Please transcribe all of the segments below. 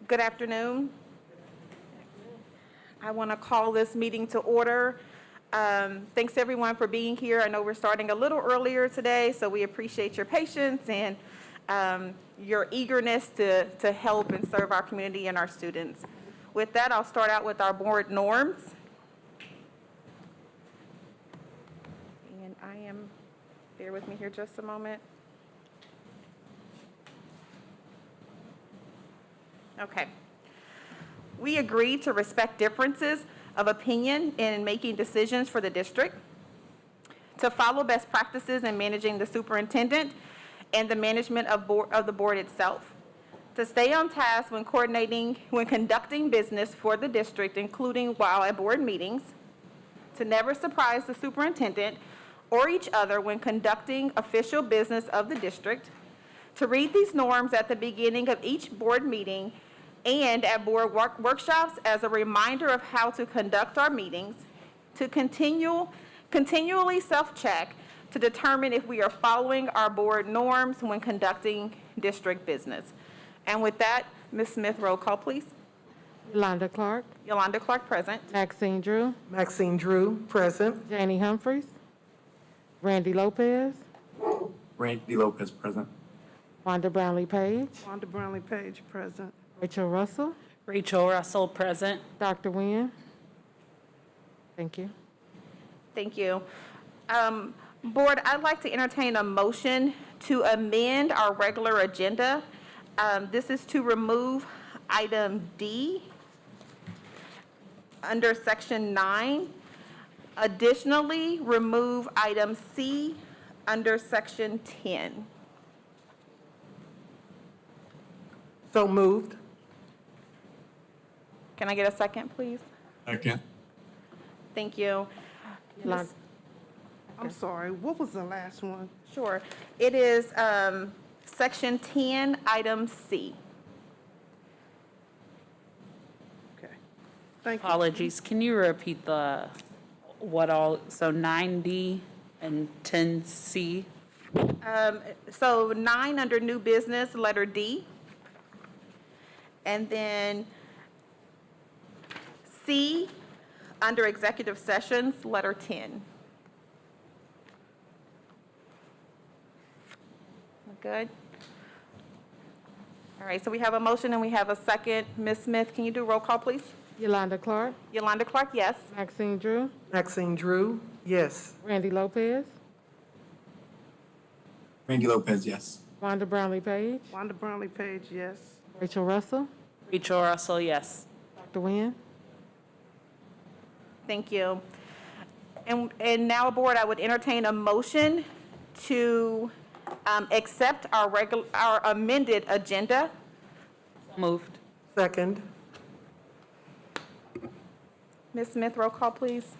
Good afternoon. I want to call this meeting to order. Thanks everyone for being here. I know we're starting a little earlier today, so we appreciate your patience and your eagerness to help and serve our community and our students. With that, I'll start out with our board norms. And bear with me here just a moment. Okay. We agree to respect differences of opinion in making decisions for the district, to follow best practices in managing the superintendent and the management of the board itself, to stay on task when conducting business for the district, including while at board meetings, to never surprise the superintendent or each other when conducting official business of the district, to read these norms at the beginning of each board meeting and at board workshops as a reminder of how to conduct our meetings, to continually self-check to determine if we are following our board norms when conducting district business. And with that, Ms. Smith, roll call, please. Yolanda Clark. Yolanda Clark, present. Maxine Drew. Maxine Drew, present. Janie Humphries. Randy Lopez. Randy Lopez, present. Wanda Brownlee Page. Wanda Brownlee Page, present. Rachel Russell. Rachel Russell, present. Dr. Nguyen. Thank you. Thank you. Board, I'd like to entertain a motion to amend our regular agenda. This is to remove item D under section 9. Additionally, remove item C under section 10. So moved. Can I get a second, please? Second. Thank you. Yolanda. I'm sorry, what was the last one? Sure. It is section 10, item C. Okay. Thank you. Apologies, can you repeat so 9D and 10C? So 9 under new business, letter D. And then C under executive sessions, letter 10. Good. All right, so we have a motion and we have a second. Ms. Smith, can you do roll call, please? Yolanda Clark. Yolanda Clark, yes. Maxine Drew. Maxine Drew, yes. Randy Lopez. Randy Lopez, yes. Wanda Brownlee Page. Wanda Brownlee Page, yes. Rachel Russell. Rachel Russell, yes. Dr. Nguyen. Thank you. And now, board, I would entertain a motion to accept our amended agenda. Moved. Second. Ms. Smith, roll call, please.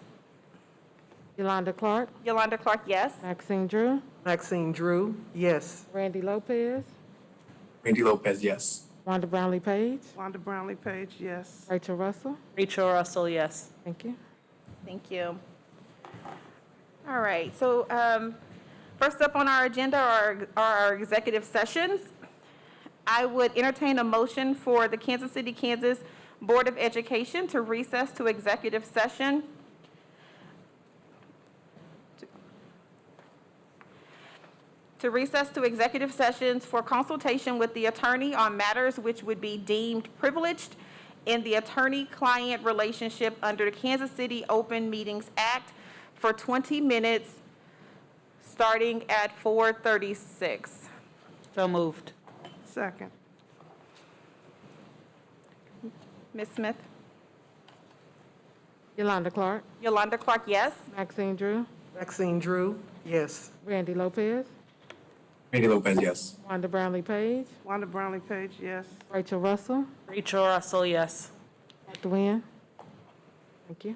Yolanda Clark. Yolanda Clark, yes. Maxine Drew. Maxine Drew, yes. Randy Lopez. Randy Lopez, yes. Wanda Brownlee Page. Wanda Brownlee Page, yes. Rachel Russell. Rachel Russell, yes. Thank you. Thank you. All right, so first up on our agenda are our executive sessions. I would entertain a motion for the Kansas City, Kansas Board of Education to recess to executive session. To recess to executive sessions for consultation with the attorney on matters which would be deemed privileged in the attorney-client relationship under the Kansas City Open Meetings Act for 20 minutes, starting at 4:36. So moved. Second. Ms. Smith? Yolanda Clark. Yolanda Clark, yes. Maxine Drew. Maxine Drew, yes. Randy Lopez. Randy Lopez, yes. Wanda Brownlee Page. Wanda Brownlee Page, yes. Rachel Russell. Rachel Russell, yes. Dr. Nguyen. Thank you.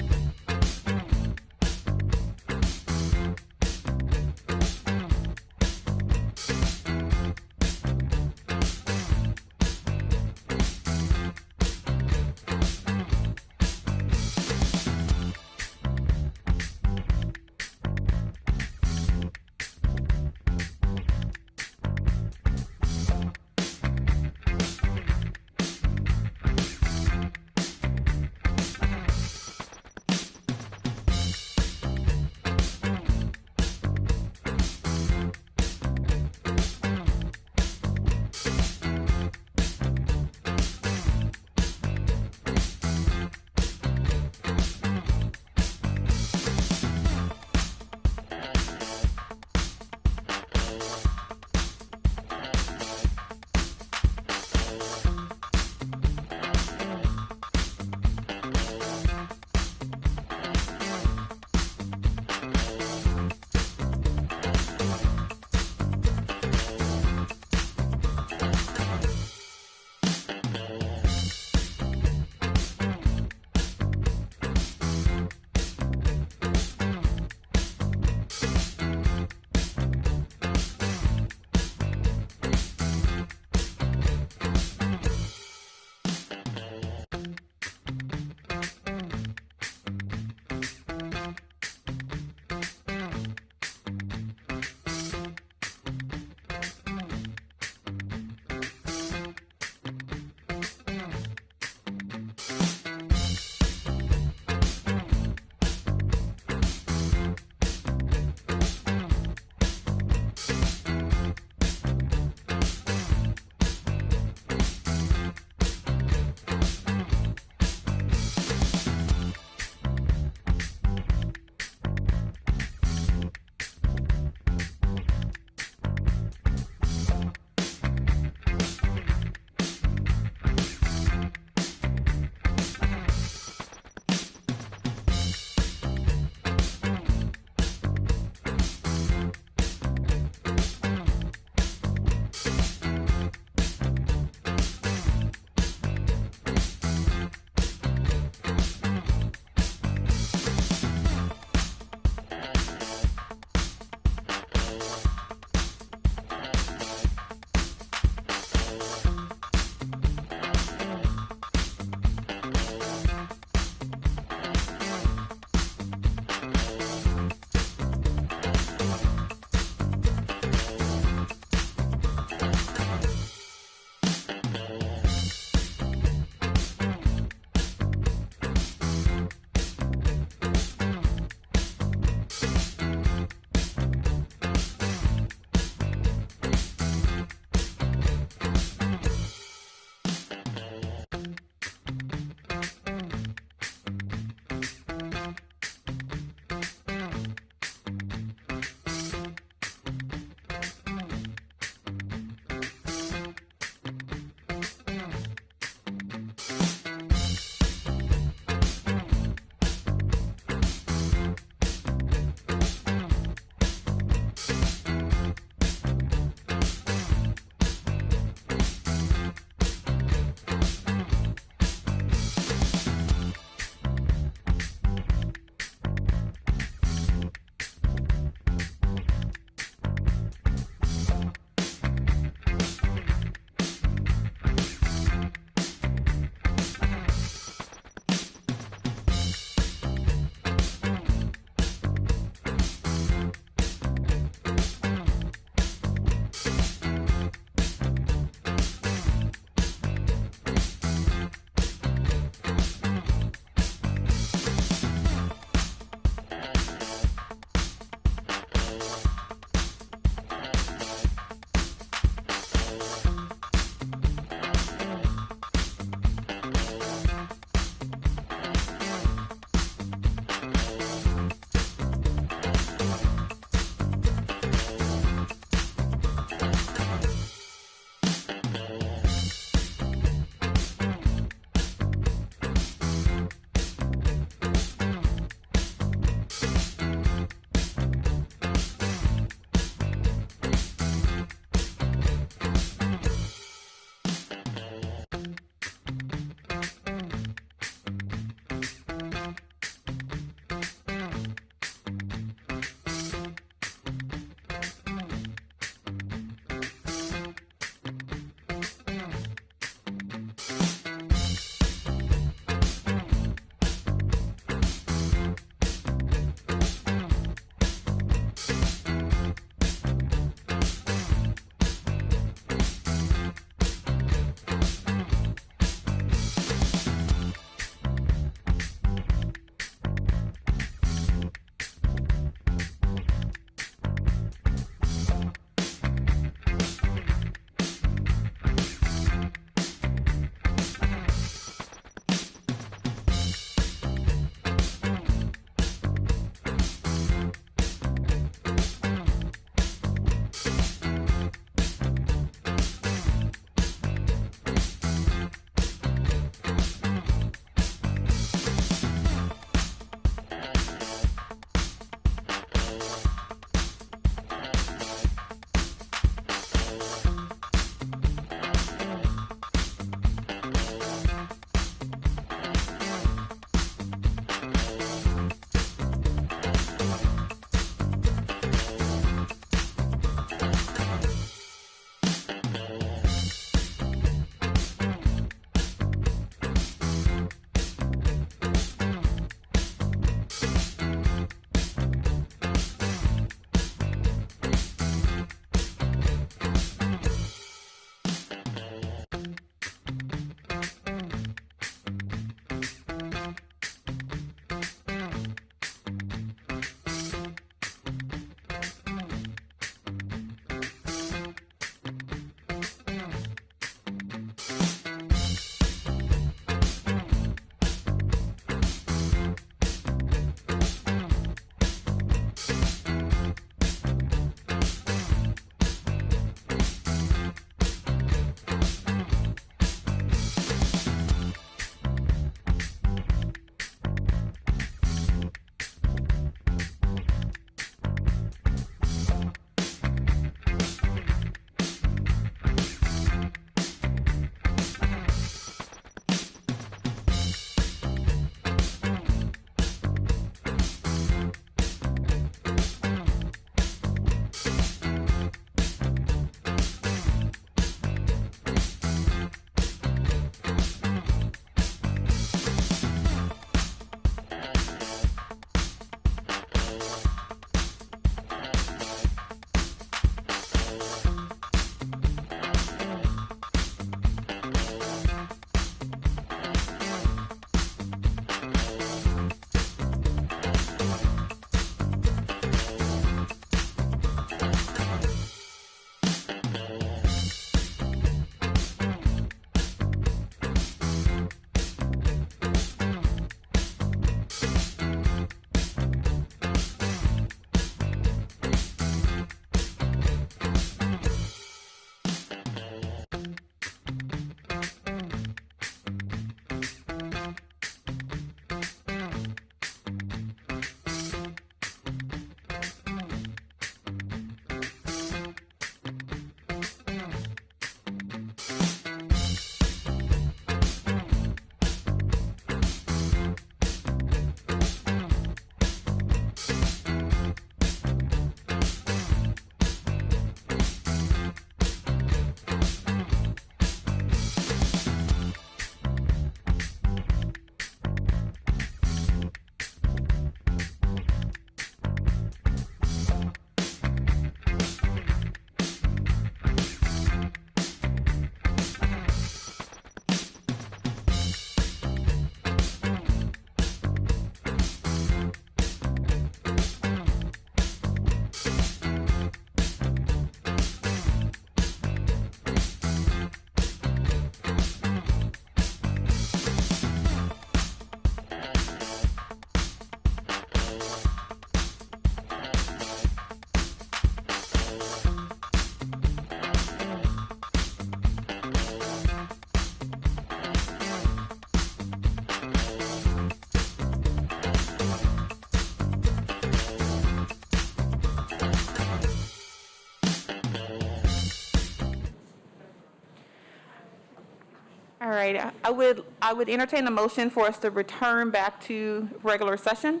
All right, I would entertain a motion for us to return back to regular session.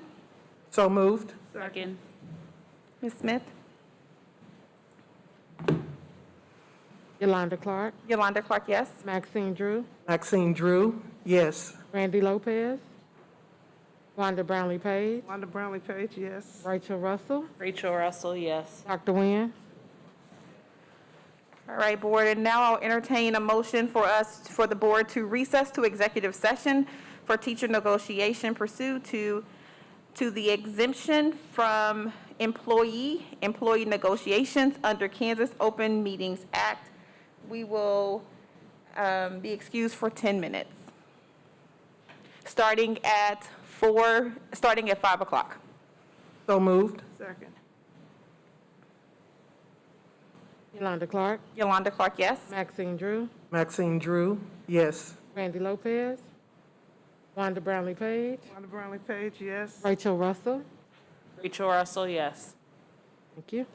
So moved. Second. Ms. Smith? Yolanda Clark, Yolanda Clark, yes. Maxine Drew, Maxine Drew, yes. Randy Lopez, Wanda Brownlee Page, Wanda Brownlee Page, yes. Rachel Russell, Rachel Russell, yes. Dr. Nguyen, All right, board, and now I'll entertain a motion for the board to recess to executive session for teacher negotiation pursuant to the exemption from employee negotiations under Kansas Open Meetings Act. We will be excused for 10 minutes, starting at 5 o'clock. So moved. Second. Yolanda Clark, Yolanda Clark, yes. Maxine Drew, Maxine Drew, yes. Randy Lopez, Wanda Brownlee Page, Wanda Brownlee Page, yes. Rachel Russell. Rachel Russell, yes. Thank you.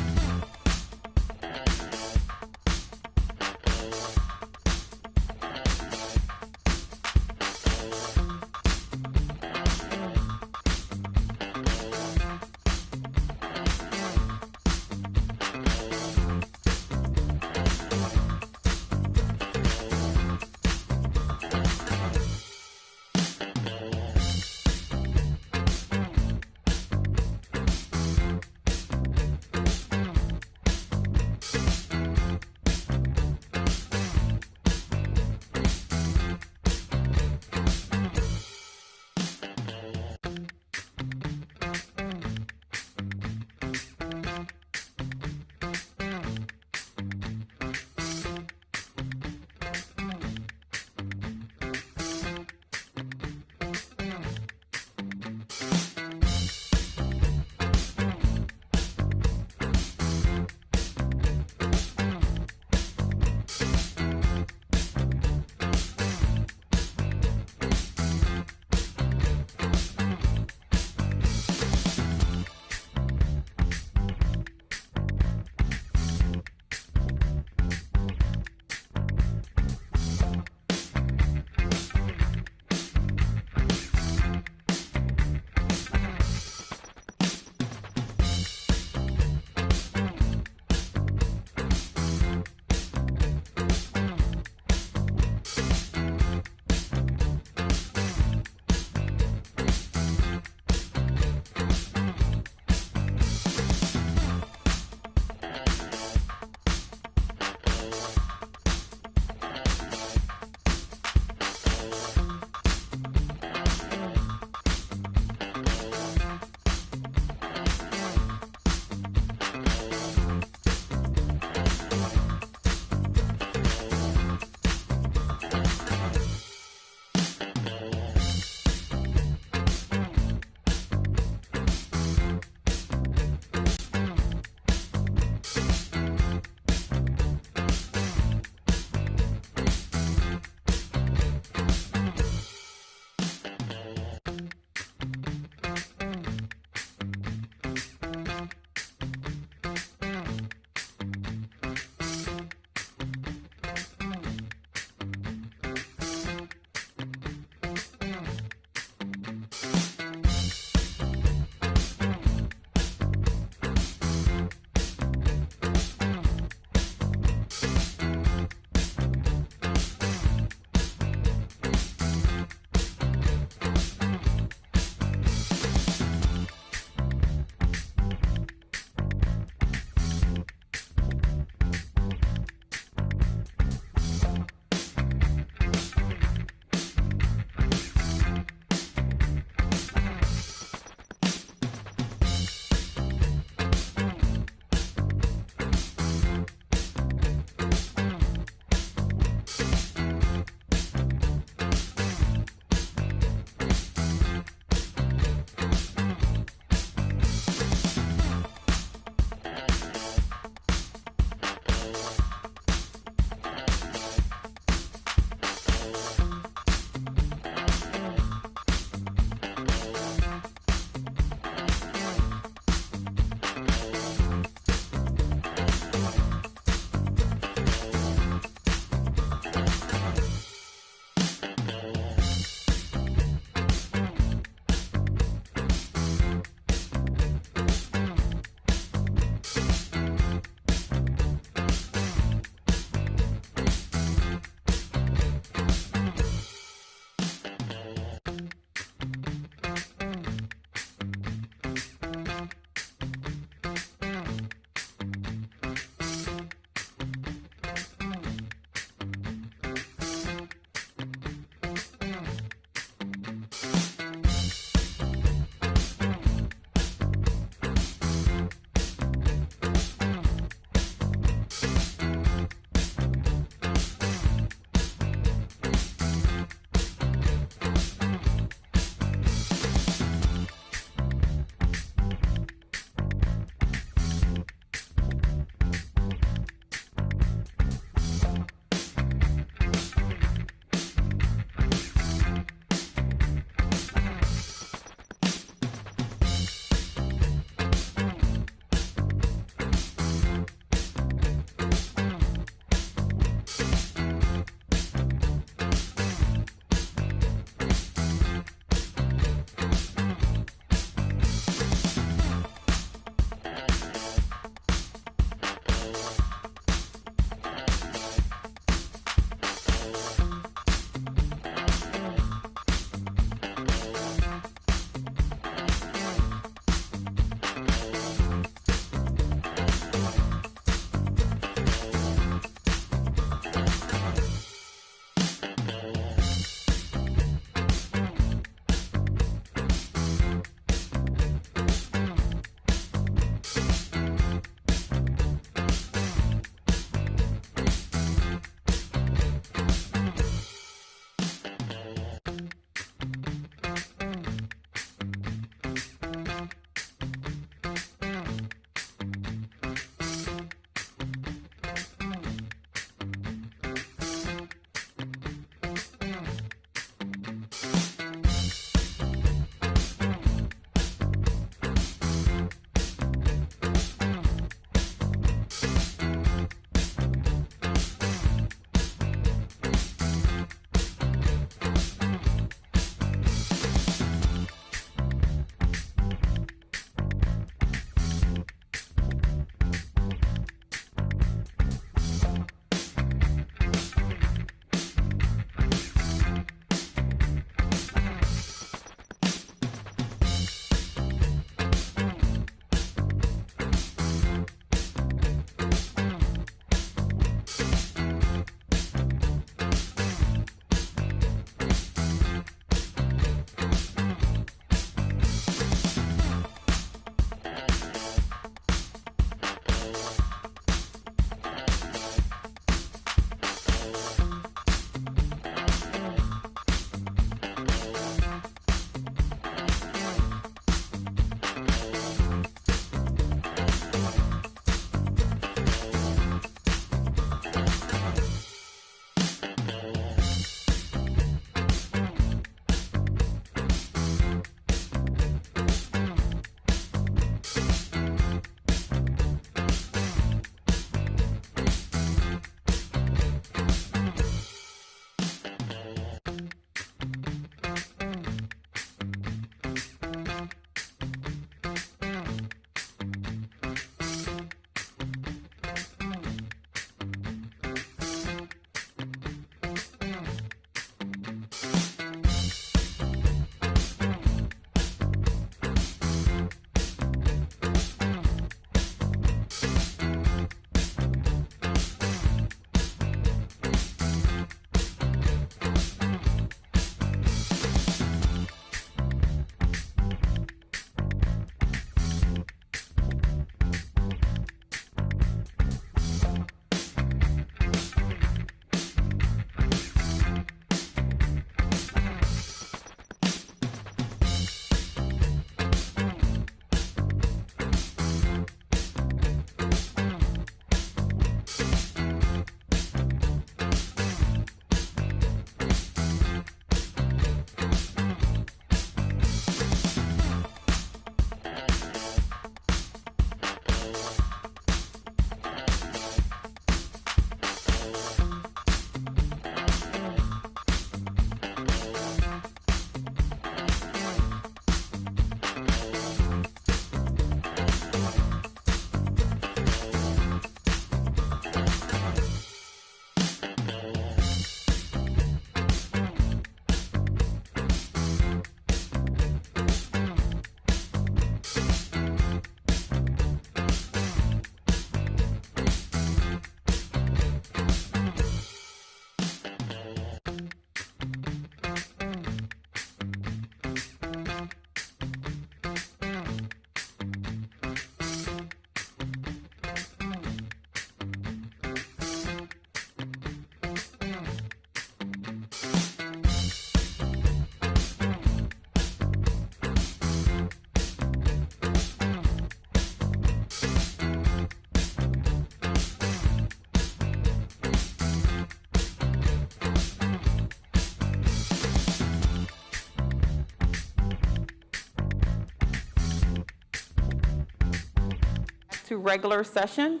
to regular session.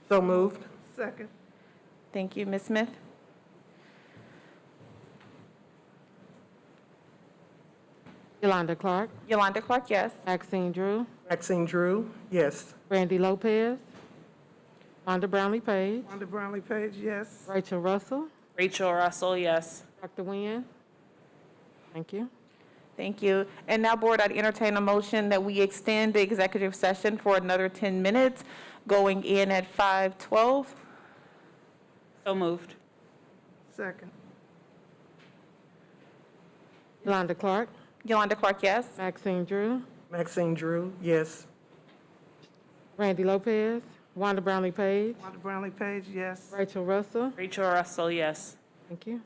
So moved. Second. Thank you, Ms. Smith. Yolanda Clark, Yolanda Clark, yes. Maxine Drew, Maxine Drew, yes. Randy Lopez, Wanda Brownlee Page, Wanda Brownlee Page, yes. Rachel Russell, Rachel Russell, yes. Dr. Nguyen. Thank you. Thank you. And now, Board, I'd entertain a motion that we extend the executive session for another 10 minutes, going in at 5:12. So moved. Second. Yolanda Clark, Yolanda Clark, yes. Maxine Drew, Maxine Drew, yes. Randy Lopez, Wanda Brownlee Page, Wanda Brownlee Page, yes. Rachel Russell. Rachel Russell, yes. Thank you.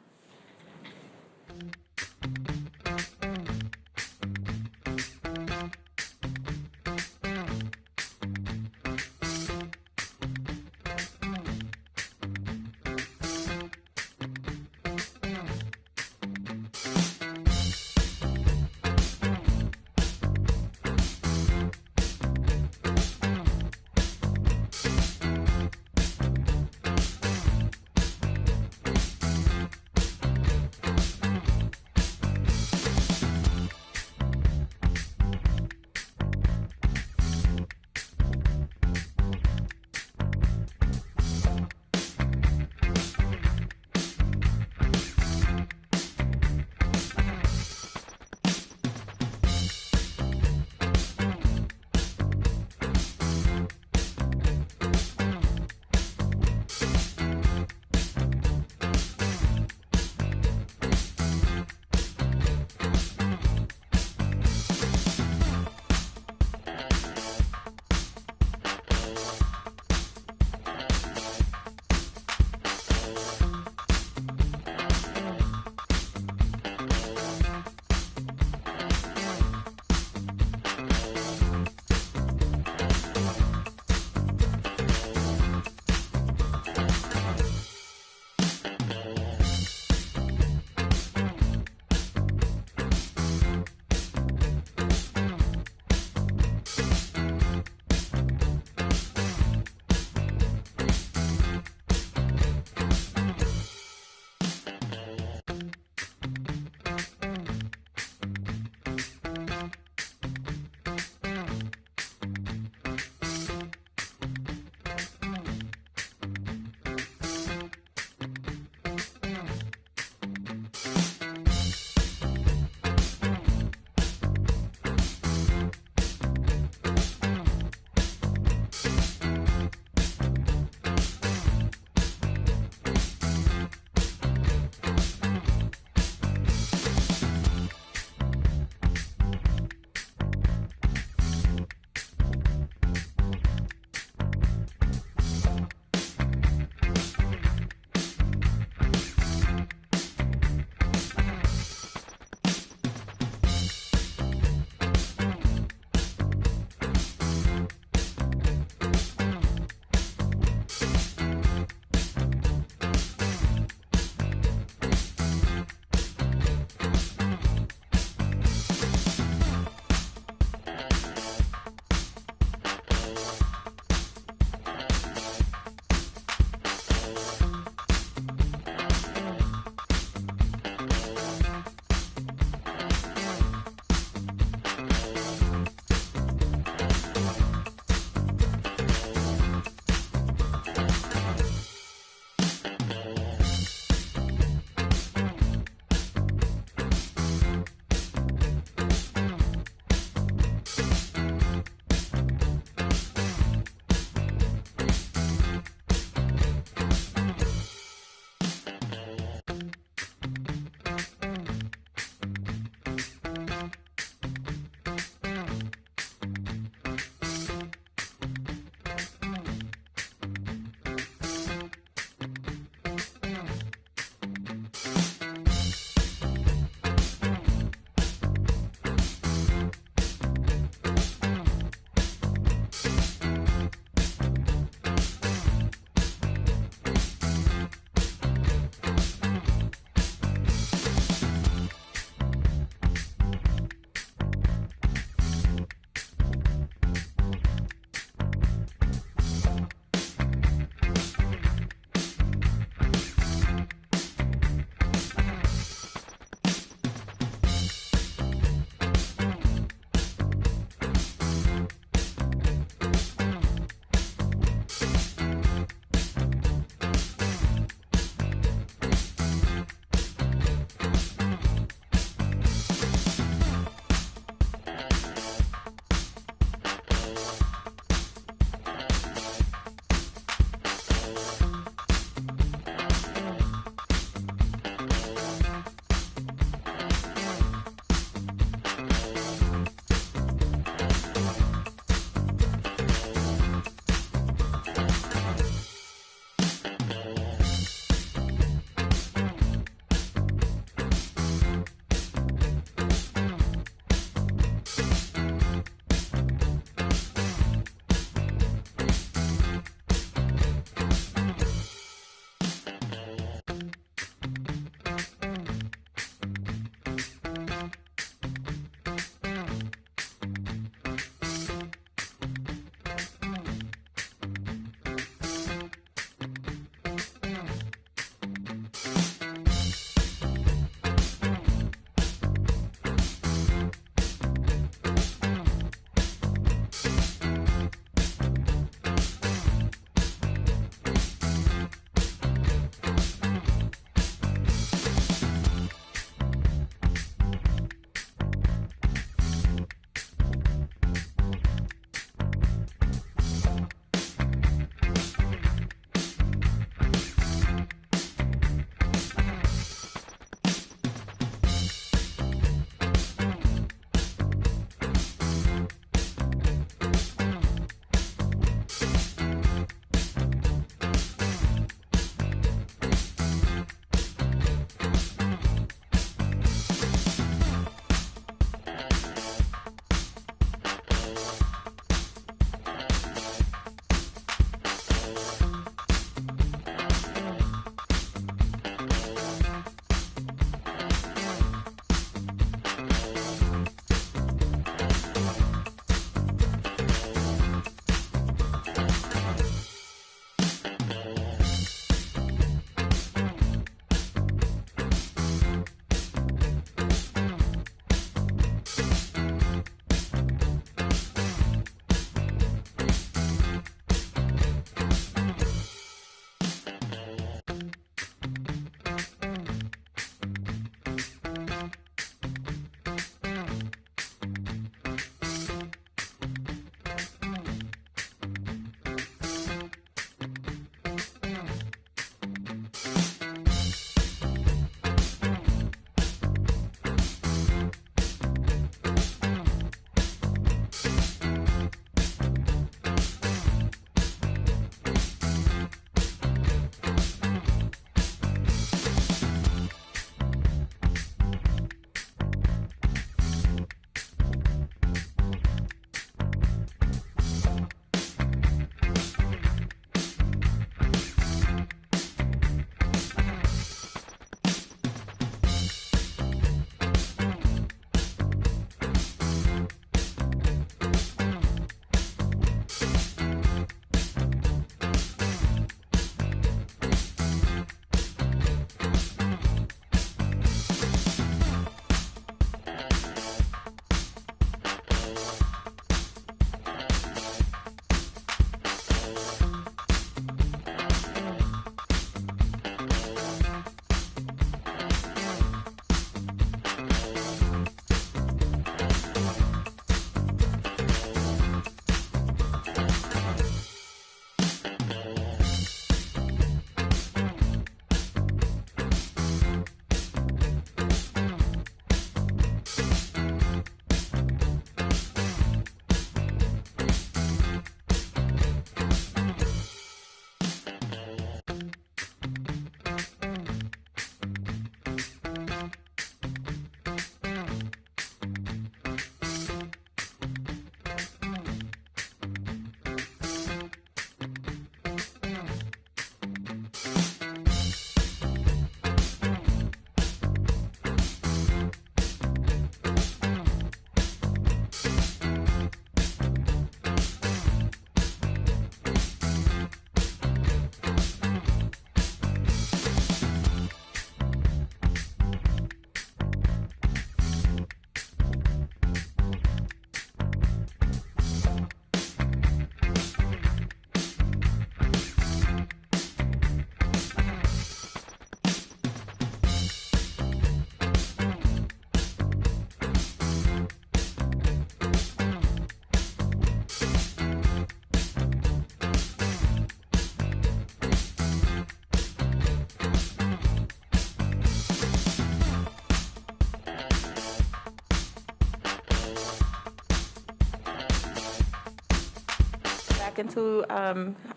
back into,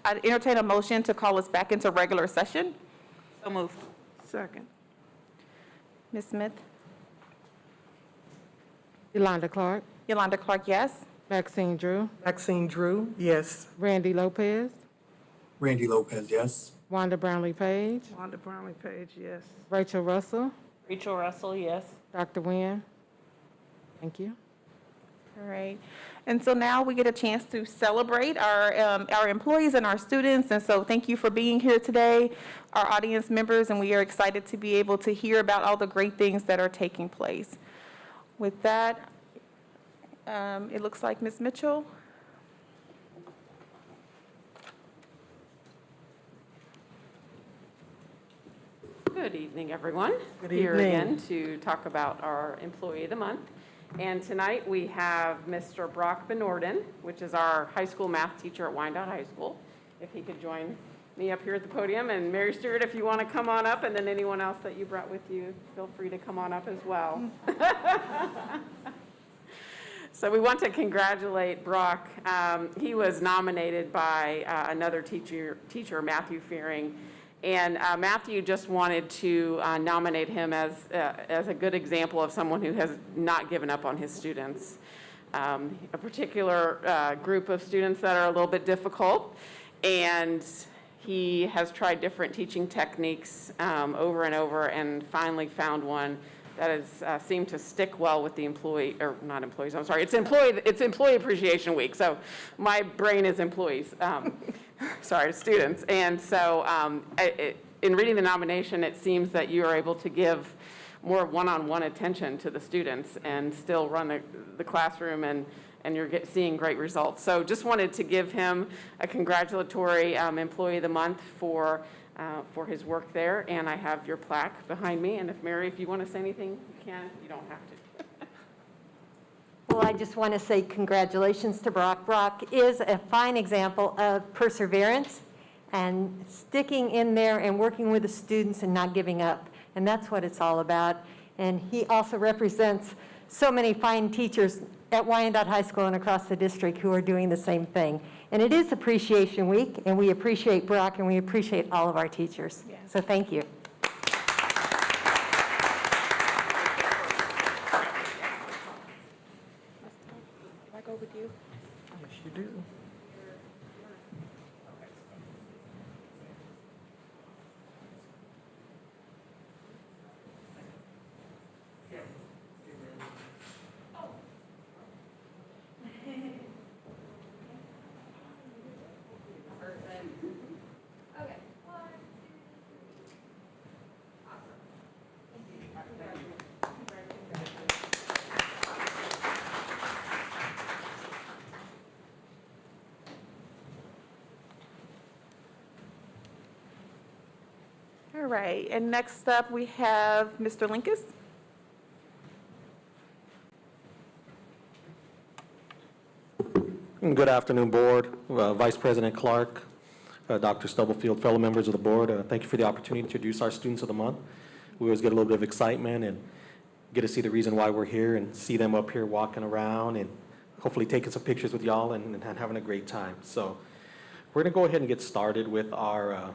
I'd entertain a motion to call us back into regular session. So moved. Second. Ms. Smith? Yolanda Clark, Yolanda Clark, yes. Maxine Drew, Maxine Drew, yes. Randy Lopez, Randy Lopez, yes. Wanda Brownlee Page, Wanda Brownlee Page, yes. Rachel Russell, Rachel Russell, yes. Dr. Nguyen. Thank you. All right. And so now we get a chance to celebrate our employees and our students. And so thank you for being here today, our audience members, and we are excited to be able to hear about all the great things that are taking place. With that, it looks like Ms. Mitchell. Good evening, everyone. Good Here evening. again to talk about our Employee of the Month. And tonight we have Mr. Brock Benorden, which is our high school math teacher at Wyandotte High School. If he could join me up here at the podium. And Mary Stewart, if you want to come on up, and then anyone else that you brought with you, feel free to come on up as well. So we want to congratulate Brock. He was nominated by another teacher, Matthew Fearing. And Matthew just wanted to nominate him as a good example of someone who has not given up on his students. A particular group of students that are a little bit difficult, and he has tried different teaching techniques over and over and finally found one that has seemed to stick well with the employee, or not employees, I'm sorry, it's Employee Appreciation Week, so my brain is employees. Sorry, students. And so in reading the nomination, it seems that you are able to give more one-on-one attention to the students and still run the classroom, and you're seeing great results. So just wanted to give him a congratulatory Employee of the Month for his work there. And I have your plaque behind me. And if Mary, if you want to say anything, you can. You don't have to. Well, I just want to say congratulations to Brock. Brock is a fine example of perseverance and sticking in there and working with the students and not giving up. And that's what it's all about. And he also represents so many fine teachers at Wyandotte High School and across the district who are doing the same thing. And it is Appreciation Week, and we appreciate Brock, and we appreciate all of our teachers. Yes. So thank you. Can I go with you? Yes, you do. All right. And next up, we have Mr. Linkus. Good afternoon, Board, Vice President Clark, Dr. Stubblefield, fellow members of the Board. Thank you for the opportunity to introduce our Students of the Month. We always get a little bit of excitement and get to see the reason why we're here and see them up here walking around and hopefully taking some pictures with y'all and having a great time. So we're going to go ahead and get started with our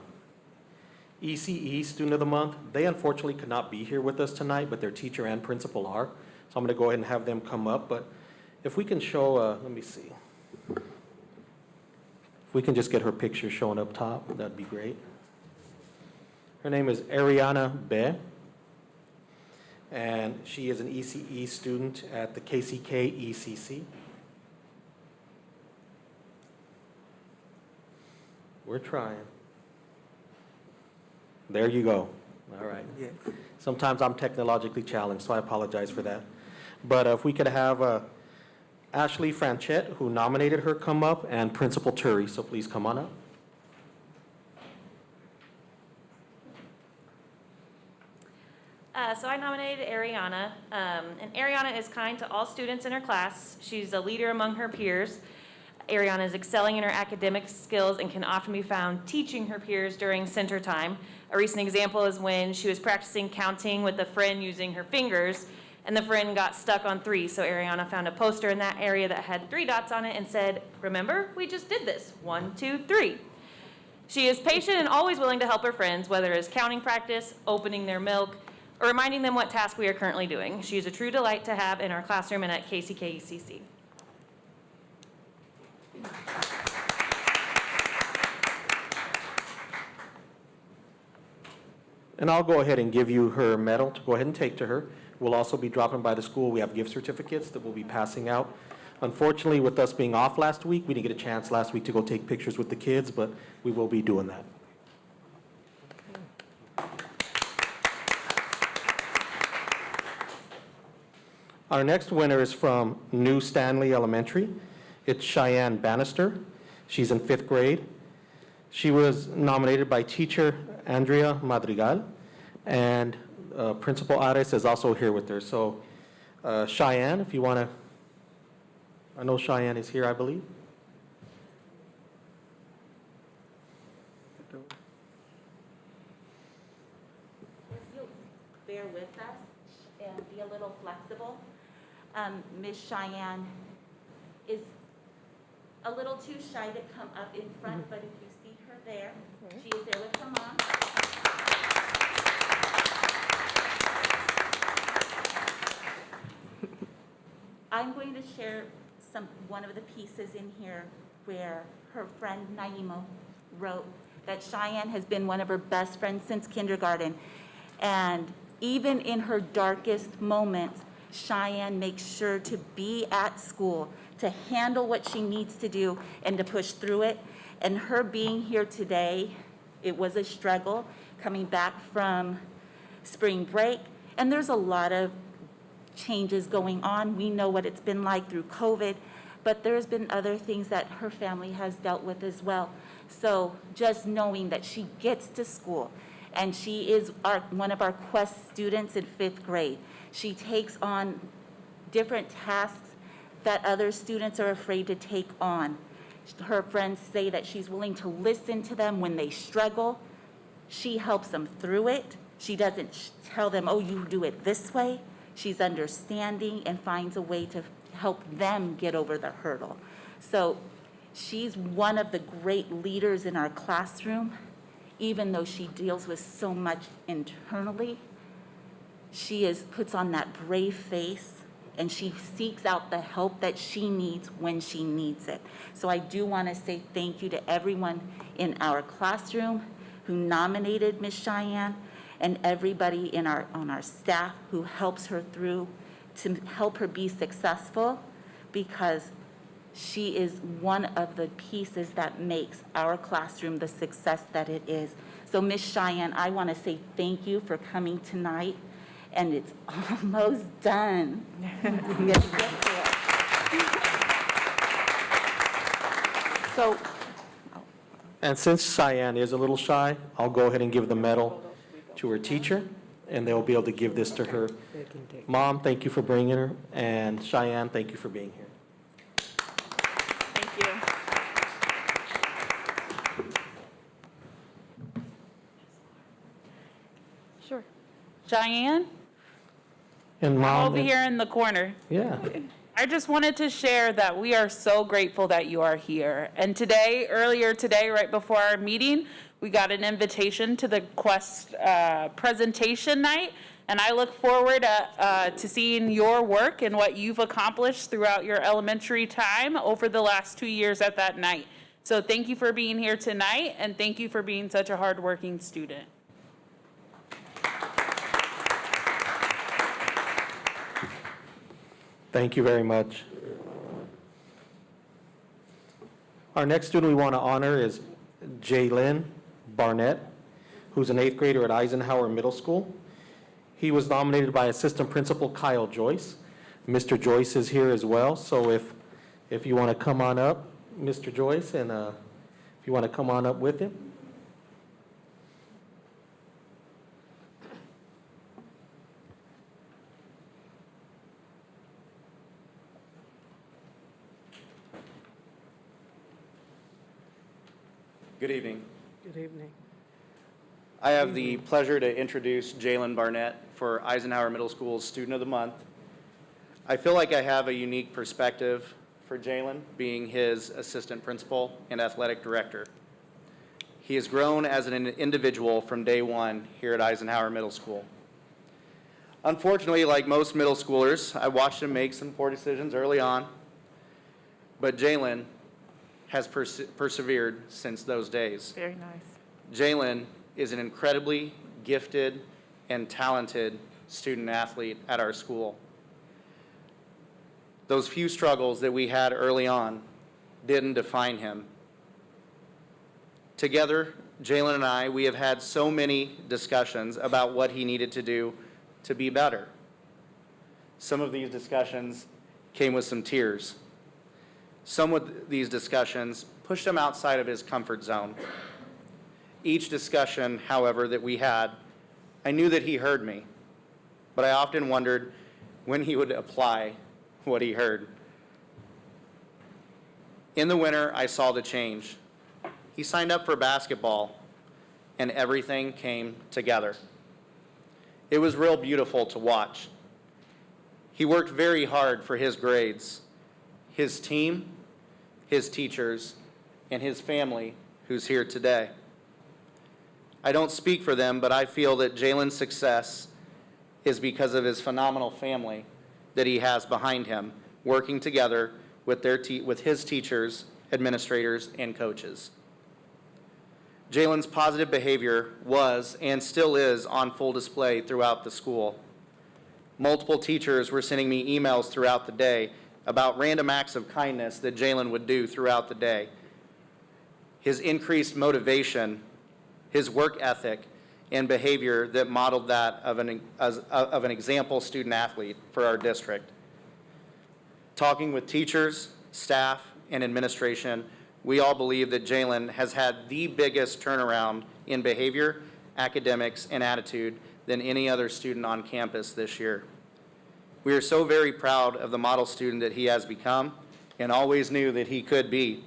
ECE Student of the Month. They unfortunately could not be here with us tonight, but their teacher and principal are. So I'm going to go ahead and have them come up. But if we can show, let me see. If we can just get her picture showing up top, that'd be great. Her name is Ariana Be, and she is an ECE student at the KCKPS. We're trying. There you go. All right. Yes. Sometimes I'm technologically challenged, so I apologize for that. But if we could have Ashley Franchette, who nominated her, come up, and Principal Turi, so please come on up. So I nominated Ariana, and Ariana is kind to all students in her class. She's a leader among her peers. Ariana is excelling in her academic skills and can often be found teaching her peers during center time. A recent example is when she was practicing counting with a friend using her fingers, and the friend got stuck on 3. So Ariana found a poster in that area that had 3 dots on it and said, "Remember, we just did this. 1, 2, 3." She is patient and always willing to help her friends, whether it's counting practice, opening their milk, or reminding them what task we are currently doing. She is a true delight to have in our classroom and at KCKPS. And I'll go ahead and give you her medal to go ahead and take to her. We'll also be dropping by the school. We have gift certificates that we'll be passing out. Unfortunately, with us being off last week, we didn't get a chance last week to go take pictures with the kids, but we will be doing that. Our next winner is from New Stanley Elementary. It's Cheyenne Bannister. She's in 5th grade. She was nominated by teacher Andrea Madrigal, and Principal Ares is also here with her. So Cheyenne, if you want to, I know Cheyenne is here, I believe. If you'll bear with us and be a little flexible. Ms. Cheyenne is a little too shy to come up in front, but if you see her there, she is there with her mom. I'm going to share one of the pieces in here where her friend Naima wrote that Cheyenne has been one of her best friends since kindergarten. And even in her darkest moments, Cheyenne makes sure to be at school, to handle what she needs to do and to push through it. And her being here today, it was a struggle coming back from spring break. And there's a lot of changes going on. We know what it's been like through COVID, but there's been other things that her family has dealt with as well. So just knowing that she gets to school, and she is one of our Quest students in 5th grade. She takes on different tasks that other students are afraid to take on. Her friends say that she's willing to listen to them when they struggle. She helps them through it. She doesn't tell them, oh, you do it this way. She's understanding and finds a way to help them get over the hurdle. So she's one of the great leaders in our classroom. Even though she deals with so much internally, she puts on that brave face, and she seeks out the help that she needs when she needs it. So I do want to say thank you to everyone in our classroom who nominated Ms. Cheyenne, and everybody on our staff who helps her through to help her be successful, because she is one of the pieces that makes our classroom the success that it is. So Ms. Cheyenne, I want to say thank you for coming tonight, and it's almost done. So, And since Cheyenne is a little shy, I'll go ahead and give the medal to her teacher, and they'll be able to give this to her. Mom, thank you for bringing her, and Cheyenne, thank you for being here. Thank you. Sure. Cheyenne, And Mom, over here in the corner. yeah. I just wanted to share that we are so grateful that you are here. And earlier today, right before our meeting, we got an invitation to the Quest presentation night. And I look forward to seeing your work and what you've accomplished throughout your elementary time over the last 2 years at that night. So thank you for being here tonight, and thank you for being such a hardworking student. Thank you very much. Our next student we want to honor is Jaylyn Barnett, who's an 8th grader at Eisenhower Middle School. He was nominated by Assistant Principal Kyle Joyce. Mr. Joyce is here as well, so if you want to come on up, Mr. Joyce, and if you want to come on up with him. Good evening. Good evening. I have the pleasure to introduce Jaylyn Barnett for Eisenhower Middle School's Student of the Month. I feel like I have a unique perspective for Jalen, being his assistant principal and athletic director. He has grown as an individual from day one here at Eisenhower Middle School. Unfortunately, like most middle schoolers, I watched him make some poor decisions early on, but Jalen has persevered since those days. Very nice. Jalen is an incredibly gifted and talented student athlete at our school. Those few struggles that we had early on didn't define him. Together, Jalen and I, we have had so many discussions about what he needed to do to be better. Some of these discussions came with some tears. Some of these discussions pushed him outside of his comfort zone. Each discussion, however, that we had, I knew that he heard me, but I often wondered when he would apply what he heard. In the winter, I saw the change. He signed up for basketball, and everything came together. It was real beautiful to watch. He worked very hard for his grades, his team, his teachers, and his family, who's here today. I don't speak for them, but I feel that Jalen's success is because of his phenomenal family that he has behind him, working together with his teachers, administrators, and coaches. Jalen's positive behavior was and still is on full display throughout the school. Multiple teachers were sending me emails throughout the day about random acts of kindness that Jalen would do throughout the day. His increased motivation, his work ethic, and behavior that modeled that of an example student athlete for our district. Talking with teachers, staff, and administration, we all believe that Jalen has had the biggest turnaround in behavior, academics, and attitude than any other student on campus this year. We are so very proud of the model student that he has become and always knew that he could be.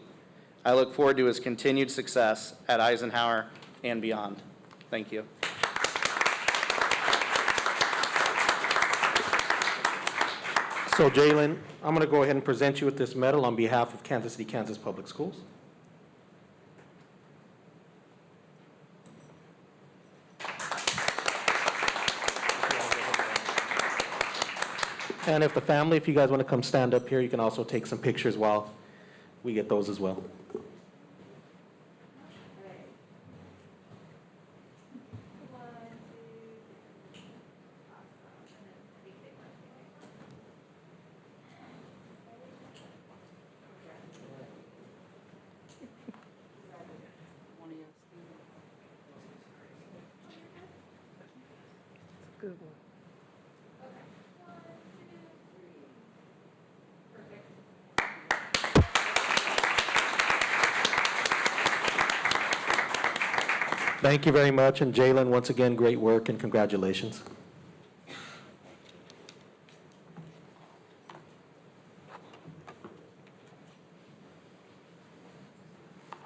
I look forward to his continued success at Eisenhower and beyond. Thank you. So Jalen, I'm going to go ahead and present you with this medal on behalf of Kansas City, Kansas Public Schools. And if the family, if you guys want to come stand up here, you can also take some pictures while we get those as well. Good one. Thank you very much, and Jalen, once again, great work and congratulations.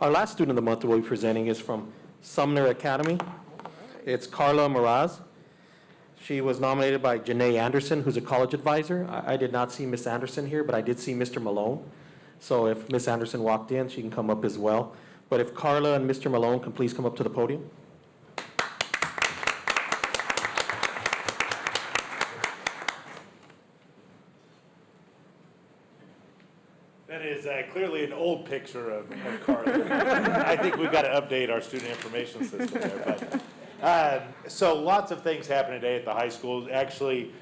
Our last student of the month we'll be presenting is from Sumner Academy. It's Carla Meraz. She was nominated by Janae Anderson, who's a college advisor. I did not see Miss Anderson here, but I did see Mr. Malone. So if Miss Anderson walked in, she can come up as well. But if Carla and Mr. Malone can please come up to the podium. That is clearly an old picture of Carla. I think we've got to update our student information system there. But, so lots of things happen today at the high school. Actually,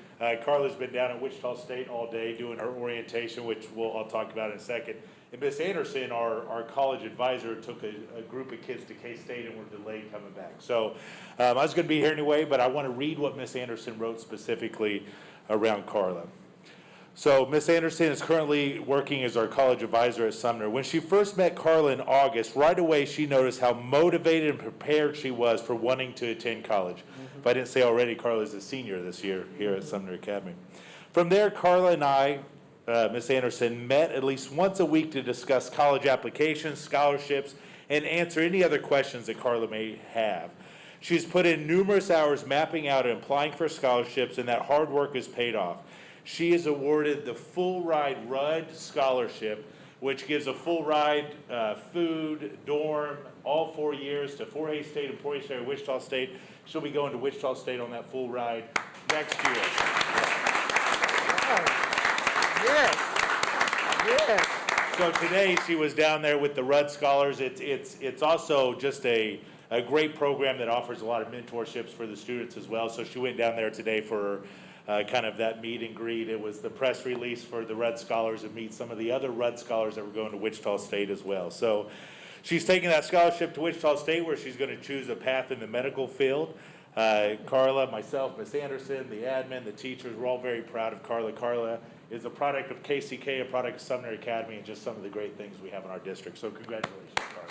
Carla's been down at Wichita State all day doing her orientation, which I'll talk about in a second. And Miss Anderson, our college advisor, took a group of kids to K-State and were delayed coming back. So I was going to be here anyway, but I want to read what Miss Anderson wrote specifically around Carla. So Miss Anderson is currently working as our college advisor at Sumner. When she first met Carla in August, right away she noticed how motivated and prepared she was for wanting to attend college. If I didn't say already, Carla is a senior this year here at Sumner Academy. From there, Carla and I, Miss Anderson, met at least once a week to discuss college applications, scholarships, and answer any other questions that Carla may have. She's put in numerous hours mapping out and applying for scholarships, and that hard work has paid off. She is awarded the Full Ride RUD Scholarship, which gives a full ride, food, dorm, all 4 years to 4A State and 4A State of Wichita State. She'll be going to Wichita State on that full ride next year. Yes. Yes. So today, she was down there with the RUD Scholars. It's also just a great program that offers a lot of mentorships for the students as well. So she went down there today for kind of that meet and greet. It was the press release for the RUD Scholars and meet some of the other RUD Scholars that were going to Wichita State as well. So she's taking that scholarship to Wichita State where she's going to choose a path in the medical field. Carla, myself, Miss Anderson, the admin, the teachers, we're all very proud of Carla. Carla is a product of KCK, a product of Sumner Academy, and just some of the great things we have in our district. So congratulations, Carla.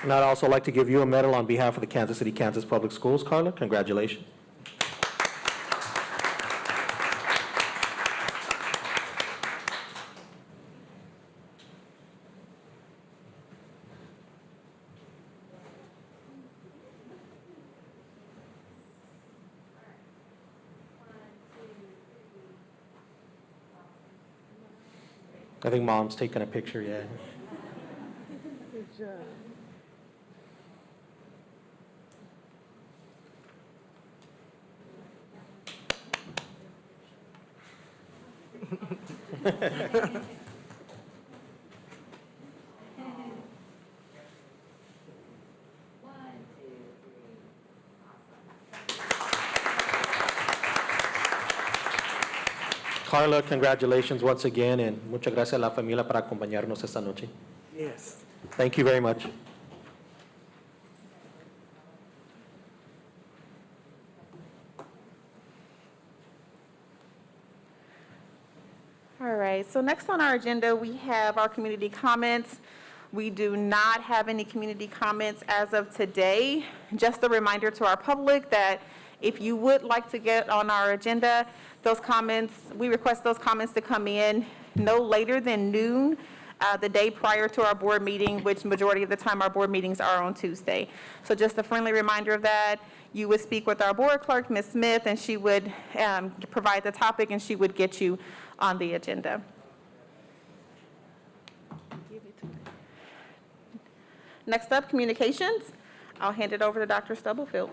And I'd also like to give you a medal on behalf of the Kansas City, Kansas Public Schools. Carla, congratulations. I think Mom's taking a picture, yeah. Good job. Carla, congratulations once again, and muchas gracias a la familia por acompañarnos esta noche. Yes. Thank you very much. All right, so next on our agenda, we have our community comments. We do not have any community comments as of today. Just a reminder to our public that if you would like to get on our agenda, those comments, we request those comments to come in no later than noon, the day prior to our board meeting, which majority of the time our board meetings are on Tuesday. So just a friendly reminder of that. You would speak with our board clerk, Ms. Smith, and she would provide the topic and she would get you on the agenda. Next up, communications. I'll hand it over to Dr. Stubblefield.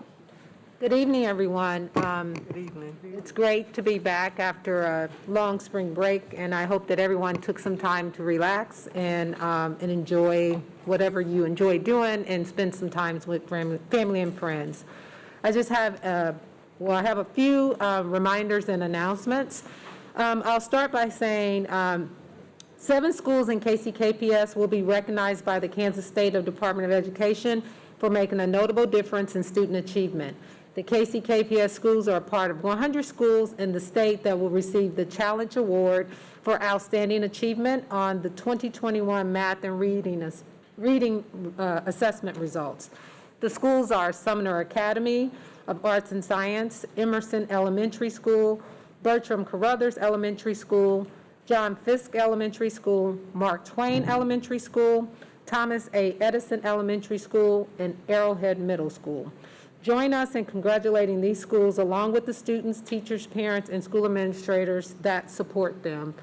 Good evening, everyone. Good evening. It's great to be back after a long spring break, and I hope that everyone took some time to relax and enjoy whatever you enjoy doing and spend some time with family and friends. I just have, I have a few reminders and announcements. I'll start by saying 7 schools in KCKPS will be recognized by the Kansas State Department of Education for making a notable difference in student achievement. The KCKPS schools are a part of 100 schools in the state that will receive the Challenge Award for Outstanding Achievement on the 2021 Math and Reading Assessment results. The schools are Sumner Academy of Arts and Science, Emerson Elementary School, Bertram Carruthers Elementary School, John Fisk Elementary School, Mark Twain Elementary School, Thomas A. Edison Elementary School, and Arrowhead Middle School. Join us in congratulating these schools along with the students, teachers, parents, and school administrators that support them.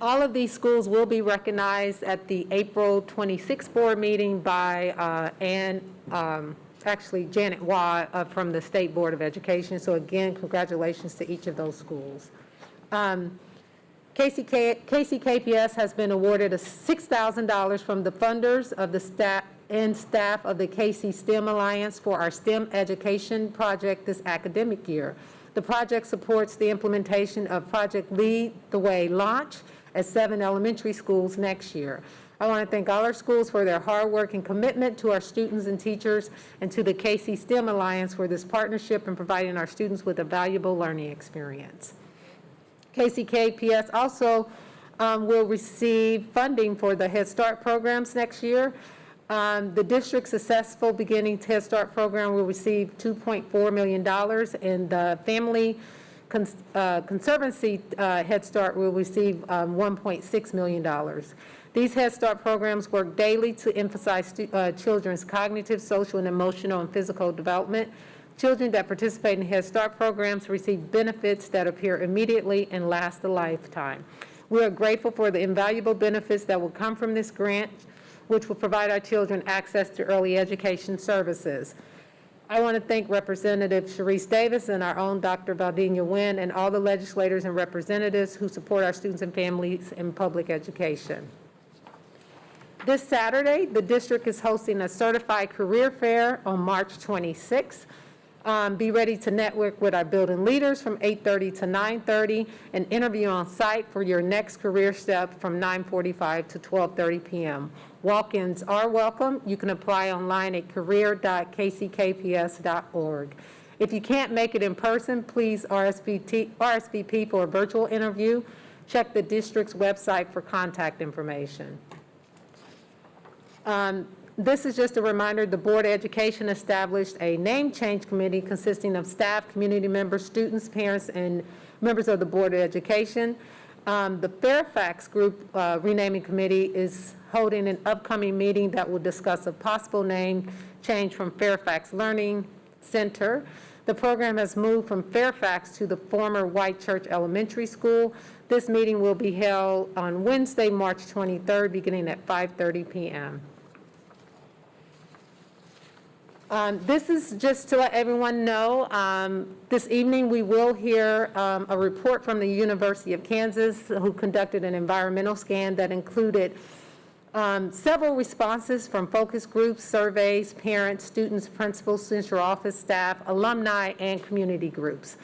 All of these schools will be recognized at the April 26th board meeting by Janet Waugh from the State Board of Education. So again, congratulations to each of those schools. KCKPS has been awarded $6,000 from the funders of the staff of the KC STEM Alliance for our STEM education project this academic year. The project supports the implementation of Project Lead the Way launch at 7 elementary schools next year. I want to thank all our schools for their hard work and commitment to our students and teachers, and to the KC STEM Alliance for this partnership and providing our students with a valuable learning experience. KCKPS also will receive funding for the Head Start programs next year. The district's successful beginning Head Start program will receive $2.4 million, and the Family Conservancy Head Start will receive $1.6 million. These Head Start programs work daily to emphasize children's cognitive, social, and emotional and physical development. Children that participate in Head Start programs receive benefits that appear immediately and last a lifetime. We are grateful for the invaluable benefits that will come from this grant, which will provide our children access to early education services. I want to thank Representative Sharice Davis and our own Dr. Valdenia Nguyen and all the legislators and representatives who support our students and families in public education. This Saturday, the district is hosting a certified career fair on March 26th. Be ready to network with our building leaders from 8:30 to 9:30 and interview on site for your next career step from 9:45 to 12:30 p.m. Walk-ins are welcome. You can apply online at career.kckps.org. If you can't make it in person, please RSVP for a virtual interview. Check the district's website for contact information. This is just a reminder, the Board of Education established a name change committee consisting of staff, community members, students, parents, and members of the Board of Education. The Fairfax Group Renaming Committee is holding an upcoming meeting that will discuss a possible name change from Fairfax Learning Center. The program has moved from Fairfax to the former White Church Elementary School. This meeting will be held on Wednesday, March 23rd, beginning at 5:30 p.m. This is just to let everyone know, this evening we will hear a report from the University of Kansas, who conducted an environmental scan that included several responses from focus groups, surveys, parents, students, principals, central office staff, alumni, and community groups.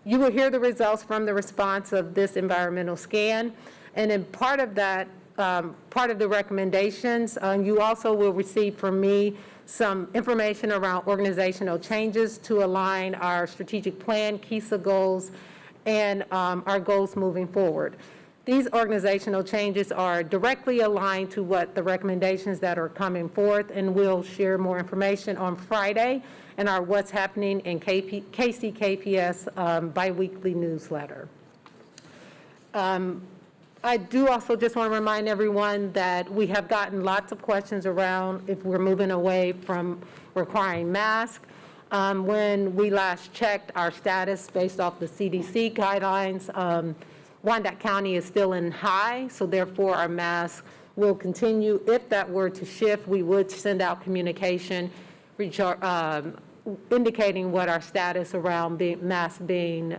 You will hear the results from the response of this environmental scan, and in part of that, part of the recommendations, you also will receive from me some information around organizational changes to align our strategic plan, KISA goals, and our goals moving forward. These organizational changes are directly aligned to what the recommendations that are coming forth, and we'll share more information on Friday in our What's Happening in KCKPS biweekly newsletter. I do also just want to remind everyone that we have gotten lots of questions around if we're moving away from requiring masks. When we last checked our status based off the CDC guidelines, Wyandotte County is still in high, so therefore our masks will continue. If that were to shift, we would send out communication indicating what our status around masks being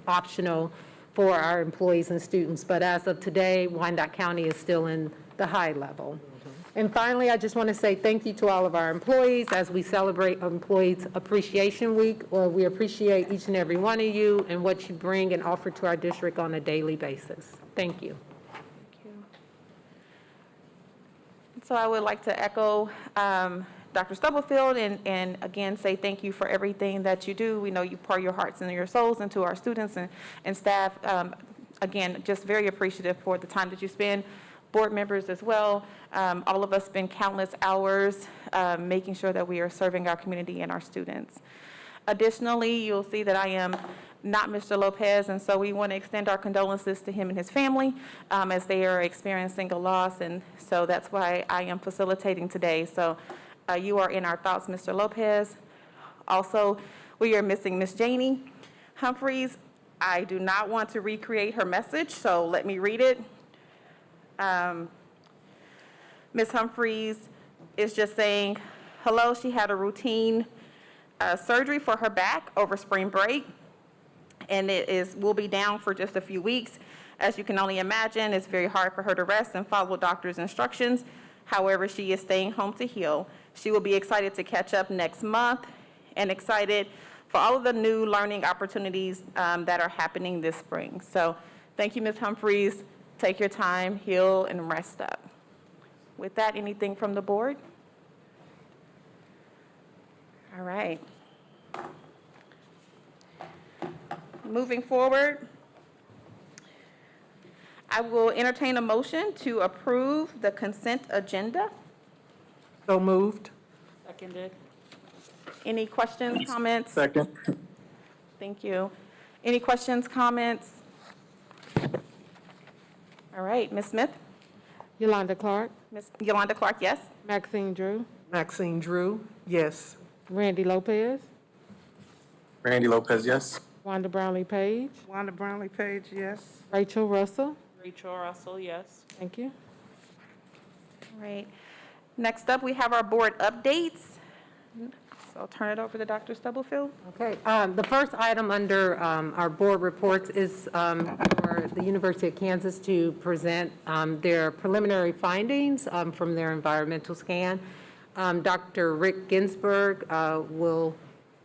optional for our employees and students. But as of today, Wyandotte County is still in the high level. And finally, I just want to say thank you to all of our employees as we celebrate Employees Appreciation Week. Well, we appreciate each and every one of you and what you bring and offer to our district on a daily basis. Thank you. Thank you. So I would like to echo Dr. Stubblefield and again say thank you for everything that you do. We know you pour your hearts and your souls into our students and staff. Again, just very appreciative for the time that you spend. Board members as well. All of us spend countless hours making sure that we are serving our community and our students. Additionally, you'll see that I am not Mr. Lopez, and so we want to extend our condolences to him and his family as they are experiencing a loss, and so that's why I am facilitating today. So you are in our thoughts, Mr. Lopez. Also, we are missing Miss Janie Humphreys. I do not want to recreate her message, so let me read it. Ms. Humphreys is just saying, hello, she had a routine surgery for her back over spring break, and will be down for just a few weeks. As you can only imagine, it's very hard for her to rest and follow doctor's instructions. However, she is staying home to heal. She will be excited to catch up next month and excited for all of the new learning opportunities that are happening this spring. So thank you, Ms. Humphreys. Take your time, heal, and rest up. With that, anything from the board? All right. Moving forward, I will entertain a motion to approve the consent agenda. So moved. Seconded. Any questions, comments? Second. Thank you. Any questions, comments? All right, Ms. Smith? Yolanda Clark, Ms. Yolanda Clark, yes? Maxine Drew, Maxine Drew, yes. Randy Lopez, Randy Lopez, yes. Wanda Brownlee Page, Wanda Brownlee Page, yes. Rachel Russell. Rachel Russell, yes. Thank you. All right. Next up, we have our board updates. So I'll turn it over to Dr. Stubblefield. Okay, the first item under our board reports is for the University of Kansas to present their preliminary findings from their environmental scan. Dr. Rick Ginsberg will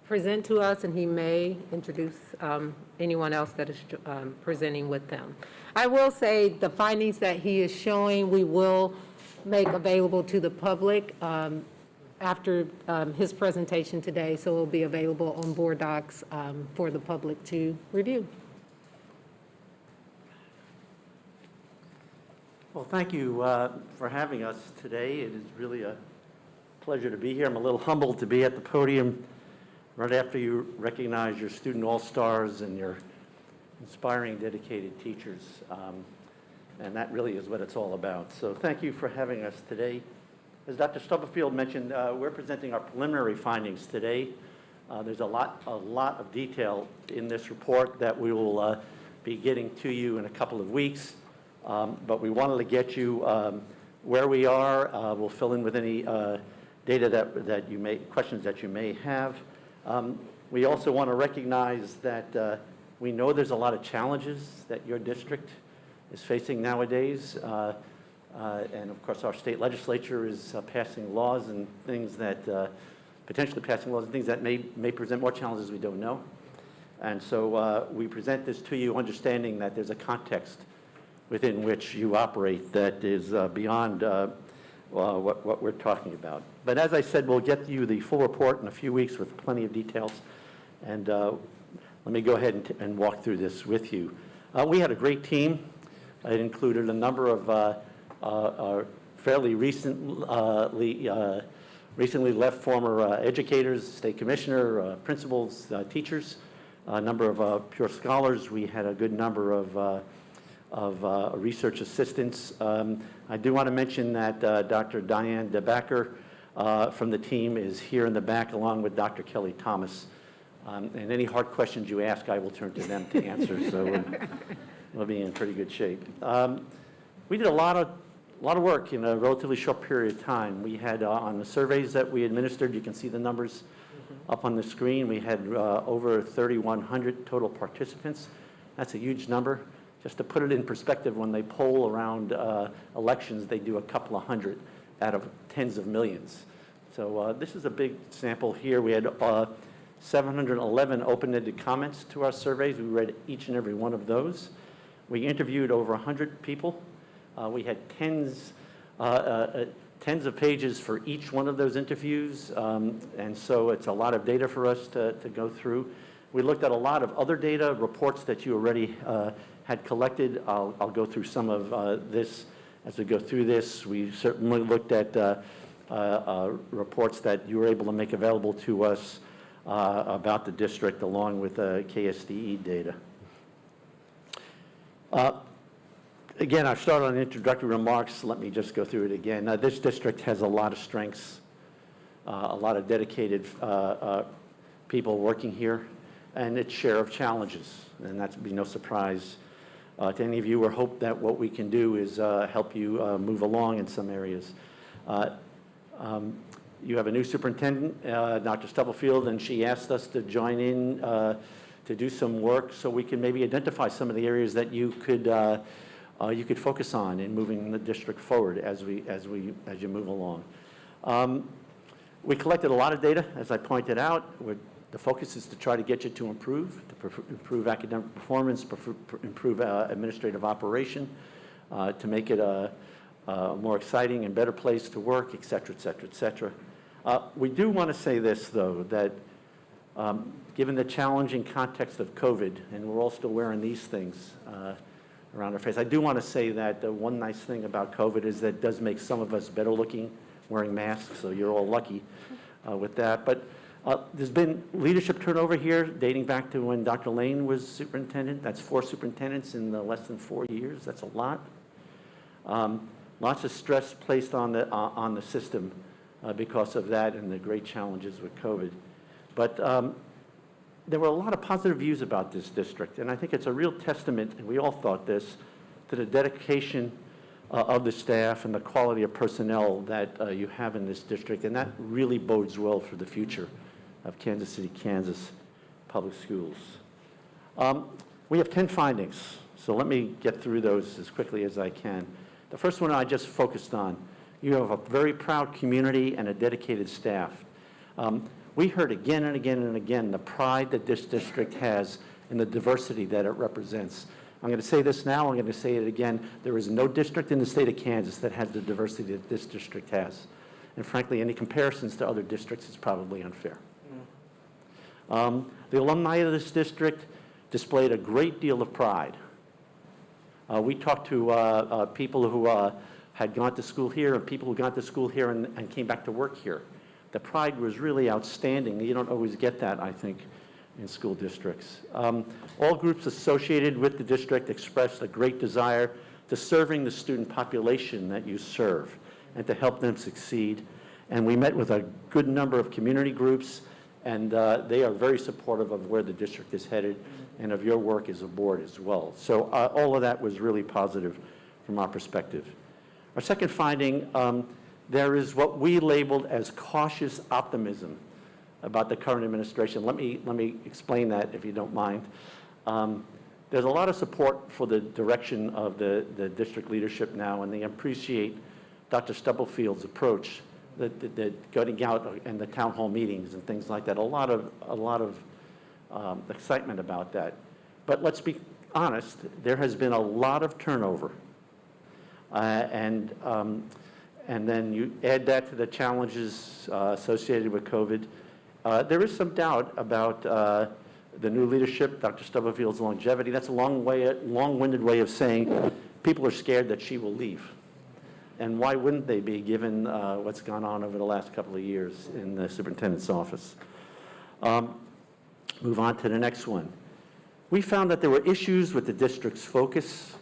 present to us, and he may introduce anyone else that is presenting with them. I will say the findings that he is showing, we will make available to the public after his presentation today, so it will be available on board docs for the public to review. Well, thank you for having us today. It is really a pleasure to be here. I'm a little humbled to be at the podium right after you recognize your student all-stars and your inspiring, dedicated teachers. And that really is what it's all about. So thank you for having us today. As Dr. Stubblefield mentioned, we're presenting our preliminary findings today. There's a lot of detail in this report that we will be getting to you in a couple of weeks. But we wanted to get you where we are. We'll fill in with any data that you may, questions that you may have. We also want to recognize that we know there's a lot of challenges that your district is facing nowadays. And of course, our state legislature is passing laws and things that, potentially passing laws and things that may present more challenges we don't know. And so we present this to you understanding that there's a context within which you operate that is beyond what we're talking about. But as I said, we'll get you the full report in a few weeks with plenty of details. And let me go ahead and walk through this with you. We had a great team. It included a number of fairly recently left former educators, state commissioner, principals, teachers, a number of pure scholars. We had a good number of research assistants. I do want to mention that Dr. Diane DeBacker from the team is here in the back along with Dr. Kelly Thomas. And any hard questions you ask, I will turn to them to answer. So we'll be in pretty good shape. We did a lot of work in a relatively short period of time. We had on the surveys that we administered, you can see the numbers up on the screen. We had over 3,100 total participants. That's a huge number. Just to put it in perspective, when they poll around elections, they do a couple of hundred out of tens of millions. So this is a big sample here. We had 711 open-ended comments to our surveys. We read each and every one of those. We interviewed over 100 people. We had tens of pages for each one of those interviews, and so it's a lot of data for us to go through. We looked at a lot of other data, reports that you already had collected. I'll go through some of this as we go through this. We certainly looked at reports that you were able to make available to us about the district along with KSDE data. Again, I've started on introductory remarks. Let me just go through it again. This district has a lot of strengths, a lot of dedicated people working here, and its share of challenges. And that's be no surprise to any of you, or hope that what we can do is help you move along in some areas. You have a new superintendent, Dr. Stubblefield, and she asked us to join in to do some work so we can maybe identify some of the areas that you could focus on in moving the district forward as you move along. We collected a lot of data, as I pointed out. The focus is to try to get you to improve academic performance, improve administrative operation, to make it a more exciting and better place to work, et cetera, et cetera, et cetera. We do want to say this, though, that given the challenging context of COVID, and we're all still wearing these things around our face, I do want to say that one nice thing about COVID is that it does make some of us better looking wearing masks, so you're all lucky with that. But there's been leadership turnover here dating back to when Dr. Lane was superintendent. That's 4 superintendents in less than 4 years. That's a lot. Lots of stress placed on the system because of that and the great challenges with COVID. But there were a lot of positive views about this district, and I think it's a real testament, and we all thought this, to the dedication of the staff and the quality of personnel that you have in this district, and that really bodes well for the future of Kansas City, Kansas public schools. We have 10 findings, so let me get through those as quickly as I can. The first one I just focused on. You have a very proud community and a dedicated staff. We heard again and again and again the pride that this district has and the diversity that it represents. I'm going to say this now, I'm going to say it again. There is no district in the state of Kansas that has the diversity that this district has. And frankly, any comparisons to other districts is probably unfair. The alumni of this district displayed a great deal of pride. We talked to people who had gone to school here and people who got to school here and came back to work here. The pride was really outstanding. You don't always get that, I think, in school districts. All groups associated with the district expressed a great desire to serving the student population that you serve and to help them succeed. And we met with a good number of community groups, and they are very supportive of where the district is headed and of your work as a board as well. So all of that was really positive from our perspective. Our second finding, there is what we labeled as cautious optimism about the current administration. Let me explain that, if you don't mind. There's a lot of support for the direction of the district leadership now, and they appreciate Dr. Stubblefield's approach, the going out and the town hall meetings and things like that. A lot of excitement about that. But let's be honest, there has been a lot of turnover. And then you add that to the challenges associated with COVID. There is some doubt about the new leadership, Dr. Stubblefield's longevity. That's a long-winded way of saying people are scared that she will leave. And why wouldn't they be, given what's gone on over the last couple of years in the superintendent's office? Move on to the next one. We found that there were issues with the district's focus,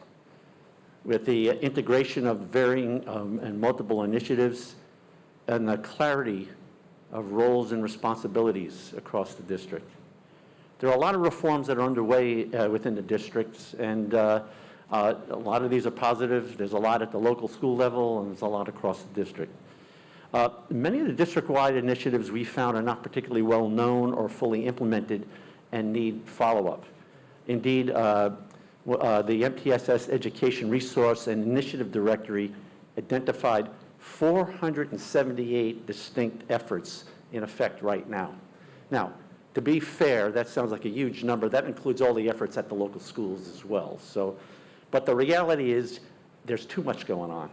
with the integration of varying and multiple initiatives, and the clarity of roles and responsibilities across the district. There are a lot of reforms that are underway within the districts, and a lot of these are positive. There's a lot at the local school level, and there's a lot across the district. Many of the district-wide initiatives we found are not particularly well known or fully implemented and need follow-up. Indeed, the MTSS Education Resource and Initiative Directory identified 478 distinct efforts in effect right now. Now, to be fair, that sounds like a huge number. That includes all the efforts at the local schools as well. So, but the reality is there's too much going on.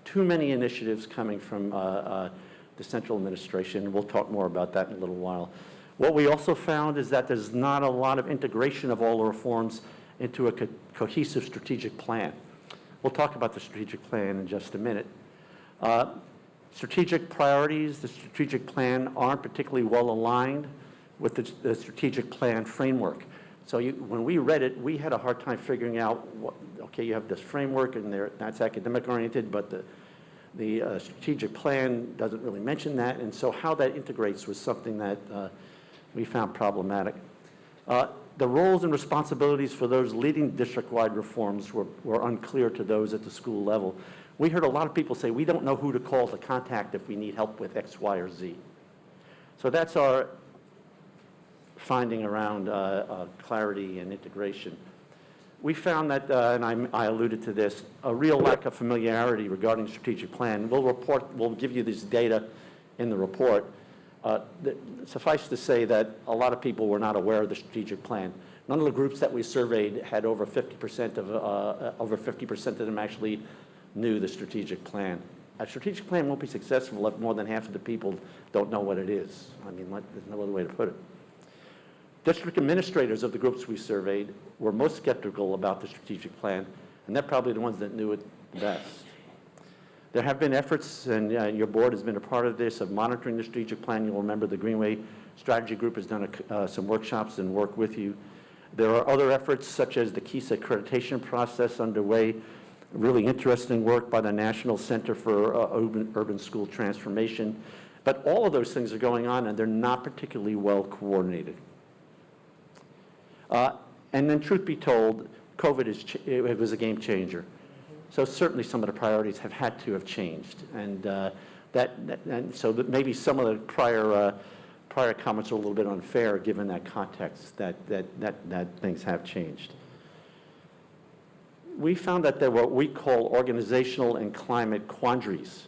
Too many initiatives coming from the central administration. We'll talk more about that in a little while. What we also found is that there's not a lot of integration of all the reforms into a cohesive strategic plan. We'll talk about the strategic plan in just a minute. Strategic priorities, the strategic plan aren't particularly well aligned with the strategic plan framework. So when we read it, we had a hard time figuring out, okay, you have this framework and that's academic oriented, but the strategic plan doesn't really mention that, and so how that integrates was something that we found problematic. The roles and responsibilities for those leading district-wide reforms were unclear to those at the school level. We heard a lot of people say, we don't know who to call to contact if we need help with X, Y, or Z. So that's our finding around clarity and integration. We found that, and I alluded to this, a real lack of familiarity regarding the strategic plan. We'll give you this data in the report. Suffice to say that a lot of people were not aware of the strategic plan. None of the groups that we surveyed had over 50% of them actually knew the strategic plan. A strategic plan won't be successful if more than half of the people don't know what it is. I mean, there's no other way to put it. District administrators of the groups we surveyed were most skeptical about the strategic plan, and they're probably the ones that knew it best. There have been efforts, and your board has been a part of this, of monitoring the strategic plan. You'll remember the Greenway Strategy Group has done some workshops and work with you. There are other efforts, such as the KCKPS accreditation process underway, really interesting work by the National Center for Urban School Transformation. But all of those things are going on, and they're not particularly well coordinated. And then truth be told, COVID it was a game changer. So certainly some of the priorities have had to have changed. And so that maybe some of the prior comments are a little bit unfair given that context that things have changed. We found that there were what we call organizational and climate quandaries.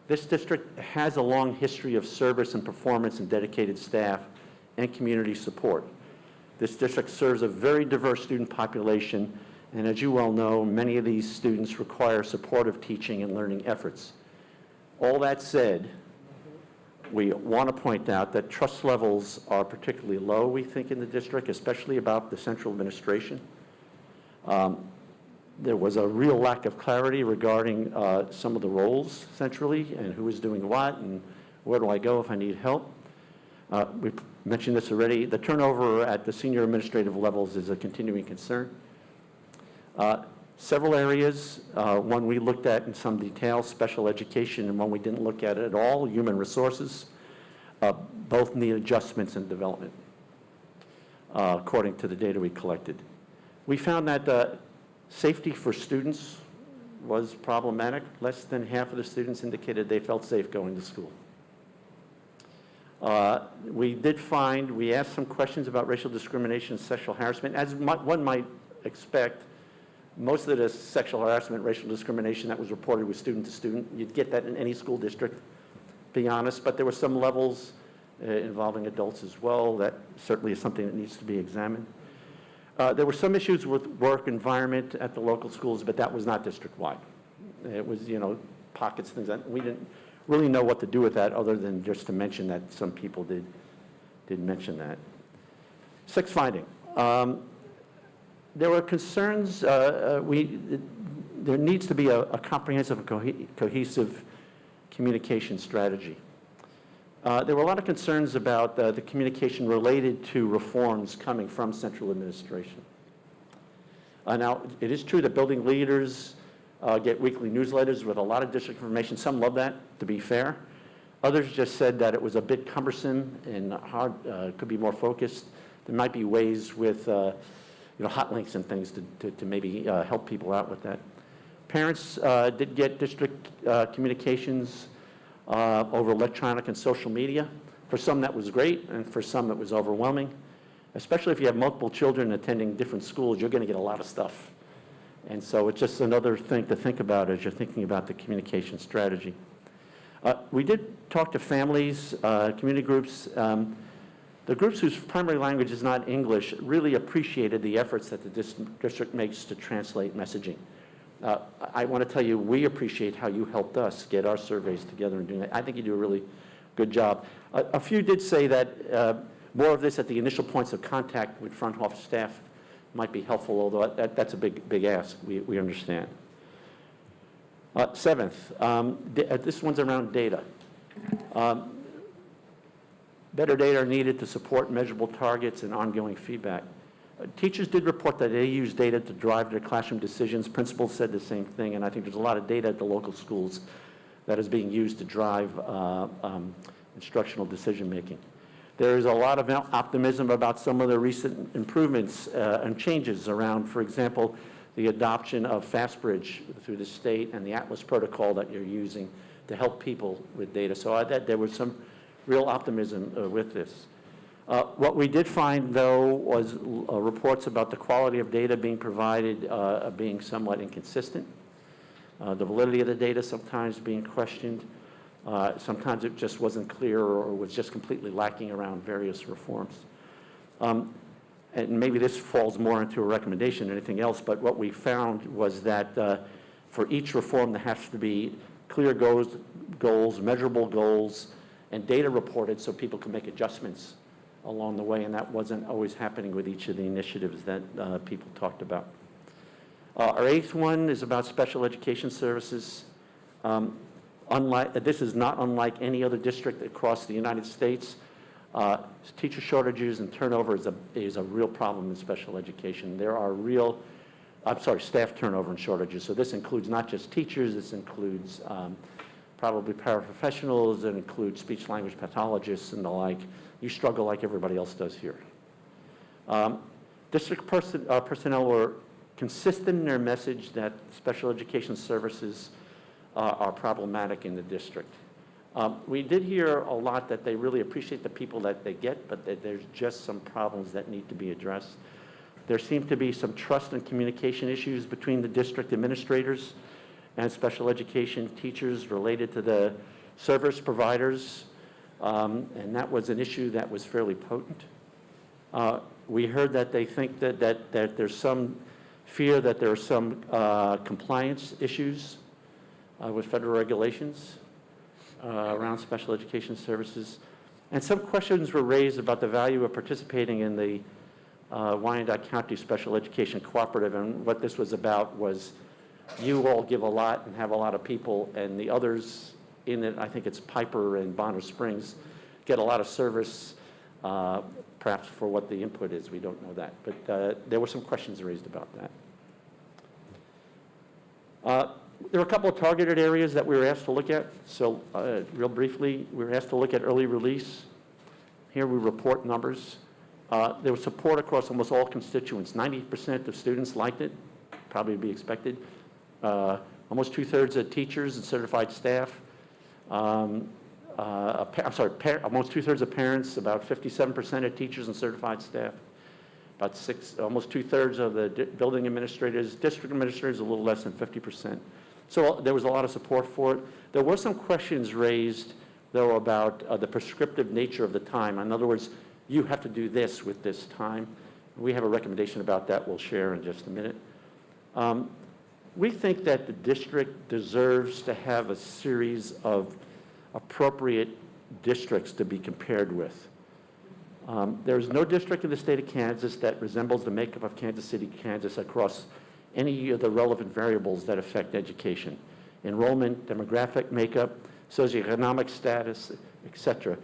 This district has a long history of service and performance and dedicated staff and community support. This district serves a very diverse student population, and as you well know, many of these students require supportive teaching and learning efforts. All that said, we want to point out that trust levels are particularly low, we think, in the district, especially about the central administration. There was a real lack of clarity regarding some of the roles centrally and who is doing what and where do I go if I need help. We mentioned this already. The turnover at the senior administrative levels is a continuing concern. Several areas, one we looked at in some detail, special education, and one we didn't look at at all, human resources, both need adjustments and development, according to the data we collected. We found that safety for students was problematic. Less than half of the students indicated they felt safe going to school. We asked some questions about racial discrimination and sexual harassment. As one might expect, most of the sexual harassment, racial discrimination that was reported was student to student. You'd get that in any school district, to be honest, but there were some levels involving adults as well. That certainly is something that needs to be examined. There were some issues with work environment at the local schools, but that was not district-wide. It was, pockets, things that we didn't really know what to do with that other than just to mention that some people did mention that. Sixth finding. There were concerns, there needs to be a comprehensive and cohesive communication strategy. There were a lot of concerns about the communication related to reforms coming from central administration. Now, it is true that building leaders get weekly newsletters with a lot of district information. Some love that, to be fair. Others just said that it was a bit cumbersome and hard, could be more focused. There might be ways with hot links and things to maybe help people out with that. Parents did get district communications over electronic and social media. For some that was great, and for some it was overwhelming. Especially if you have multiple children attending different schools, you're going to get a lot of stuff. And so it's just another thing to think about as you're thinking about the communication strategy. We did talk to families, community groups. The groups whose primary language is not English really appreciated the efforts that the district makes to translate messaging. I want to tell you, we appreciate how you helped us get our surveys together and doing that. I think you do a really good job. A few did say that more of this at the initial points of contact with front office staff might be helpful, although that's a big ask. We understand. Seventh, this one's around data. Better data are needed to support measurable targets and ongoing feedback. Teachers did report that they use data to drive their classroom decisions. Principals said the same thing, and I think there's a lot of data at the local schools that is being used to drive instructional decision-making. There is a lot of optimism about some of the recent improvements and changes around, for example, the adoption of FastBridge through the state and the Atlas protocol that you're using to help people with data. So there was some real optimism with this. What we did find, though, was reports about the quality of data being provided being somewhat inconsistent. The validity of the data sometimes being questioned. Sometimes it just wasn't clear or was just completely lacking around various reforms. And maybe this falls more into a recommendation than anything else, but what we found was that for each reform there has to be clear goals, measurable goals, and data reported so people can make adjustments along the way, and that wasn't always happening with each of the initiatives that people talked about. Our eighth one is about special education services. This is not unlike any other district across the United States. Teacher shortages and turnover is a real problem in special education. There are real staff turnover and shortages. So this includes not just teachers, this includes probably paraprofessionals, it includes speech-language pathologists and the like. You struggle like everybody else does here. District personnel were consistent in their message that special education services are problematic in the district. We did hear a lot that they really appreciate the people that they get, but that there's just some problems that need to be addressed. There seem to be some trust and communication issues between the district administrators and special education teachers related to the service providers, and that was an issue that was fairly potent. We heard that they think that there's some fear that there are some compliance issues with federal regulations around special education services. And some questions were raised about the value of participating in the Wyandotte County Special Education Cooperative. And what this was about was you all give a lot and have a lot of people, and the others in it, I think it's Piper and Bonner Springs, get a lot of service, perhaps for what the input is. We don't know that. But there were some questions raised about that. There were a couple of targeted areas that we were asked to look at. So real briefly, we were asked to look at early release. Here we report numbers. There was support across almost all constituents. 90% of students liked it, probably to be expected. Almost 2/3 of teachers and certified staff. Almost 2/3 of parents, about 57% of teachers and certified staff. Almost 2/3 of the building administrators, district administrators, a little less than 50%. So there was a lot of support for it. There were some questions raised, though, about the prescriptive nature of the time. In other words, you have to do this with this time. We have a recommendation about that we'll share in just a minute. We think that the district deserves to have a series of appropriate districts to be compared with. There is no district in the state of Kansas that resembles the makeup of Kansas City, Kansas across any of the relevant variables that affect education: enrollment, demographic makeup, socioeconomic status, etc.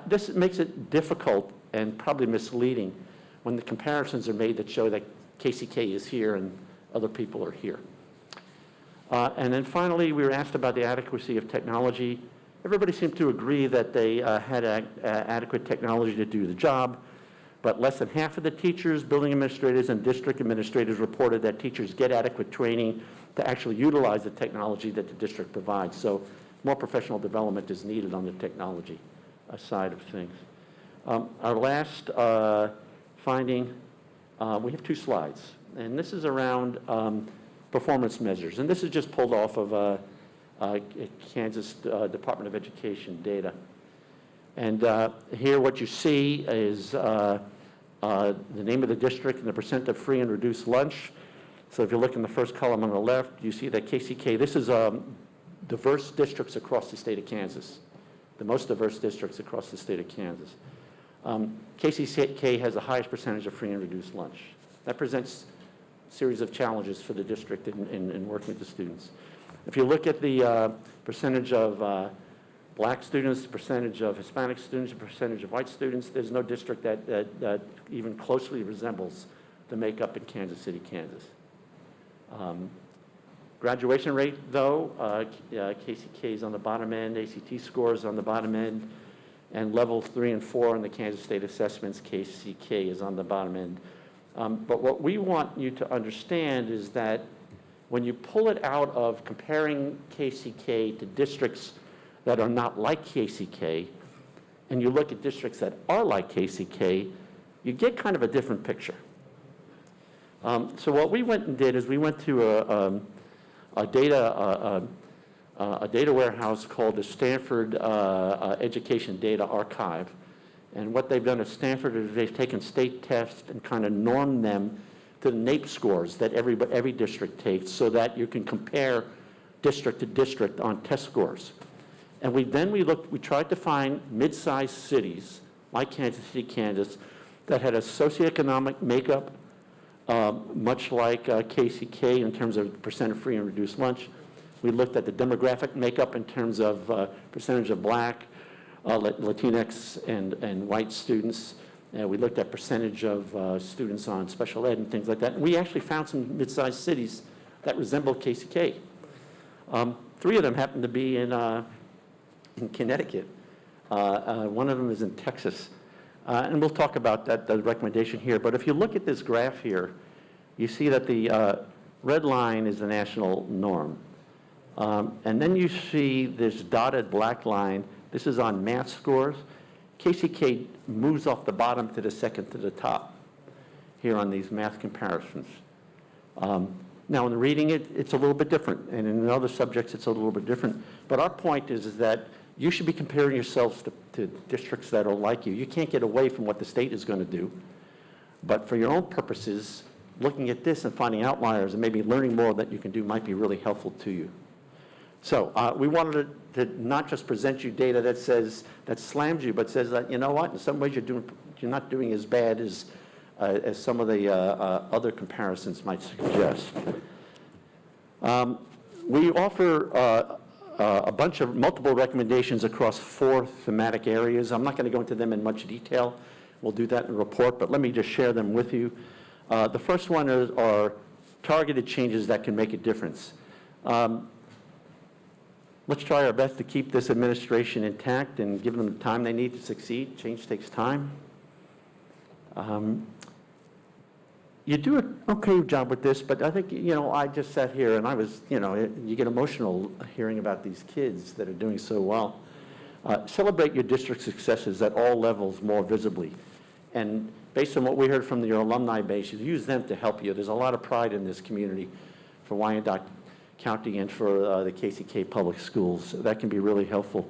This makes it difficult and probably misleading when the comparisons are made that show that KCK is here and other people are here. And then finally, we were asked about the adequacy of technology. Everybody seemed to agree that they had adequate technology to do the job, but less than half of the teachers, building administrators, and district administrators reported that teachers get adequate training to actually utilize the technology that the district provides. So more professional development is needed on the technology side of things. Our last finding, we have 2 slides, and this is around performance measures. And this is just pulled off of Kansas Department of Education data. And here what you see is the name of the district and the percent of free and reduced lunch. So if you look in the first column on the left, you see that KCK, this is diverse districts across the state of Kansas, the most diverse districts across the state of Kansas. KCK has the highest percentage of free and reduced lunch. That presents a series of challenges for the district in working with the students. If you look at the percentage of black students, the percentage of Hispanic students, the percentage of white students, there's no district that even closely resembles the makeup in Kansas City, Kansas. Graduation rate, though, KCK is on the bottom end, ACT scores on the bottom end, and level 3 and 4 in the Kansas State assessments, KCK is on the bottom end. But what we want you to understand is that when you pull it out of comparing KCK to districts that are not like KCK, and you look at districts that are like KCK, you get kind of a different picture. So what we went and did is we went to a data warehouse called the Stanford Education Data Archive. And what they've done at Stanford is they've taken state tests and kind of normed them to the NAEP scores that every district takes so that you can compare district to district on test scores. And we tried to find mid-sized cities like Kansas City, Kansas, that had a socioeconomic makeup much like KCK in terms of percent of free and reduced lunch. We looked at the demographic makeup in terms of percentage of black, Latinx, and white students. We looked at percentage of students on special ed and things like that. And we actually found some mid-sized cities that resemble KCK. 3 of them happen to be in Connecticut. One of them is in Texas. And we'll talk about that, the recommendation here. But if you look at this graph here, you see that the red line is the national norm. And then you see this dotted black line. This is on math scores. KCK moves off the bottom to the second to the top here on these math comparisons. Now, in reading it, it's a little bit different, and in other subjects, it's a little bit different. But our point is that you should be comparing yourselves to districts that are like you. You can't get away from what the state is going to do. But for your own purposes, looking at this and finding outliers and maybe learning more that you can do might be really helpful to you. So we wanted to not just present you data that says, that slams you, but says that, you know what, in some ways you're not doing as bad as some of the other comparisons might suggest. We offer a bunch of multiple recommendations across 4 thematic areas. I'm not going to go into them in much detail. We'll do that in the report, but let me just share them with you. The first one are targeted changes that can make a difference. Let's try our best to keep this administration intact and give them the time they need to succeed. Change takes time. You do an okay job with this, but I think, I just sat here and I was, you get emotional hearing about these kids that are doing so well. Celebrate your district successes at all levels more visibly. And based on what we heard from your alumni base, you use them to help you. There's a lot of pride in this community for Wyandotte County and for the KCK Public Schools. That can be really helpful.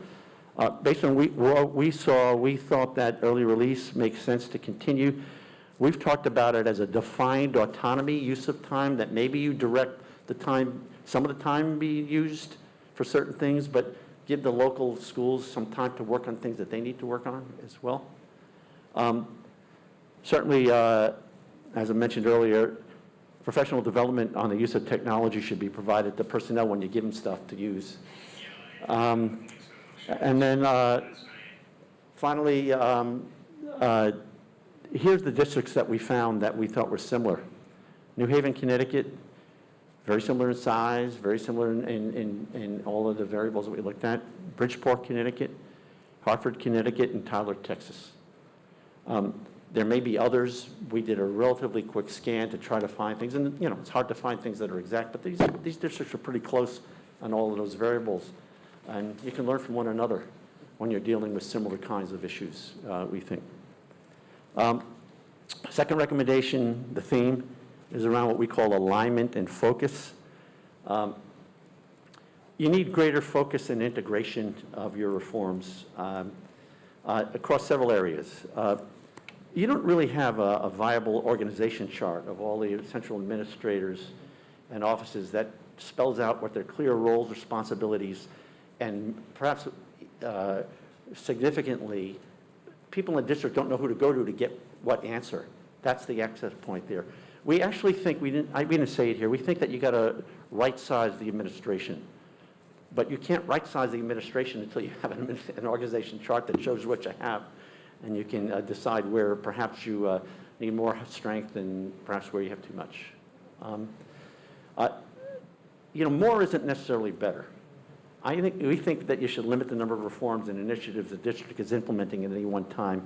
Based on what we saw, we thought that early release makes sense to continue. We've talked about it as a defined autonomy use of time, that maybe you direct the time, some of the time be used for certain things, but give the local schools some time to work on things that they need to work on as well. Certainly, as I mentioned earlier, professional development on the use of technology should be provided to personnel when you give them stuff to use. And then finally, here's the districts that we found that we thought were similar. New Haven, Connecticut, very similar in size, very similar in all of the variables that we looked at. Bridgeport, Connecticut, Hartford, Connecticut, and Tyler, Texas. There may be others. We did a relatively quick scan to try to find things, and it's hard to find things that are exact, but these districts are pretty close on all of those variables, and you can learn from one another when you're dealing with similar kinds of issues, we think. Second recommendation, the theme, is around what we call alignment and focus. You need greater focus and integration of your reforms across several areas. You don't really have a viable organization chart of all the central administrators and offices that spells out what their clear roles, responsibilities, and perhaps significantly, people in the district don't know who to go to get what answer. That's the access point there. We actually think, we didn't say it here, we think that you got to right-size the administration. But you can't right-size the administration until you have an organization chart that shows what you have. And you can decide where perhaps you need more strength and perhaps where you have too much. More isn't necessarily better. We think that you should limit the number of reforms and initiatives the district is implementing at any one time,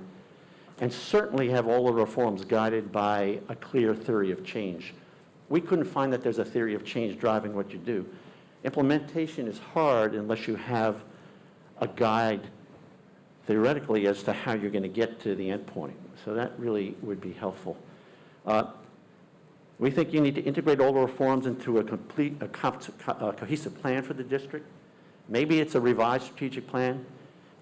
and certainly have all the reforms guided by a clear theory of change. We couldn't find that there's a theory of change driving what you do. Implementation is hard unless you have a guide theoretically as to how you're going to get to the end point. So that really would be helpful. We think you need to integrate all the reforms into a cohesive plan for the district. Maybe it's a revised strategic plan.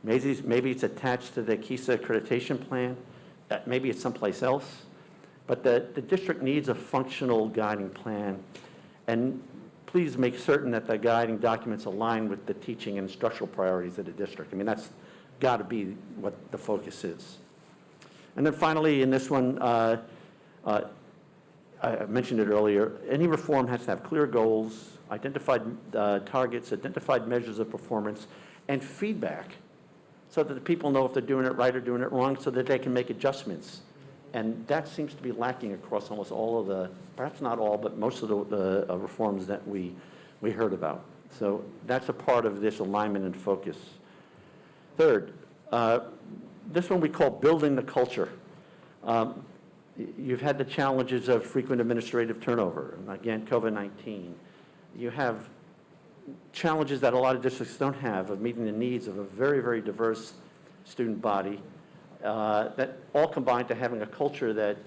Maybe it's attached to the KISA accreditation plan. Maybe it's someplace else. But the district needs a functional guiding plan. And please make certain that the guiding documents align with the teaching and instructional priorities of the district. I mean, that's got to be what the focus is. And then finally, in this one, I mentioned it earlier, any reform has to have clear goals, identified targets, identified measures of performance, and feedback so that the people know if they're doing it right or doing it wrong, so that they can make adjustments. And that seems to be lacking across almost all of the, perhaps not all, but most of the reforms that we heard about. So that's a part of this alignment and focus. Third, this one we call building the culture. You've had the challenges of frequent administrative turnover, and again, COVID-19. You have challenges that a lot of districts don't have of meeting the needs of a very, very diverse student body that all combine to having a culture that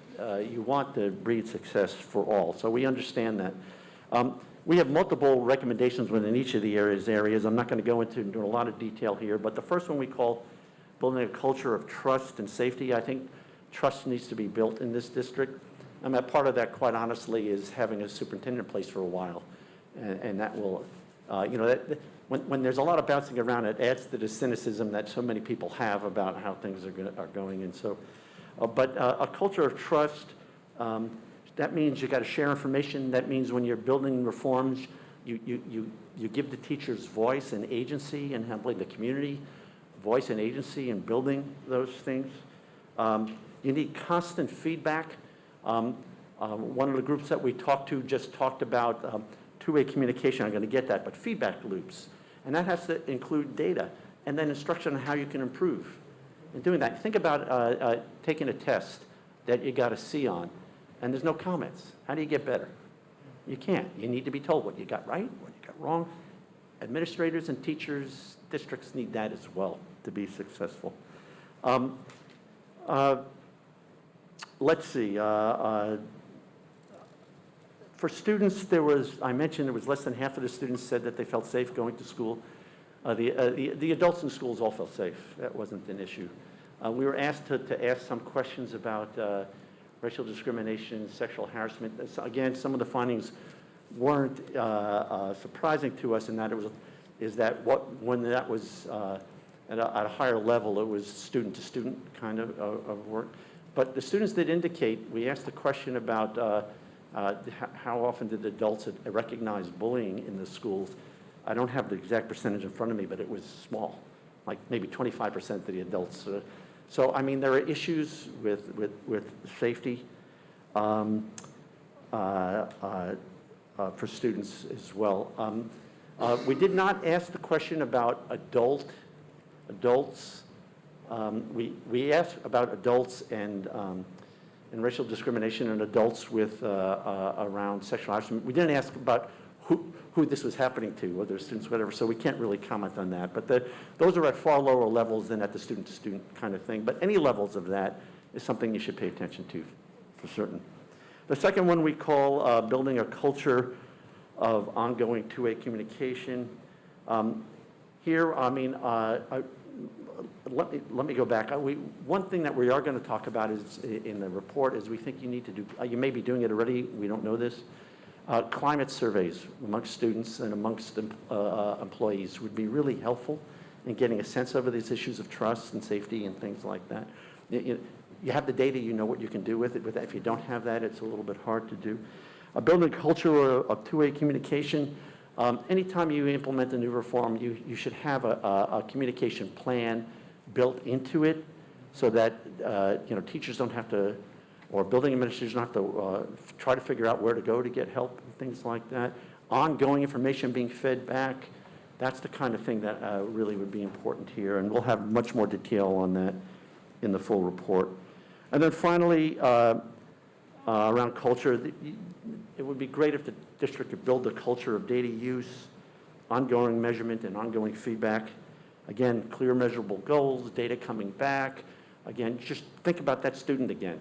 you want to breed success for all. So we understand that. We have multiple recommendations within each of the areas. I'm not going to go into a lot of detail here, but the first one we call building a culture of trust and safety. I think trust needs to be built in this district. I mean, part of that, quite honestly, is having a superintendent in place for a while. And that will, when there's a lot of bouncing around, it adds to the cynicism that so many people have about how things are going. And so, but a culture of trust, that means you got to share information. That means when you're building reforms, you give the teachers voice and agency, and helping the community voice and agency in building those things. You need constant feedback. One of the groups that we talked to just talked about two-way communication. I'm going to get that, but feedback loops. And that has to include data and then instruction on how you can improve in doing that. Think about taking a test that you got a C on, and there's no comments. How do you get better? You can't. You need to be told what you got right, what you got wrong. Administrators and teachers, districts need that as well to be successful. Let's see. For students, I mentioned there was less than half of the students said that they felt safe going to school. The adults in schools all felt safe. That wasn't an issue. We were asked to ask some questions about racial discrimination, sexual harassment. Again, some of the findings weren't surprising to us in that when that was at a higher level, it was student-to-student kind of work. But the students did indicate, we asked the question about how often did adults recognize bullying in the schools. I don't have the exact percentage in front of me, but it was small, like maybe 25% of the adults. So, I mean, there are issues with safety for students as well. We did not ask the question about adults. We asked about adults and racial discrimination and adults with around sexual harassment. We didn't ask about who this was happening to, whether students, whatever, so we can't really comment on that. But those are at far lower levels than at the student-to-student kind of thing. But any levels of that is something you should pay attention to, for certain. The second one we call building a culture of ongoing two-way communication. Here, I mean, let me go back. One thing that we are going to talk about is in the report is we think you need to do, you may be doing it already, we don't know this, climate surveys amongst students and amongst employees would be really helpful in getting a sense of these issues of trust and safety and things like that. You have the data, you know what you can do with it. If you don't have that, it's a little bit hard to do. Building a culture of two-way communication. Anytime you implement a new reform, you should have a communication plan built into it so that teachers don't have to, or building administrators don't have to try to figure out where to go to get help and things like that. Ongoing information being fed back, that's the kind of thing that really would be important here, and we'll have much more detail on that in the full report. And then finally, around culture, it would be great if the district could build a culture of data use, ongoing measurement and ongoing feedback. Again, clear measurable goals, data coming back. Again, just think about that student again.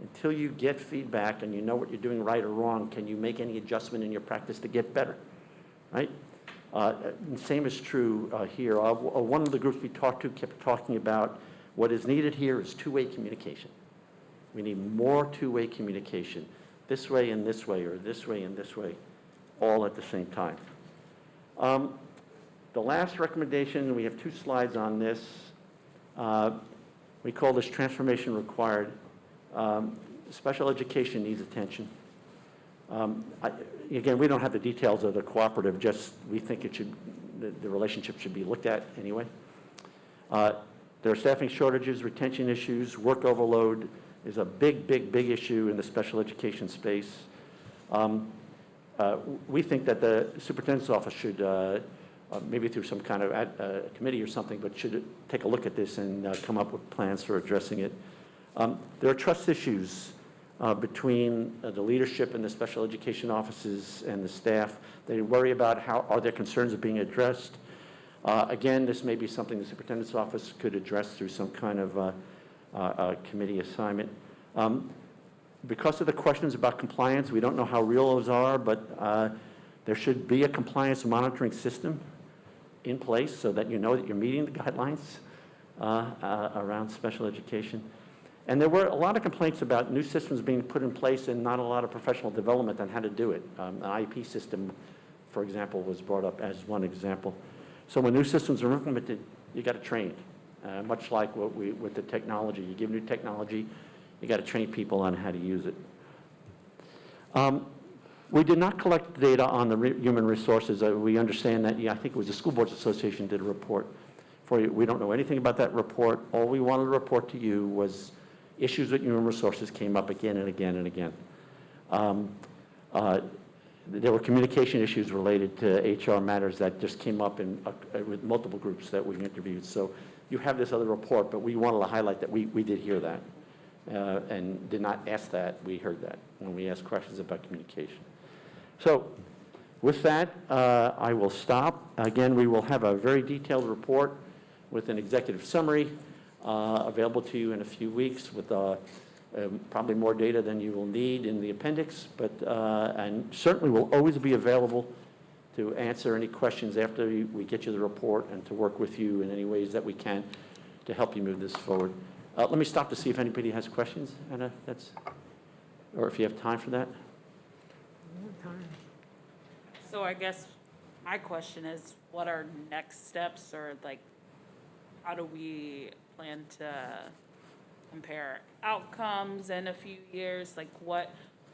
Until you get feedback and you know what you're doing right or wrong, can you make any adjustment in your practice to get better, right? Same is true here. One of the groups we talked to kept talking about what is needed here is two-way communication. We need more two-way communication, this way and this way, or this way and this way, all at the same time. The last recommendation, we have 2 slides on this. We call this transformation required. Special education needs attention. Again, we don't have the details of the cooperative, just we think it should, the relationship should be looked at anyway. There are staffing shortages, retention issues, work overload is a big, big, big issue in the special education space. We think that the superintendent's office should, maybe through some kind of committee or something, but should take a look at this and come up with plans for addressing it. There are trust issues between the leadership in the special education offices and the staff. They worry about how are their concerns being addressed. Again, this may be something the superintendent's office could address through some kind of committee assignment. Because of the questions about compliance, we don't know how real those are, but there should be a compliance monitoring system in place so that you know that you're meeting the guidelines around special education. And there were a lot of complaints about new systems being put in place and not a lot of professional development on how to do it. An IEP system, for example, was brought up as one example. So when new systems are implemented, you got to train, much like with the technology. You give new technology, you got to train people on how to use it. We did not collect data on the human resources. We understand that, I think it was the School Boards Association did a report for you. We don't know anything about that report. All we wanted to report to you was issues with human resources came up again and again and again. There were communication issues related to HR matters that just came up with multiple groups that we interviewed. So you have this other report, but we wanted to highlight that we did hear that and did not ask that. We heard that when we asked questions about communication. So with that, I will stop. Again, we will have a very detailed report with an executive summary available to you in a few weeks with probably more data than you will need in the appendix, but and certainly will always be available to answer any questions after we get you the report and to work with you in any ways that we can to help you move this forward. Let me stop to see if anybody has questions, Anna, or if you have time for that. So I guess my question is, what are next steps, or like, how do we plan to compare outcomes in a few years? Like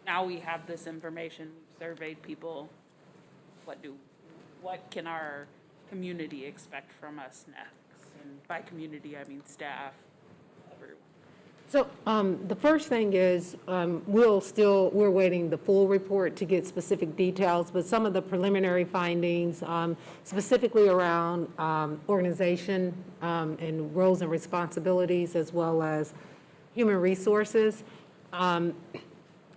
now we have this information, we've surveyed people, what can our community expect from us next? And by community, I mean staff, everyone. So the first thing is we're waiting the full report to get specific details, but some of the preliminary findings, specifically around organization and roles and responsibilities, as well as human resources,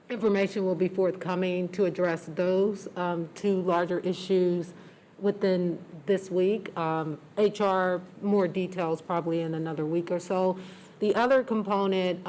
information will be forthcoming to address those two larger issues within this week. HR, more details probably in another week or so. The other component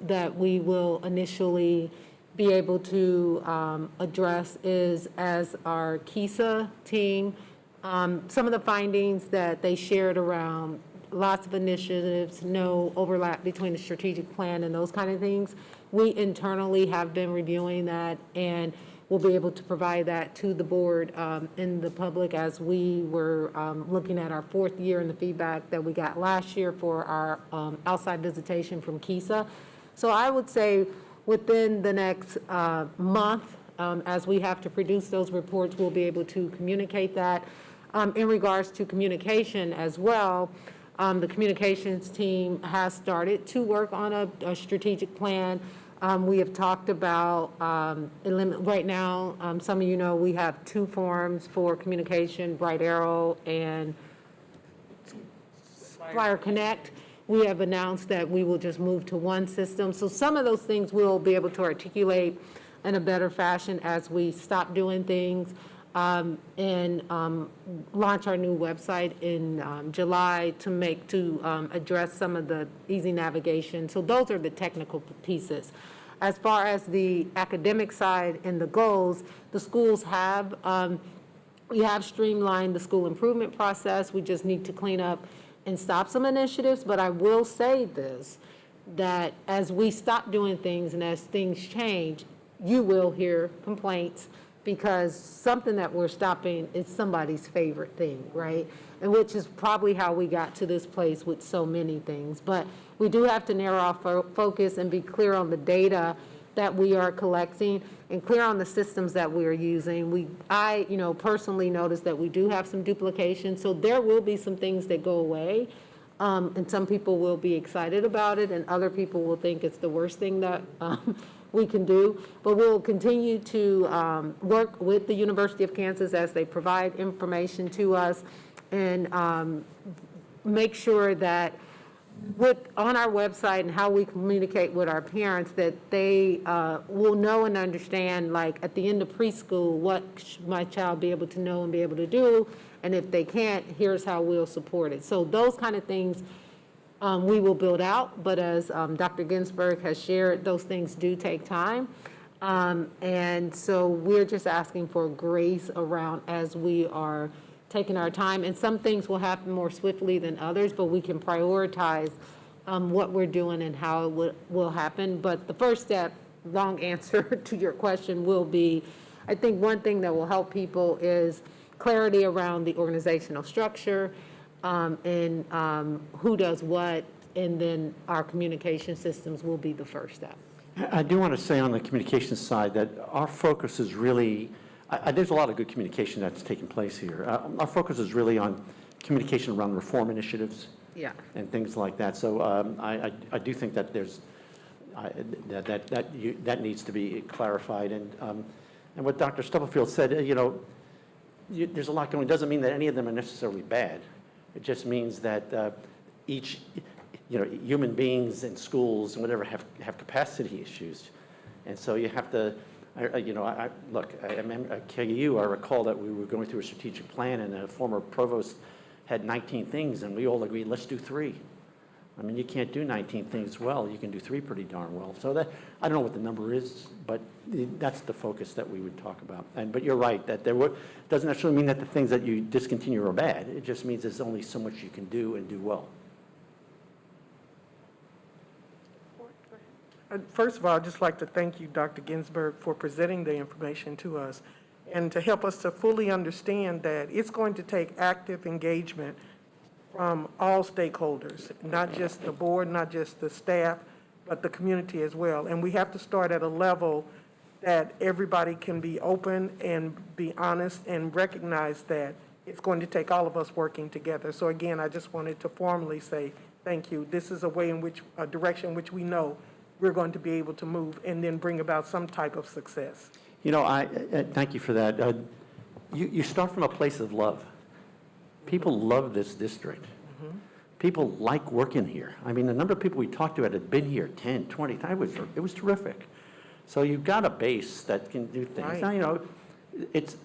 that we will initially be able to address is, as our KCKPS team, some of the findings that they shared around lots of initiatives, no overlap between the strategic plan and those kind of things. We internally have been reviewing that, and we'll be able to provide that to the board in the public as we were looking at our fourth year and the feedback that we got last year for our outside visitation from KCKPS. So I would say within the next month, as we have to produce those reports, we'll be able to communicate that. In regards to communication as well, the communications team has started to work on a strategic plan. We have talked about, right now, some of you know, we have two forums for communication, Bright Arrow and Flyer Connect. We have announced that we will just move to one system. So some of those things we'll be able to articulate in a better fashion as we stop doing things and launch our new website in July to address some of the easy navigation. So those are the technical pieces. As far as the academic side and the goals, the schools have, we have streamlined the school improvement process. We just need to clean up and stop some initiatives. But I will say this, that as we stop doing things and as things change, you will hear complaints, because something that we're stopping is somebody's favorite thing, right? And which is probably how we got to this place with so many things. But we do have to narrow our focus and be clear on the data that we are collecting and clear on the systems that we are using. I personally noticed that we do have some duplication, so there will be some things that go away And some people will be excited about it, and other people will think it's the worst thing that we can do. But we'll continue to work with the University of Kansas as they provide information to us, and make sure that on our website and how we communicate with our parents, that they will know and understand, like at the end of preschool, what my child be able to know and be able to do, and if they can't, here's how we'll support it. So those kind of things we will build out, but as Dr. Ginsburg has shared, those things do take time. And so we're just asking for grace around as we are taking our time, and some things will happen more swiftly than others, but we can prioritize what we're doing and how it will happen. But the first step, long answer to your question, will be, I think one thing that will help people is clarity around the organizational structure, and who does what, and then our communication systems will be the first step. I do want to say on the communication side that our focus is really, there's a lot of good communication that's taking place here. Our focus is really on communication around reform initiatives. Yeah. And things like that. So I do think that there's, that needs to be clarified. And what Dr. Stubblefield said, there's a lot going. It doesn't mean that any of them are necessarily bad. It just means that each, human beings in schools and whatever have capacity issues. And so you have to, look, I remember at KU, I recall that we were going through a strategic plan, and a former provost had 19 things, and we all agreed, let's do 3. I mean, you can't do 19 things well. You can do 3 pretty darn well. So that, I don't know what the number is, but that's the focus that we would talk about. But you're right, that doesn't necessarily mean that the things that you discontinue are bad. It just means there's only so much you can do and do well. First of all, I'd just like to thank you, Dr. Ginsburg, for presenting the information to us and to help us to fully understand that it's going to take active engagement from all stakeholders, not just the board, not just the staff, but the community as well. And we have to start at a level that everybody can be open and be honest and recognize that it's going to take all of us working together. So again, I just wanted to formally say thank you. This is a direction in which we know we're going to be able to move and then bring about some type of success. I thank you for that. You start from a place of love. People love this district. Mm-hmm. People like working here. I mean, the number of people we talked to that had been here 10, 20 times, it was terrific. So you've got a base that can do things. Right. Now, it's,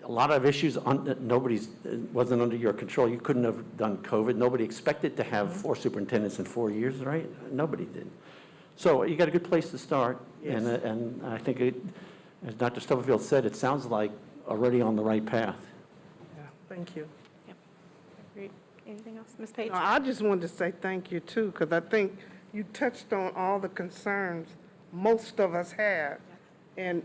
a lot of issues wasn't under your control. You couldn't have done COVID. Nobody expected to have 4 superintendents in 4 years, right? Nobody did. So you got a good place to start. Yes. And I think, as Dr. Stubblefield said, it sounds like already on the right path. Yeah, thank you. Yep. Agreed. Anything else, Ms. Page? No, I just wanted to say thank you too, because I think you touched on all the concerns most of us have. And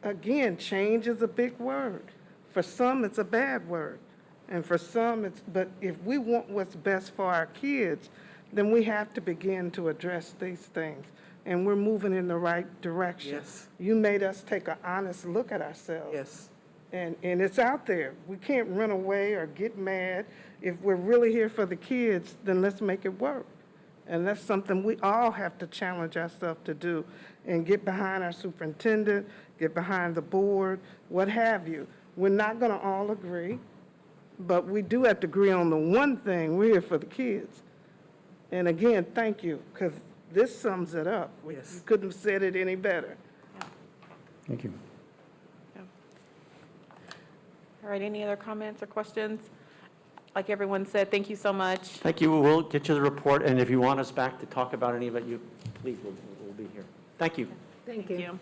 again, change is a big word. For some, it's a bad word. And for some, but if we want what's best for our kids, then we have to begin to address these things. And we're moving in the right direction. Yes. You made us take an honest look at ourselves. Yes. And it's out there. We can't run away or get mad. If we're really here for the kids, then let's make it work. And that's something we all have to challenge ourselves to do and get behind our superintendent, get behind the board, what have you. We're not going to all agree, but we do have to agree on the one thing: we're here for the kids. And again, thank you, because this sums it up. Yes. You couldn't have said it any better. Thank you. All right, any other comments or questions? Like everyone said, thank you so much. Thank you. We'll get you the report, and if you want us back to talk about any of it, you please, we'll be here. Thank you. Thank you.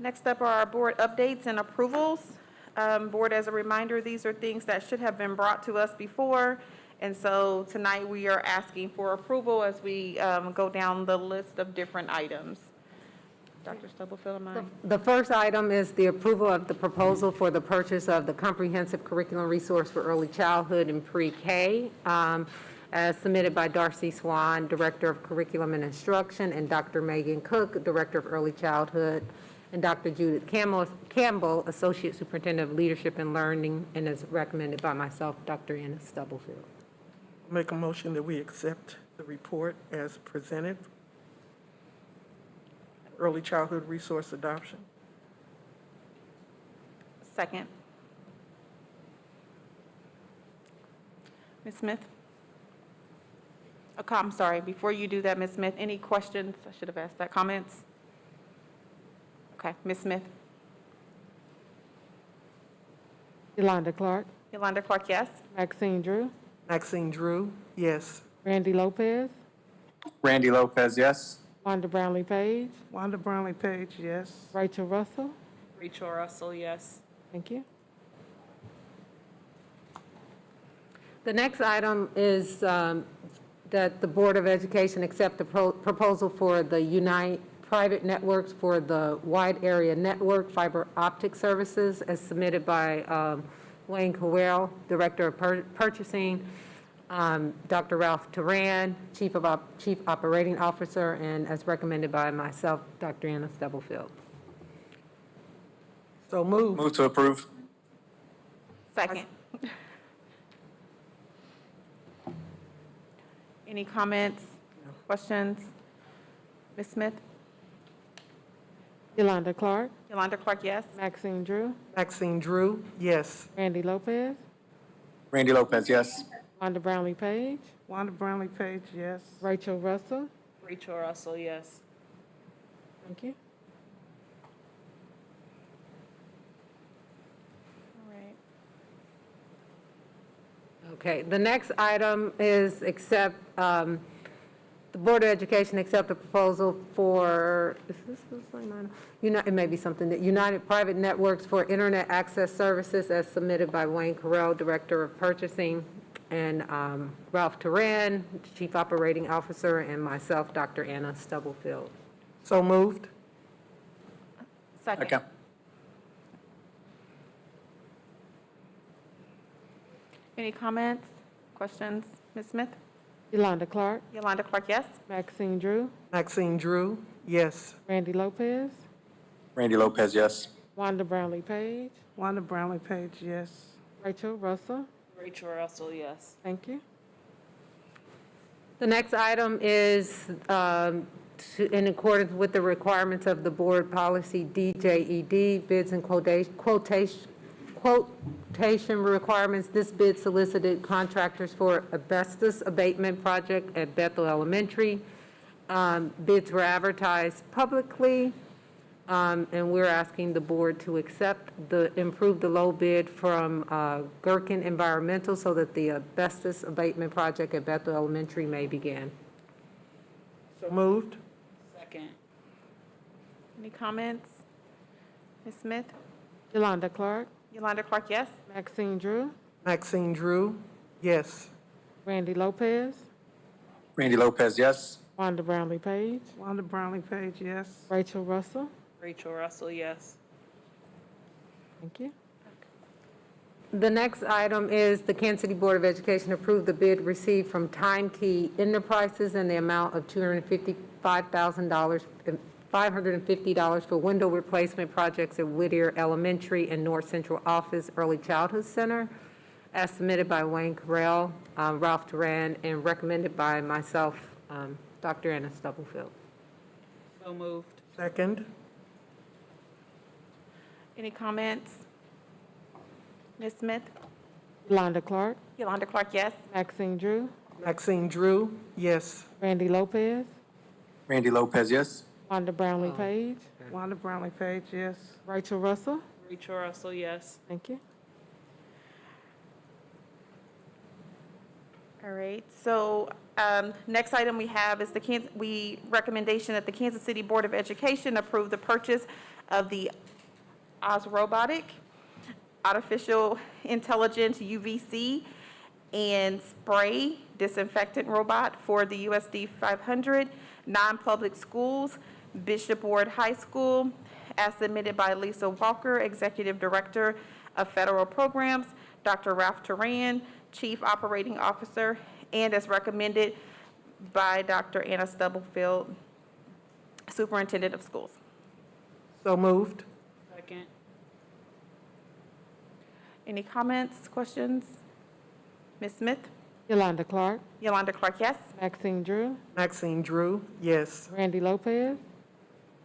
Next up are our board updates and approvals. Board, as a reminder, these are things that should have been brought to us before. And so tonight we are asking for approval as we go down the list of different items. Dr. Stubblefield, am I? The first item is the approval of the proposal for the purchase of the comprehensive curriculum resource for early childhood and pre-K, as submitted by Darcy Swan, Director of Curriculum and Instruction, and Dr. Megan Cook, Director of Early Childhood and Dr. Judith Campbell, Associate Superintendent of Leadership and Learning, and is recommended by myself, Dr. Anna Stubblefield. Make a motion that we accept the report as presented. Early childhood resource adoption. Second. Ms. Smith? Okay, I'm sorry, before you do that, Ms. Smith, any questions? I should have asked that. Comments? Okay, Ms. Smith? Yolanda Clark, Yolanda Clark, yes? Maxine Drew, Maxine Drew, yes. Randy Lopez, Randy Lopez, yes. Wanda Brownlee Page, Wanda Brownlee Page, yes. Rachel Russell. Rachel Russell, yes. Thank you. The next item is that the Board of Education accept the proposal for the Unite Private Networks for the Wide Area Network Fiber Optic Services as submitted by Wayne Cowell, Director of Purchasing, Dr. Ralph Turan, Chief Operating Officer, and as recommended by myself, Dr. Anna Stubblefield. So moved. Move to approve. Second. Any comments, questions? Ms. Smith? Yolanda Clark, Yolanda Clark, yes? Maxine Drew, Maxine Drew, yes. Randy Lopez, Randy Lopez, yes. Wanda Brownlee Page, Wanda Brownlee Page, yes. Rachel Russell. Rachel Russell, yes. Thank you. All right. Okay, the next item is the Board of Education accept the proposal for, is this the same item? It may be something that United Private Networks for Internet Access Services as submitted by Wayne Carell, Director of Purchasing, and Ralph Turan, Chief Operating Officer, and myself, Dr. Anna Stubblefield. So moved. Second. Okay. Any comments, questions? Ms. Smith? Yolanda Clark, Yolanda Clark, yes? Maxine Drew, Maxine Drew, yes. Randy Lopez, Randy Lopez, yes. Wanda Brownlee Page, Wanda Brownlee Page, yes. Rachel Russell. Rachel Russell, yes. Thank you. The next item is in accordance with the requirements of the board policy DJED, bids and quotation requirements. This bid solicited contractors for asbestos abatement project at Bethel Elementary. Bids were advertised publicly, and we're asking the board to improve the low bid from Gherkin Environmental so that the asbestos abatement project at Bethel Elementary may begin. So moved. Second. Any comments? Ms. Smith? Yolanda Clark, Yolanda Clark, yes? Maxine Drew, Maxine Drew, yes. Randy Lopez, Randy Lopez, yes. Wanda Brownlee Page, Wanda Brownlee Page, yes. Rachel Russell. Rachel Russell, yes. Thank you. The next item is the Kansas City Board of Education approved the bid received from Time Key Enterprises in the amount of $550 for window replacement projects at Whittier Elementary and North Central Office Early Childhood Center, as submitted by Wayne Carell, Ralph Duran, and recommended by myself, Dr. Anna Stubblefield. So moved. Second. Any comments? Ms. Smith? Yolanda Clark, Yolanda Clark, yes? Maxine Drew, Maxine Drew, yes. Randy Lopez, Randy Lopez, yes. Wanda Brownlee Page, Wanda Brownlee Page, yes. Rachel Russell. Rachel Russell, yes. Thank you. All right, so next item we have is recommendation that the Kansas City Board of Education approve the purchase of the Robotic Artificial Intelligence UVC and spray disinfectant robot for the USD 500 non-public schools, Bishop Ward High School, as submitted by Lisa Walker, Executive Director of Federal Programs, Dr. Ralph Turan, Chief Operating Officer, and as recommended by Dr. Anna Stubblefield, Superintendent of Schools. So moved. Second. Any comments, questions? Ms. Smith? Yolanda Clark, Yolanda Clark, yes. Maxine Drew, Maxine Drew, yes. Randy Lopez,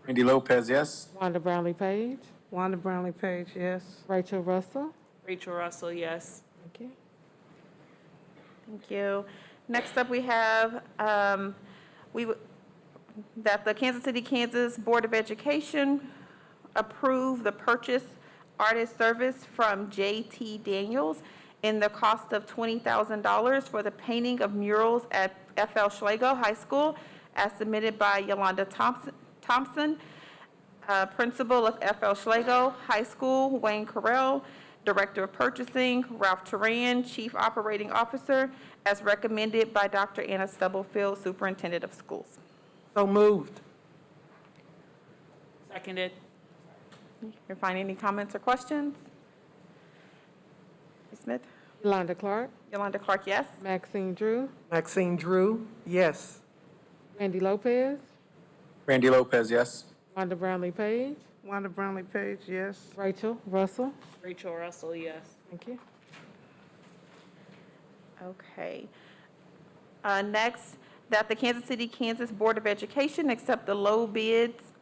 Randy Lopez, yes. Wanda Brownlee Page, Wanda Brownlee Page, yes. Rachel Russell. Rachel Russell, yes. Thank you. Thank you. Next up, we have that the Kansas City, Kansas Board of Education approve the purchase artist service from J.T. Daniels in the cost of $20,000 for the painting of murals at F.L. Schlegel High School as submitted by Yolanda Thompson, Principal of F.L. Schlegel High School, Wayne Carell, Director of Purchasing, Ralph Turan, Chief Operating Officer, as recommended by Dr. Anna Stubblefield, Superintendent of Schools. So moved. Seconded. You find any comments or questions? Ms. Smith? Yolanda Clark, Yolanda Clark, yes. Maxine Drew, Maxine Drew, yes. Randy Lopez, Randy Lopez, yes. Wanda Brownlee Page, Wanda Brownlee Page, yes. Rachel Russell. Rachel Russell, yes. Thank you. Okay. Next, that the Kansas City, Kansas Board of Education accept the low bids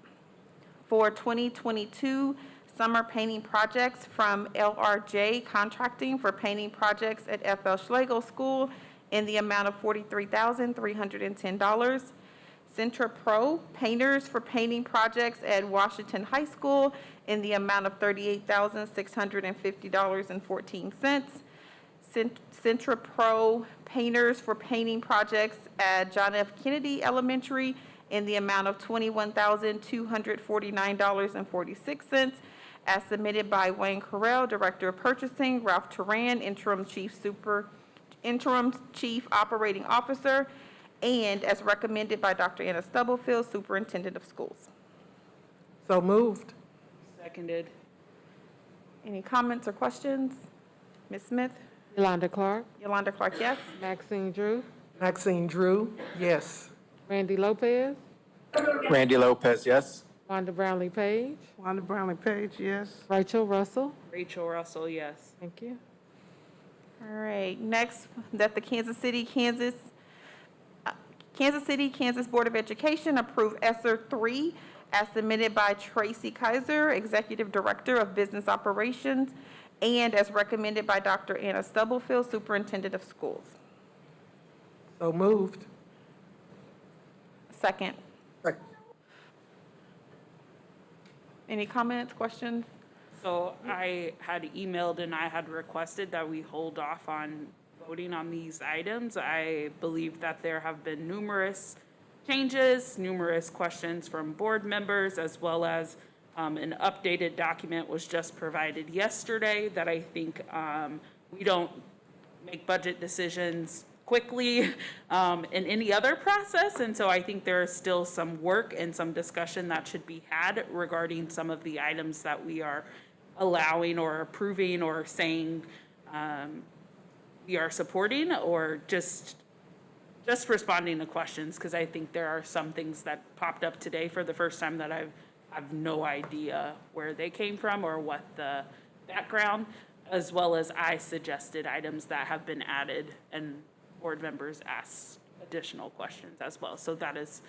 for 2022 summer painting projects from LRJ Contracting for painting projects at F.L. Schlegel School in the amount of $43,310. Centra Pro Painters for painting projects at Washington High School in the amount of $38,650.14. Centra Pro Painters for painting projects at John F. Kennedy Elementary in the amount of $21,249.46, as submitted by Wayne Carell, Director of Purchasing, Ralph Turan, Interim Chief Operating Officer, and as recommended by Dr. Anna Stubblefield, Superintendent of Schools. So moved. Seconded. Any comments or questions? Ms. Smith? Yolanda Clark, Yolanda Clark, yes. Maxine Drew, Maxine Drew, yes. Randy Lopez, Randy Lopez, yes. Wanda Brownlee Page, Wanda Brownlee Page, yes. Rachel Russell. Rachel Russell, yes. Thank you. All right, next, that the Kansas City, Kansas Board of Education approve ESSER 3 as submitted by Tracy Kaiser, Executive Director of Business Operations, and as recommended by Dr. Anna Stubblefield, Superintendent of Schools. So moved. Second. Second. Any comments, questions? So I had emailed and I had requested that we hold off on voting on these items. I believe that there have been numerous changes, numerous questions from board members, as well as an updated document was just provided yesterday that I think we don't make budget decisions quickly in any other process. And so I think there is still some work and some discussion that should be had regarding some of the items that we are allowing or approving or saying we are supporting, or just responding to questions, because I think there are some things that popped up today for the first time that I've no idea where they came from or what the background, as well as I suggested items that have been added and board members asked additional questions as well. So that is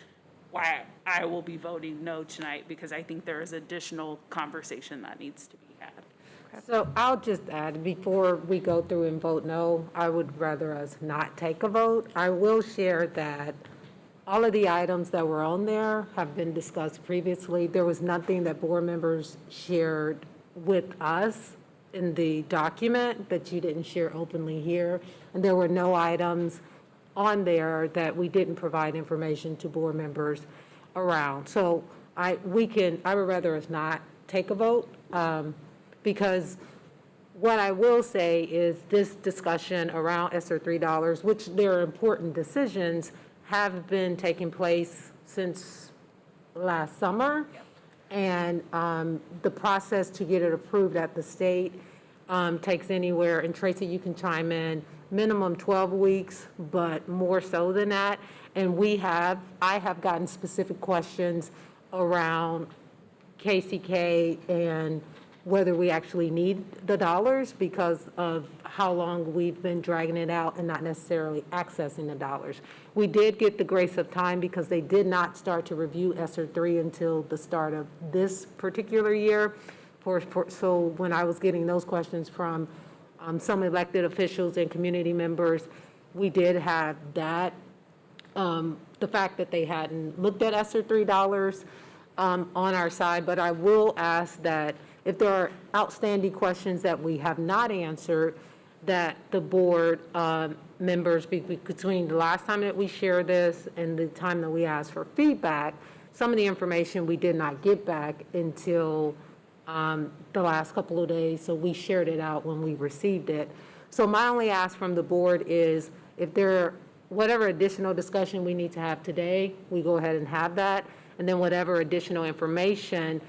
why I will be voting no tonight, because I think there is additional conversation that needs to be had. So I'll just add, before we go through and vote no, I would rather us not take a vote. I will share that all of the items that were on there have been discussed previously. There was nothing that board members shared with us in the document that you didn't share openly here. And there were no items on there that we didn't provide information to board members around. So I would rather us not take a vote, because what I will say is this discussion around ESSER $3, which there are important decisions, have been taking place since last summer. And the process to get it approved at the state takes anywhere, and Tracy, you can chime in, minimum 12 weeks, but more so than that. And I have gotten specific questions around, KCK and whether we actually need the dollars because of how long we've been dragging it out and not necessarily accessing the dollars. We did get the grace of time because they did not start to review ESSER 3 until the start of this particular year. So when I was getting those questions from some elected officials and community members, we did have that. The fact that they hadn't looked at ESSER 3 dollars on our side, but I will ask that if there are outstanding questions that we have not answered, that the board members, between the last time that we shared this and the time that we asked for feedback, some of the information we did not get back until the last couple of days, so we shared it out when we received it. So my only ask from the board is if there, whatever additional discussion we need to have today, we go ahead and have that. And then whatever additional information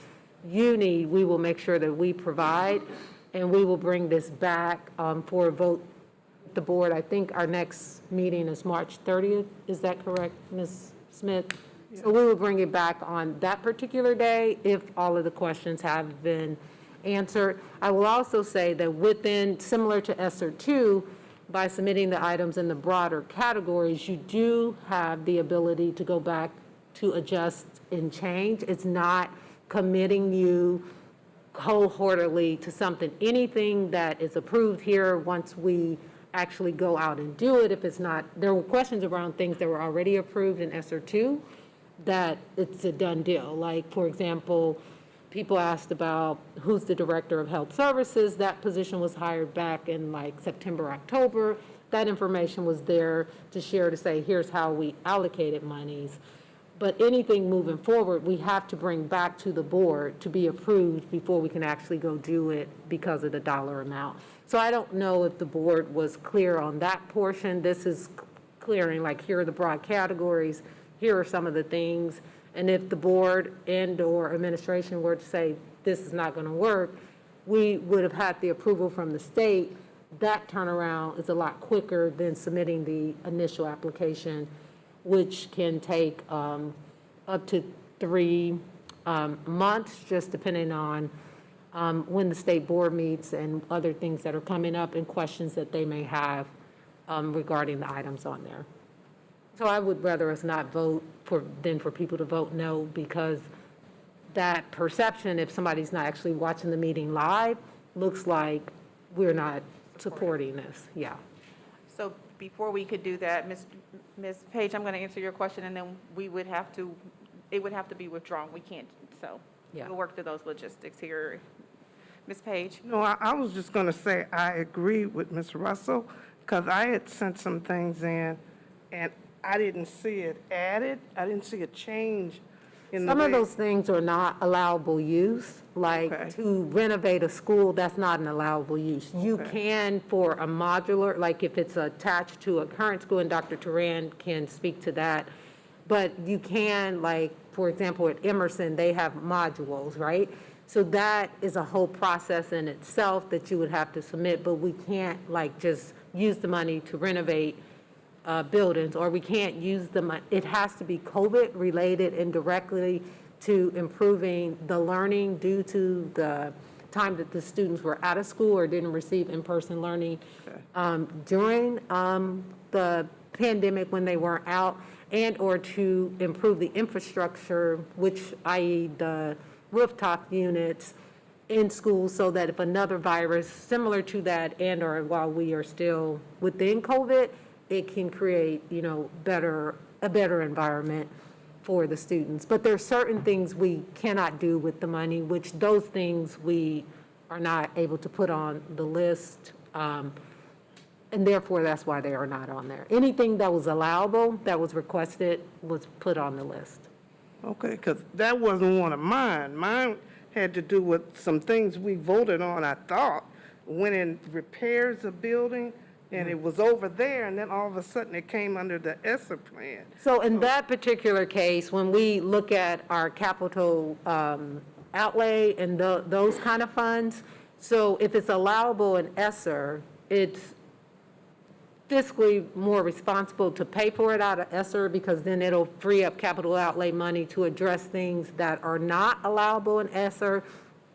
you need, we will make sure that we provide, and we will bring this back for a vote. The board, I think our next meeting is March 30th. Is that correct, Ms. Smith? Yeah. So we will bring it back on that particular day if all of the questions have been answered. I will also say that within, similar to ESSER 2, by submitting the items in the broader categories, you do have the ability to go back to adjust and change. It's not committing you wholeheartedly to something. Anything that is approved here, once we actually go out and do it, if it's not, there were questions around things that were already approved in ESSER 2, that it's a done deal. Like, for example, people asked about who's the director of health services. That position was hired back in like September, October. That information was there to share, to say, here's how we allocated monies. But anything moving forward, we have to bring back to the board to be approved before we can actually go do it because of the dollar amount. So I don't know if the board was clear on that portion. This is clearing, like, here are the broad categories, here are some of the things. And if the board and/or administration were to say, this is not going to work, we would have had the approval from the state. That turnaround is a lot quicker than submitting the initial application, which can take up to 3 months, just depending on when the state board meets and other things that are coming up and questions that they may have regarding the items on there. So I would rather us not vote than for people to vote no, because that perception, if somebody's not actually watching the meeting live, looks like we're not supporting this. Yeah. So before we could do that, Ms. Page, I'm going to answer your question, and then it would have to be withdrawn. We can't, so Yeah. we'll work through those logistics here. Ms. Page? No, I was just going to say I agree with Ms. Russell, because I had sent some things in, and I didn't see it added. I didn't see a change in the Some of way- those things are not allowable use, like Okay. to renovate a school, that's not an allowable use. You Okay. can, for a modular, like if it's attached to a current school, and Dr. Turan can speak to that, but you can, like, for example, at Emerson, they have modules, right? So that is a whole process in itself that you would have to submit, but we can't, like, just use the money to renovate buildings, or we can't use the money. It has to be COVID-related and directly to improving the learning due to the time that the students were out of school or didn't receive in-person learning during the pandemic when they weren't out, and or to improve the infrastructure, which, i.e. the rooftop units in schools, so that if another virus similar to that and or while we are still within COVID, it can create, a better environment for the students. But there are certain things we cannot do with the money, which those things we are not able to put on the list. And therefore, that's why they are not on there. Anything that was allowable, that was requested, was put on the list. Okay, because that wasn't one of mine. Mine had to do with some things we voted on, I thought, went in repairs a building, and it was over there, and then all of a sudden it came under the ESSER plan. So in that particular case, when we look at our capital outlay and those kind of funds, so if it's allowable in ESSER, it's fiscally more responsible to pay for it out of ESSER, because then it'll free up capital outlay money to address things that are not allowable in ESSER,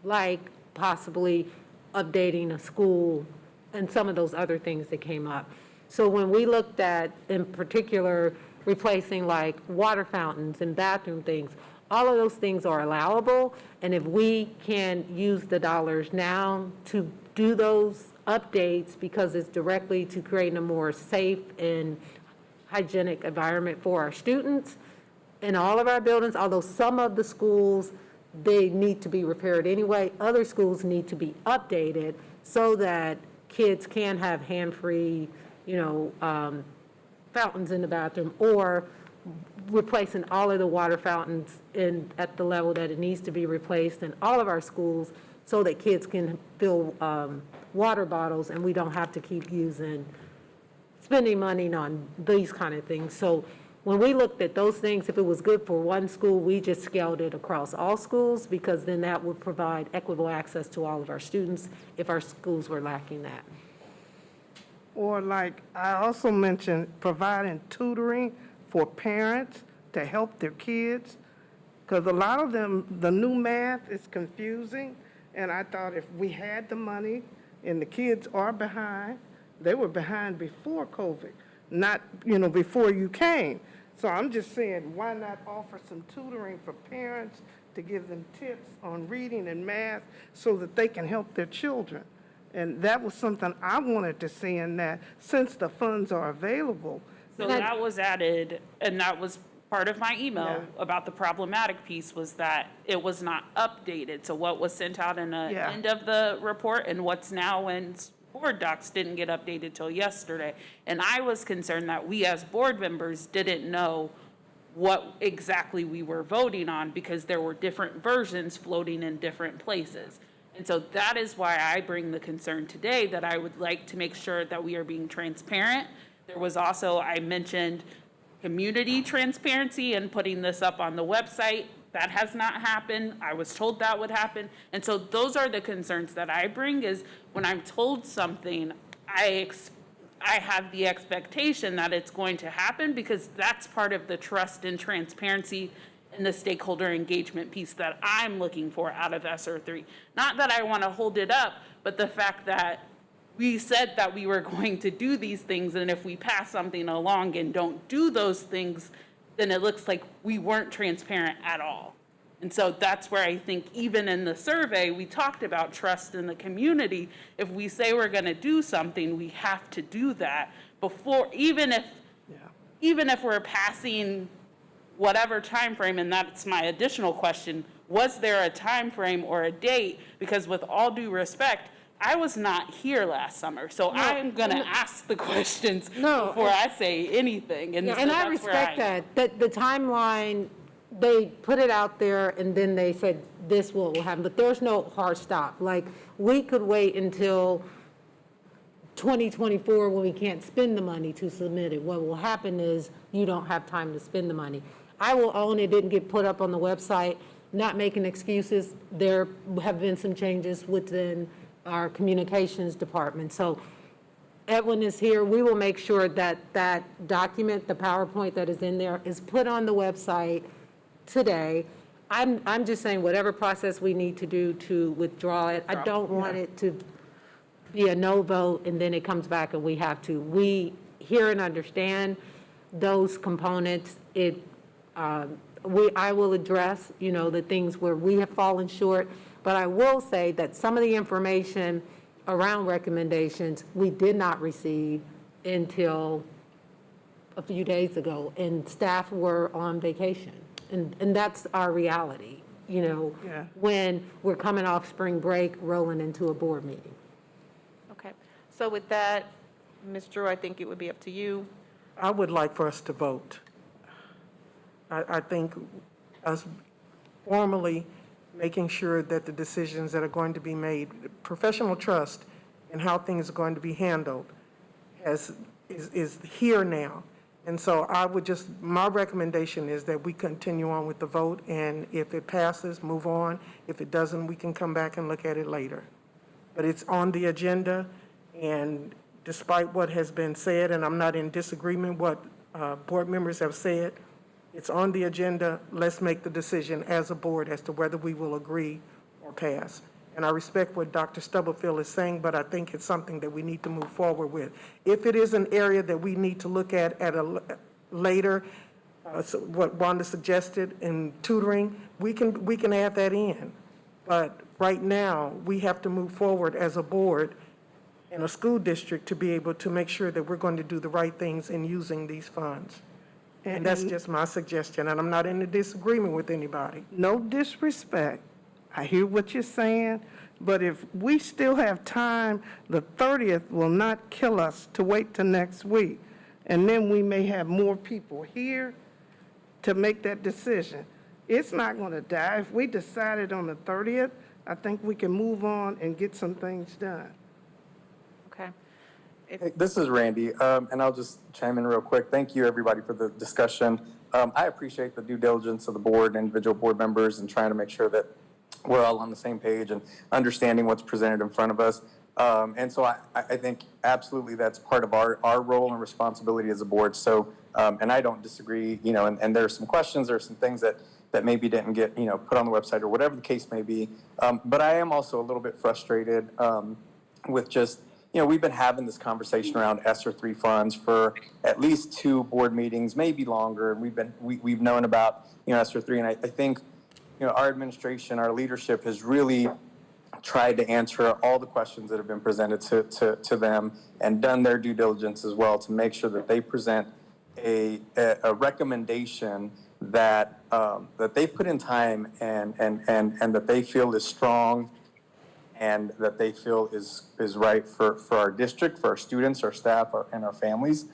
like possibly updating a school and some of those other things that came up. So when we looked at, in particular, replacing like water fountains and bathroom things, all of those things are allowable, and if we can use the dollars now to do those updates, because it's directly to creating a more safe and hygienic environment for our students in all of our buildings, although some of the schools, they need to be repaired anyway, other schools need to be updated so that kids can have hand-free, fountains in the bathroom, or replacing all of the water fountains at the level that it needs to be replaced in all of our schools, so that kids can fill water bottles and we don't have to keep spending money on these kind of things. So when we looked at those things, if it was good for one school, we just scaled it across all schools, because then that would provide equitable access to all of our students if our schools were lacking that. Or like I also mentioned, providing tutoring for parents to help their kids, because a lot of them, the new math is confusing, and I thought if we had the money, and the kids are behind, they were behind before COVID, not, before you came. So I'm just saying, why not offer some tutoring for parents to give them tips on reading and math so that they can help their children? And that was something I wanted to see in that, since the funds are available. So that was added, and that was part of my email about the problematic piece, was that it was not updated. So what was sent out in the end of the report and what's now in board docs didn't get updated till yesterday. And I was concerned that we as board members didn't know what exactly we were voting on, because there were different versions floating in different places. And so that is why I bring the concern today, that I would like to make sure that we are being transparent. There was also, I mentioned community transparency and putting this up on the website. That has not happened. I was told that would happen. And so those are the concerns that I bring, is when I'm told something, I have the expectation that it's going to happen, because that's part of the trust and transparency and the stakeholder engagement piece that I'm looking for out of ESSER 3. Not that I want to hold it up, but the fact that we said that we were going to do these things, and if we pass something along and don't do those things, then it looks like we weren't transparent at all. And so that's where I think even in the survey, we talked about trust in the community. If we say we're going to do something, we have to do that before, even if we're passing whatever time frame. And that's my additional question: was there a time frame or a date? Because with all due respect, I was not here last summer, so I'm going to ask the questions before I say anything. And, so and I that's where respect that the timeline, they put it out there and then they said this will happen, but there's no hard stop. Like, we could wait until 2024 when we can't spend the money to submit it. What will happen is you don't have time to spend the money. I will own it didn't get put up on the website, not making excuses. There have been some changes within our communications department. So Edwin is here. We will make sure that that document, the PowerPoint that is in there, is put on the website today. I'm just saying whatever process we need to do to withdraw it. I don't want it to be a no vote and then it comes back and we have to. We hear and understand those components. I will address, the things where we have fallen short. But I will say that some of the information around recommendations we did not receive until a few days ago, and staff were on vacation. And that's our reality, when we're coming off spring break, rolling into a board meeting. Okay. So with that, Ms. Drew, I think it would be up to you. I would like for us to vote. I think us formally making sure that the decisions that are going to be made, professional trust in how things are going to be handled is here now. And so my recommendation is that we continue on with the vote, and if it passes, move on. If it doesn't, we can come back and look at it later. But it's on the agenda, and despite what has been said, and I'm not in disagreement what board members have said. It's on the agenda. Let's make the decision as a board as to whether we will agree or pass. And I respect what Dr. Stubblefield is saying, but I think it's something that we need to move forward with. If it is an area that we need to look at a later, so what Wanda suggested in tutoring, we can add that in. But right now, we have to move forward as a board in a school district to be able to make sure that we're going to do the right things in using these funds. And that's just my suggestion, and I'm not in a disagreement with anybody. No disrespect. I hear what you're saying, but if we still have time, the 30th will not kill us to wait till next week. And then we may have more people here to make that decision. It's not going to die. If we decided on the 30th, I think we can move on and get some things done. Okay. Hey, this is Randy, and I'll just chime in real quick. Thank you, everybody, for the discussion. I appreciate the due diligence of the board, individual board members, and trying to make sure that we're all on the same page and understanding what's presented in front of us. And so I think absolutely that's part of our role and responsibility as a board. So, and I don't disagree, and there's some questions, there's some things that maybe didn't get, put on the website or whatever the case may be. But I am also a little bit frustrated with just, we've been having this conversation around ESSER 3 funds for at least 2 board meetings, maybe longer. And we've known about, ESSER 3. And I think, our administration, our leadership has really tried to answer all the questions that have been presented to them and done their due diligence as well to make sure that they present a recommendation that that they put in time and that they feel is strong and that they feel is right for our district, for our students, our staff, and our families.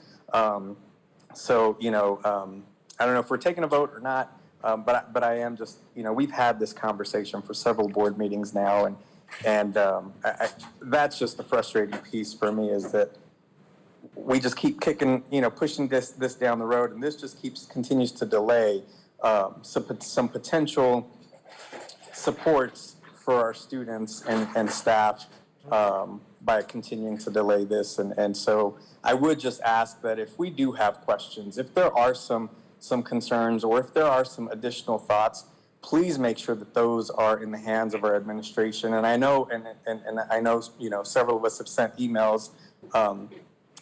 So, I don't know if we're taking a vote or not, but I am just, we've had this conversation for several board meetings now, and that's just the frustrating piece for me is that we just keep kicking, pushing this down the road, and this just continues to delay some potential supports for our students and staff by continuing to delay this. And so I would just ask that if we do have questions, if there are some concerns, or if there are some additional thoughts, please make sure that those are in the hands of our administration. And I know, and I know, several of us have sent emails,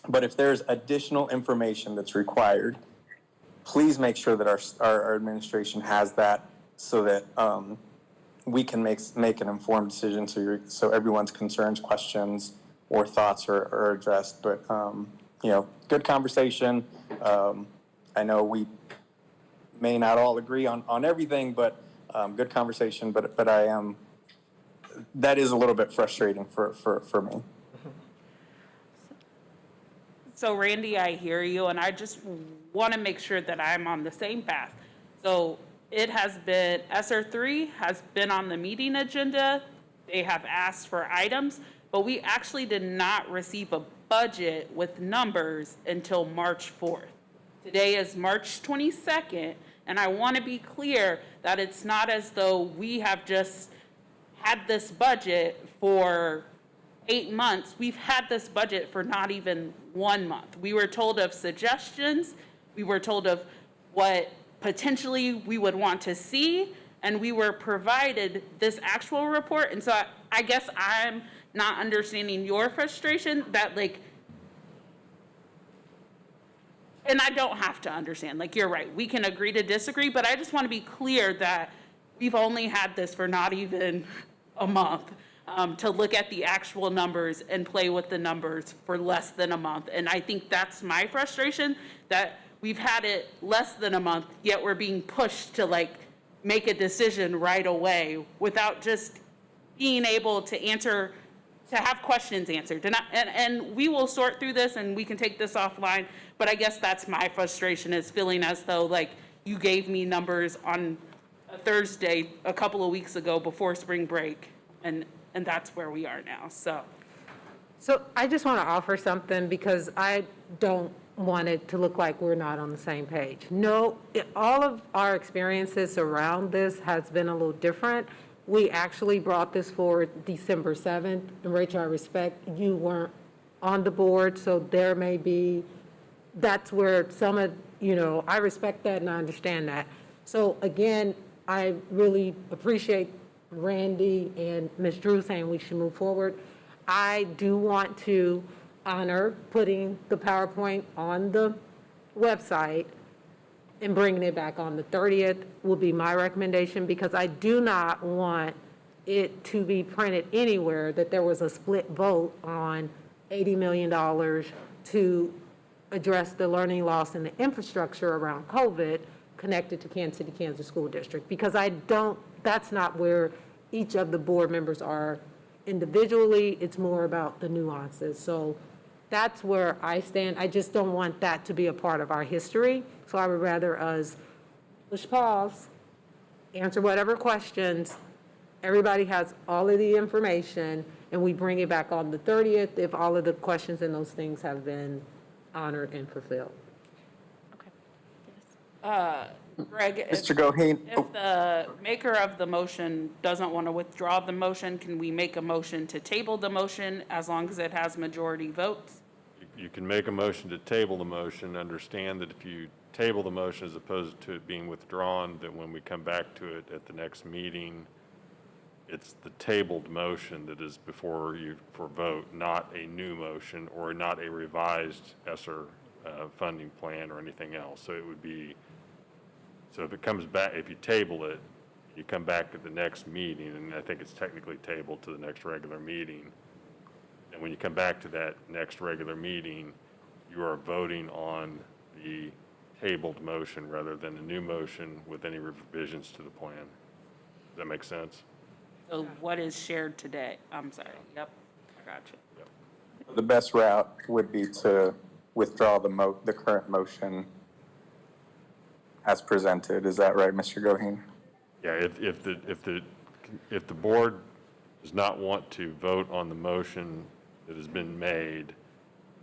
but if there's additional information that's required, please make sure that our administration has that so that we can make an informed decision so everyone's concerns, questions, or thoughts are addressed. But, good conversation. I know we may not all agree on everything, but good conversation. But that is a little bit frustrating for me. So Randy, I hear you, and I just want to make sure that I'm on the same path. So it has been, ESSER 3 has been on the meeting agenda. They have asked for items, but we actually did not receive a budget with numbers until March 4th. Today is March 22nd, and I want to be clear that it's not as though we have just had this budget for 8 months. We've had this budget for not even 1 month. We were told of suggestions, we were told of what potentially we would want to see, and we were provided this actual report. And so I guess I'm not understanding your frustration that and I don't have to understand, you're right, we can agree to disagree, but I just want to be clear that we've only had this for not even a month. To look at the actual numbers and play with the numbers for less than a month. And I think that's my frustration, that we've had it less than a month, yet we're being pushed to make a decision right away without just being able to have questions answered. And we will sort through this and we can take this offline, but I guess that's my frustration, is feeling as though you gave me numbers on a Thursday a couple of weeks ago before spring break, and that's where we are now, so. So I just want to offer something because I don't want it to look like we're not on the same page. No, all of our experiences around this has been a little different. We actually brought this forward December 7th, and Rachel, I respect you weren't on the board, so there may be, that's where some of, I respect that and I understand that. So again, I really appreciate Randy and Ms. Drew saying we should move forward. I do want to honor putting the PowerPoint on the website and bringing it back on the 30th will be my recommendation, because I do not want it to be printed anywhere that there was a split vote on $80 million to address the learning loss and the infrastructure around COVID connected to Kansas City, Kansas School District, because that's not where each of the board members are individually. It's more about the nuances. So that's where I stand. I just don't want that to be a part of our history. So I would rather us push pause, answer whatever questions. Everybody has all of the information, and we bring it back on the 30th if all of the questions and those things have been honored and fulfilled. Greg, Mr. Goheen, if the maker of the motion doesn't want to withdraw the motion, can we make a motion to table the motion as long as it has majority votes? You can make a motion to table the motion, understand that if you table the motion as opposed to it being withdrawn, that when we come back to it at the next meeting, it's the tabled motion that is before you for vote, not a new motion or not a revised ESSER funding plan or anything else. So it would be, so if it comes back, if you table it, you come back at the next meeting, and I think it's technically tabled to the next regular meeting. And when you come back to that next regular meeting, you are voting on the tabled motion rather than a new motion with any revisions to the plan. Does that make sense? So what is shared today? I'm sorry, yep, I got you. the best route would be to withdraw the current motion as presented. Is that right, Mr. Goheen? Yeah, if the board does not want to vote on the motion that has been made,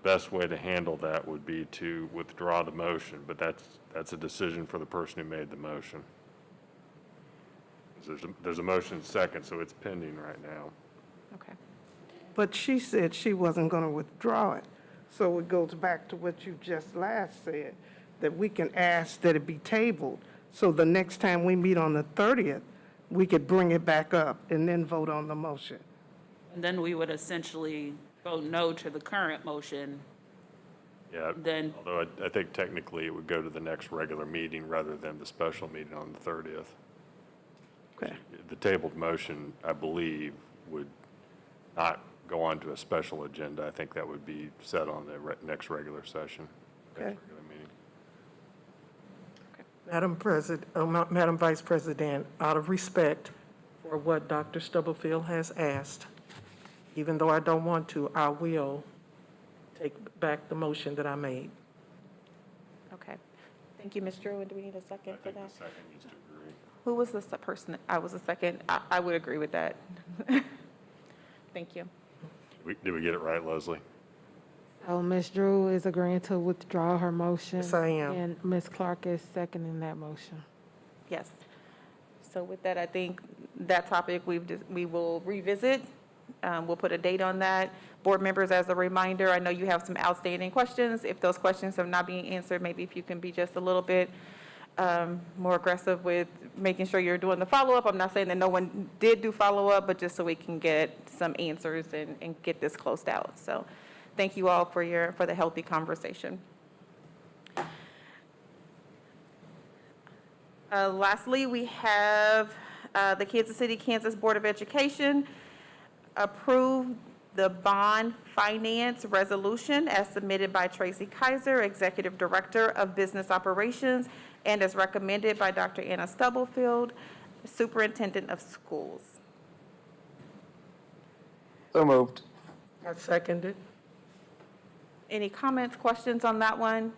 best way to handle that would be to withdraw the motion, but that's a decision for the person who made the motion. There's a motion second, so it's pending right now. Okay. But she said she wasn't going to withdraw it. So it goes back to what you just last said, that we can ask that it be tabled. So the next time we meet on the 30th, we could bring it back up and then vote on the motion. And then we would essentially vote no to the current motion. Yeah, Then- although I think technically it would go to the next regular meeting rather than the special meeting on the 30th. Okay. The tabled motion, I believe, would not go on to a special agenda. I think that would be set on the next regular session. Okay. Next regular meeting. Madam Vice President, out of respect for what Dr. Stubblefield has asked, even though I don't want to, I will take back the motion that I made. Okay. Thank you, Ms. Drew. And do we need a second for I think that? the second needs to agree. Who was the person? I was the second. I would agree with that. Thank you. Did we get it right, Leslie? So Ms. Drew is agreeing to withdraw her motion. Yes, I am. And Ms. Clark is seconding that motion. Yes. So with that, I think that topic we will revisit. We'll put a date on that. Board members, as a reminder, I know you have some outstanding questions. If those questions have not been answered, maybe if you can be just a little bit more aggressive with making sure you're doing the follow-up. I'm not saying that no one did do follow-up, but just so we can get some answers and get this closed out. So thank you all for the healthy conversation. Lastly, we have the Kansas City, Kansas Board of Education approve the bond finance resolution as submitted by Tracy Kaiser, Executive Director of Business Operations, and as recommended by Dr. Anna Stubblefield, Superintendent of Schools. So moved. I second it. Any comments, questions on that one?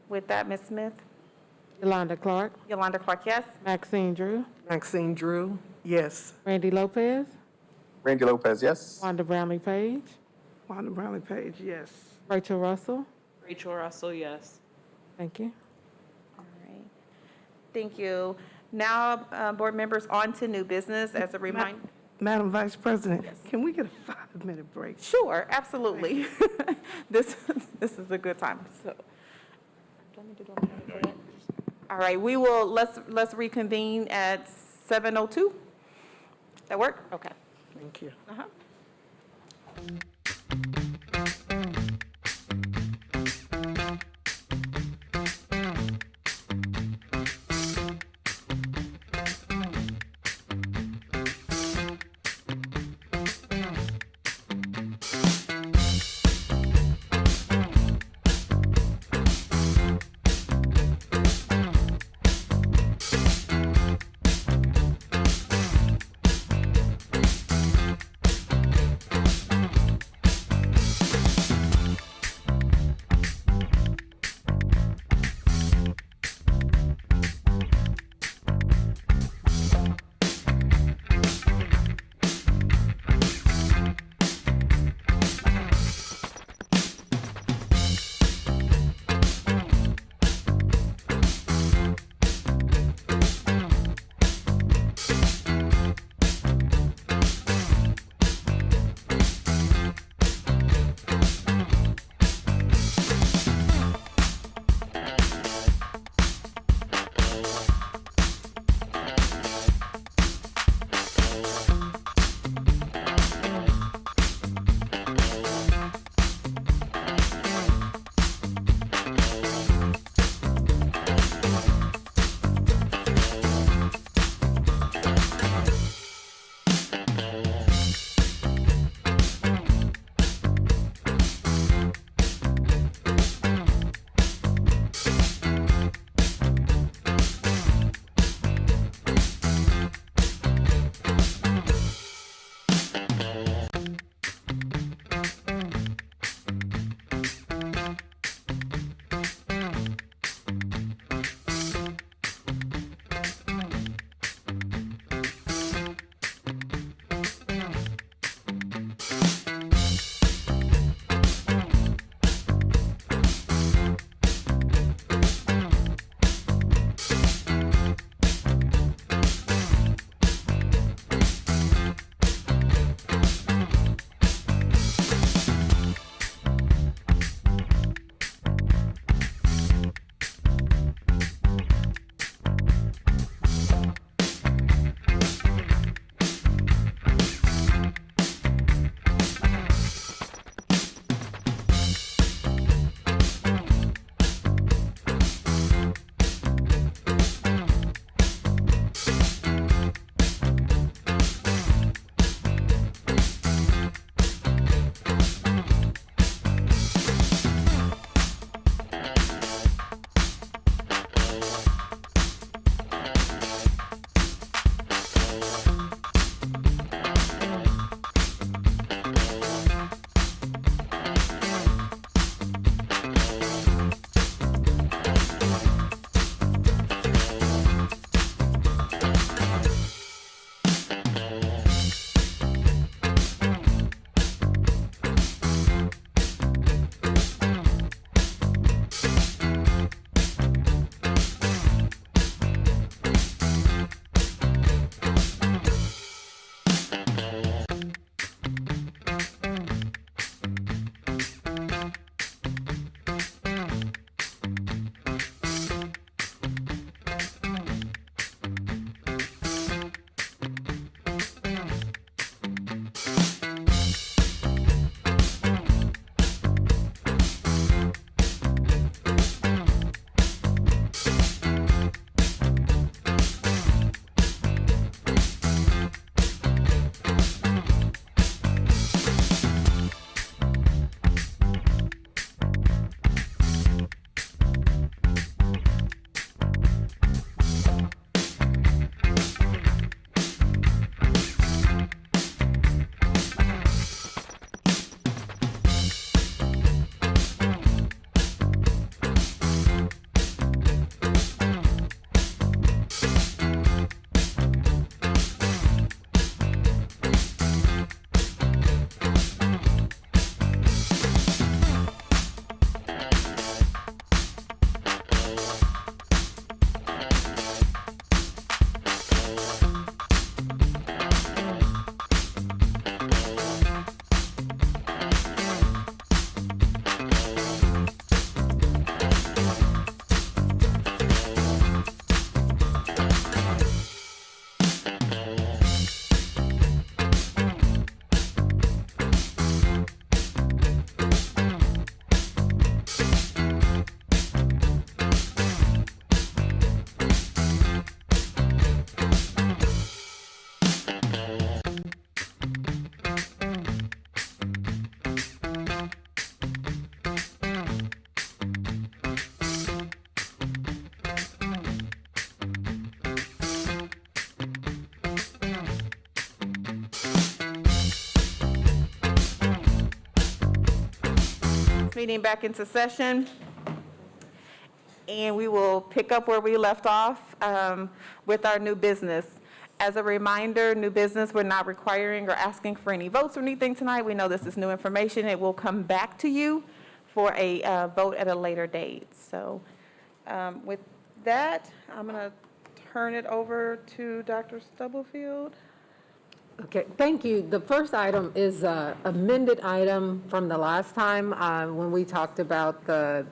With that, Ms. Smith? Yolanda Clark, Yolanda Clark, yes? Maxine Drew, Maxine Drew, yes. Randy Lopez, Randy Lopez, yes. Wanda Brownlee Page, Wanda Brownlee Page, yes. Rachel Russell. Rachel Russell, yes. Thank you. All right. Thank you. Now, board members, on to new business as a reminder. Madam Vice President, can we get a 5-minute break? Sure, absolutely. This is a good time, so. All right, let's reconvene at 7:02. That work? Okay. Thank you. Uh-huh. meeting back into session. And we will pick up where we left off with our new business. As a reminder, new business, we're not requiring or asking for any votes or anything tonight. We know this is new information. It will come back to you for a vote at a later date. So with that, I'm going to turn it over to Dr. Stubblefield. Okay, thank you. The first item is an amended item from the last time when we talked about the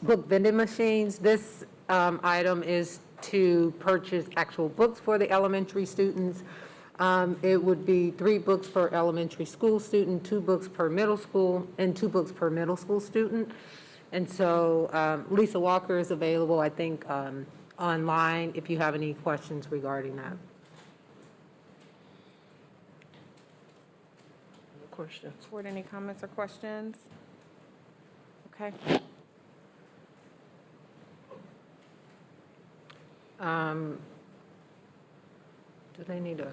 book vending machines. This item is to purchase actual books for the elementary students. It would be 3 books per elementary school student, 2 books per middle school, and 2 books per middle school student. And so Lisa Walker is available, I think, online if you have any questions regarding that. Questions? Board, any comments or questions? Okay. Do they need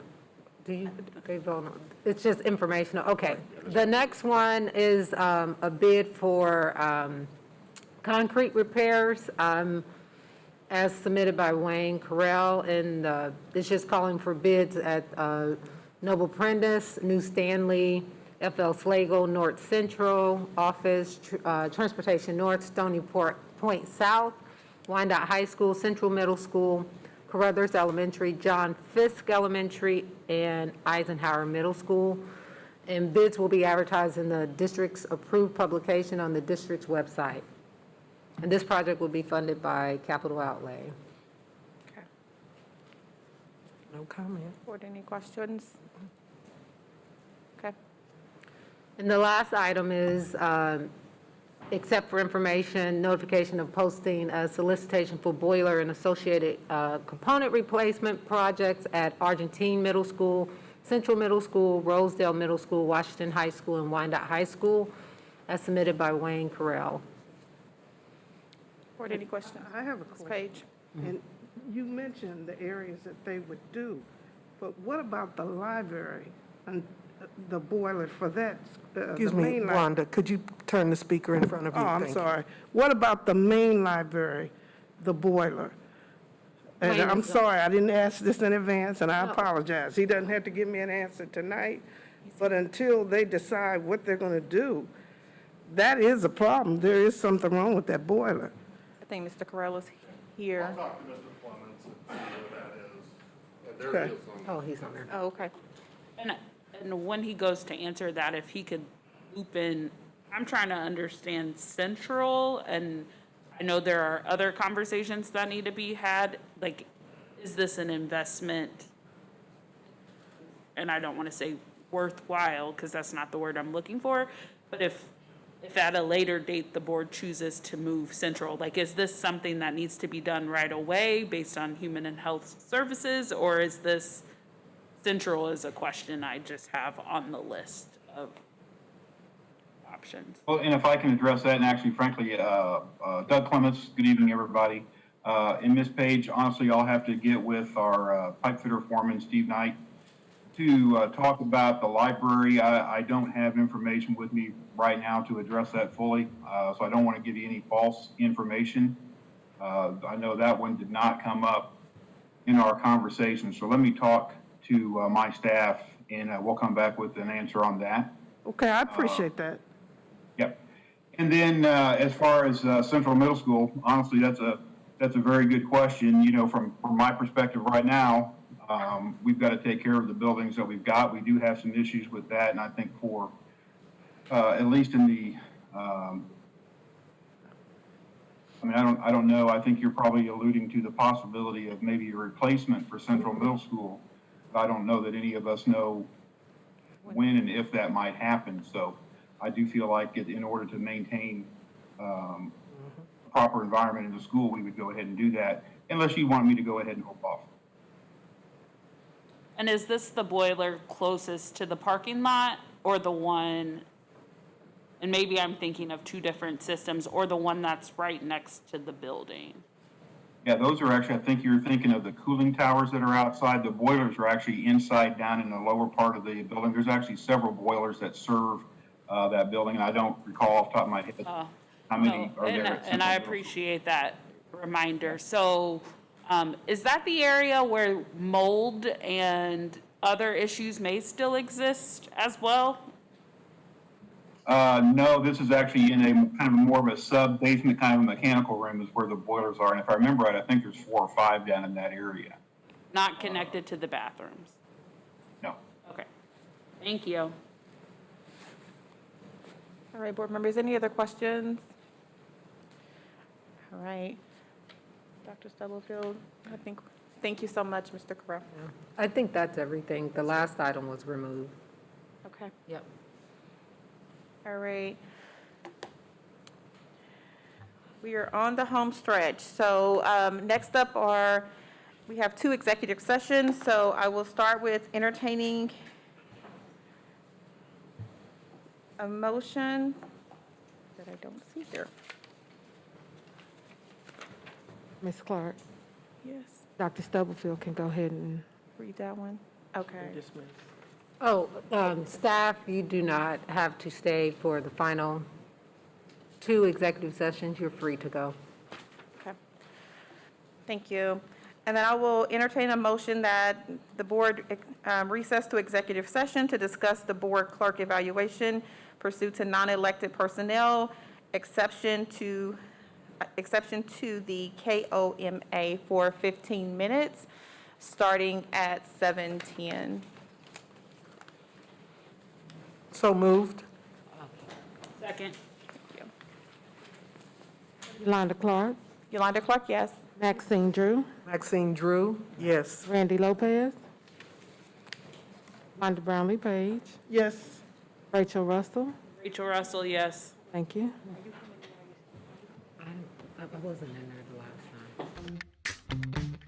they vote on, it's just informational, okay. The next one is a bid for concrete repairs, as submitted by Wayne Carell, and it's just calling for bids at Noble Prentice, New Stanley, FL Slagle, North Central, Office, Transportation North, Stony Point South, Wyandotte High School, Central Middle School, Carruthers Elementary, John Fisk Elementary, and Eisenhower Middle School. And bids will be advertised in the district's approved publication on the district's website. And this project will be funded by capital outlay. Okay. No comment. Board, any questions? Okay. And the last item is, except for information, notification of posting a solicitation for boiler and associated component replacement projects at Argentine Middle School, Central Middle School, Rosedale Middle School, Washington High School, and Wyandotte High School, as submitted by Wayne Carell. Board, any questions? I have a Ms. question. Page? And you mentioned the areas that they would do, but what about the library and the boiler for that? Excuse the me, main Wanda, could you turn the speaker in front of you? Oh, I'm Thank you. sorry. What about the main library, the boiler? And Wayne I'm is sorry, I didn't ask this in advance, and I No. apologize. He doesn't have to give me an answer tonight, but until they decide what they're going to do, that is a problem. There is something wrong with that boiler. I think Mr. Carell is here. Talk to Mr. Clements and see what that is. Okay. Oh, he's on there. Oh, okay. And when he goes to answer that, if he could loop in, I'm trying to understand Central, and I know there are other conversations that need to be had. Like, is this an investment? And I don't want to say worthwhile, because that's not the word I'm looking for, but if at a later date the board chooses to move Central, like, is this something that needs to be done right away based on Human and Health Services, or is this Central is a question I just have on the list of options? Well, and if I can address that, and actually, frankly, Doug Clements, good evening, everybody. And Ms. Page, honestly, I'll have to get with our pipe fitter foreman, Steve Knight, to talk about the library. I don't have information with me right now to address that fully, so I don't want to give you any false information. I know that one did not come up in our conversation, so let me talk to my staff, and we'll come back with an answer on that. Okay, I appreciate that. Yep. And then as far as Central Middle School, honestly, that's a very good question. You know, from my perspective right now, we've got to take care of the buildings that we've got. We do have some issues with that, and I think for at least in the I mean, I don't know. I think you're probably alluding to the possibility of maybe a replacement for Central Middle School. I don't know that any of us know when and if that might happen. So I do feel like in order to maintain a proper environment in the school, we would go ahead and do that, unless you want me to go ahead and hold off. And is this the boiler closest to the parking lot, or the one, and maybe I'm thinking of two different systems, or the one that's right next to the building? Yeah, those are actually, I think you're thinking of the cooling towers that are outside. The boilers are actually inside down in the lower part of the building. There's actually several boilers that serve that building, and I don't recall off the top of my head how many are there. at And I Central Middle School. appreciate that reminder. So is that the area where mold and other issues may still exist as well? No, this is actually in a kind of more of a sub-basement, kind of a mechanical room is where the boilers are. And if I remember right, I think there's 4 or 5 down in that area. Not connected to the bathrooms? No. Okay. Thank you. All right, board members, any other questions? All right. Dr. Stubblefield, thank you so much, Mr. Corral. I think that's everything. The last item was removed. Okay. Yep. All right. We are on the home stretch. So next up we have 2 executive sessions. So I will start with entertaining a motion that I don't see here. Ms. Clark, Yes, Dr. Stubblefield can go ahead and, read that one. Okay. Dismiss. Oh, staff, you do not have to stay for the final 2 executive sessions. You're free to go. Okay. Thank you. And then I will entertain a motion that the board recess to executive session to discuss the board clerk evaluation pursuant to non-elected personnel, exception to the KOMA for 15 minutes, starting at 7:10. So moved. Second. Yolanda Clark, Yolanda Clark, yes. Maxine Drew, Maxine Drew, yes. Randy Lopez, Wanda Brownlee Page, Yes. Rachel Russell. Rachel Russell, yes. Thank you. I wasn't in there the last time.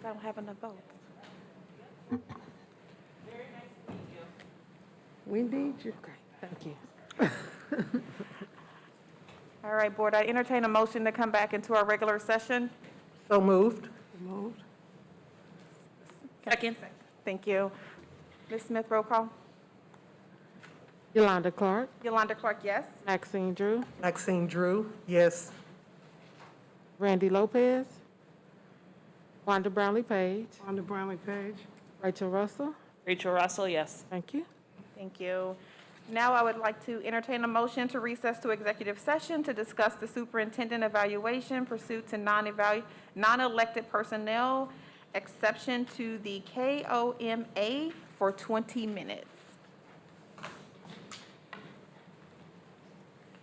I don't have enough votes. We need you. Thank you. All right, Board, I entertain a motion to come back into our regular session. So moved. Moved. Second. Thank you. Ms. Smith, roll call. Yolanda Clark, Yolanda Clark, yes. Maxine Drew, Maxine Drew, yes. Randy Lopez, Wanda Brownlee Page, Wanda Brownlee Page. Rachel Russell. Rachel Russell, yes. Thank you. Thank you. Now I would like to entertain a motion to recess to executive session to discuss the superintendent evaluation pursuant to non-elected personnel, exception to the KOMA for 20 minutes.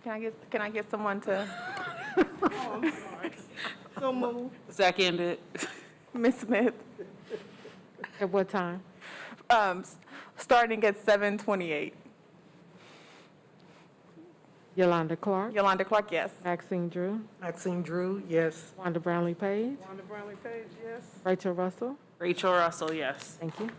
Can I get someone to, So moved. Second. Ms. Smith, At what time? starting at 7:28. Yolanda Clark, Yolanda Clark, yes. Maxine Drew, Maxine Drew, yes. Wanda Brownlee Page, Wanda Brownlee Page, yes. Rachel Russell. Rachel Russell, yes. Thank you.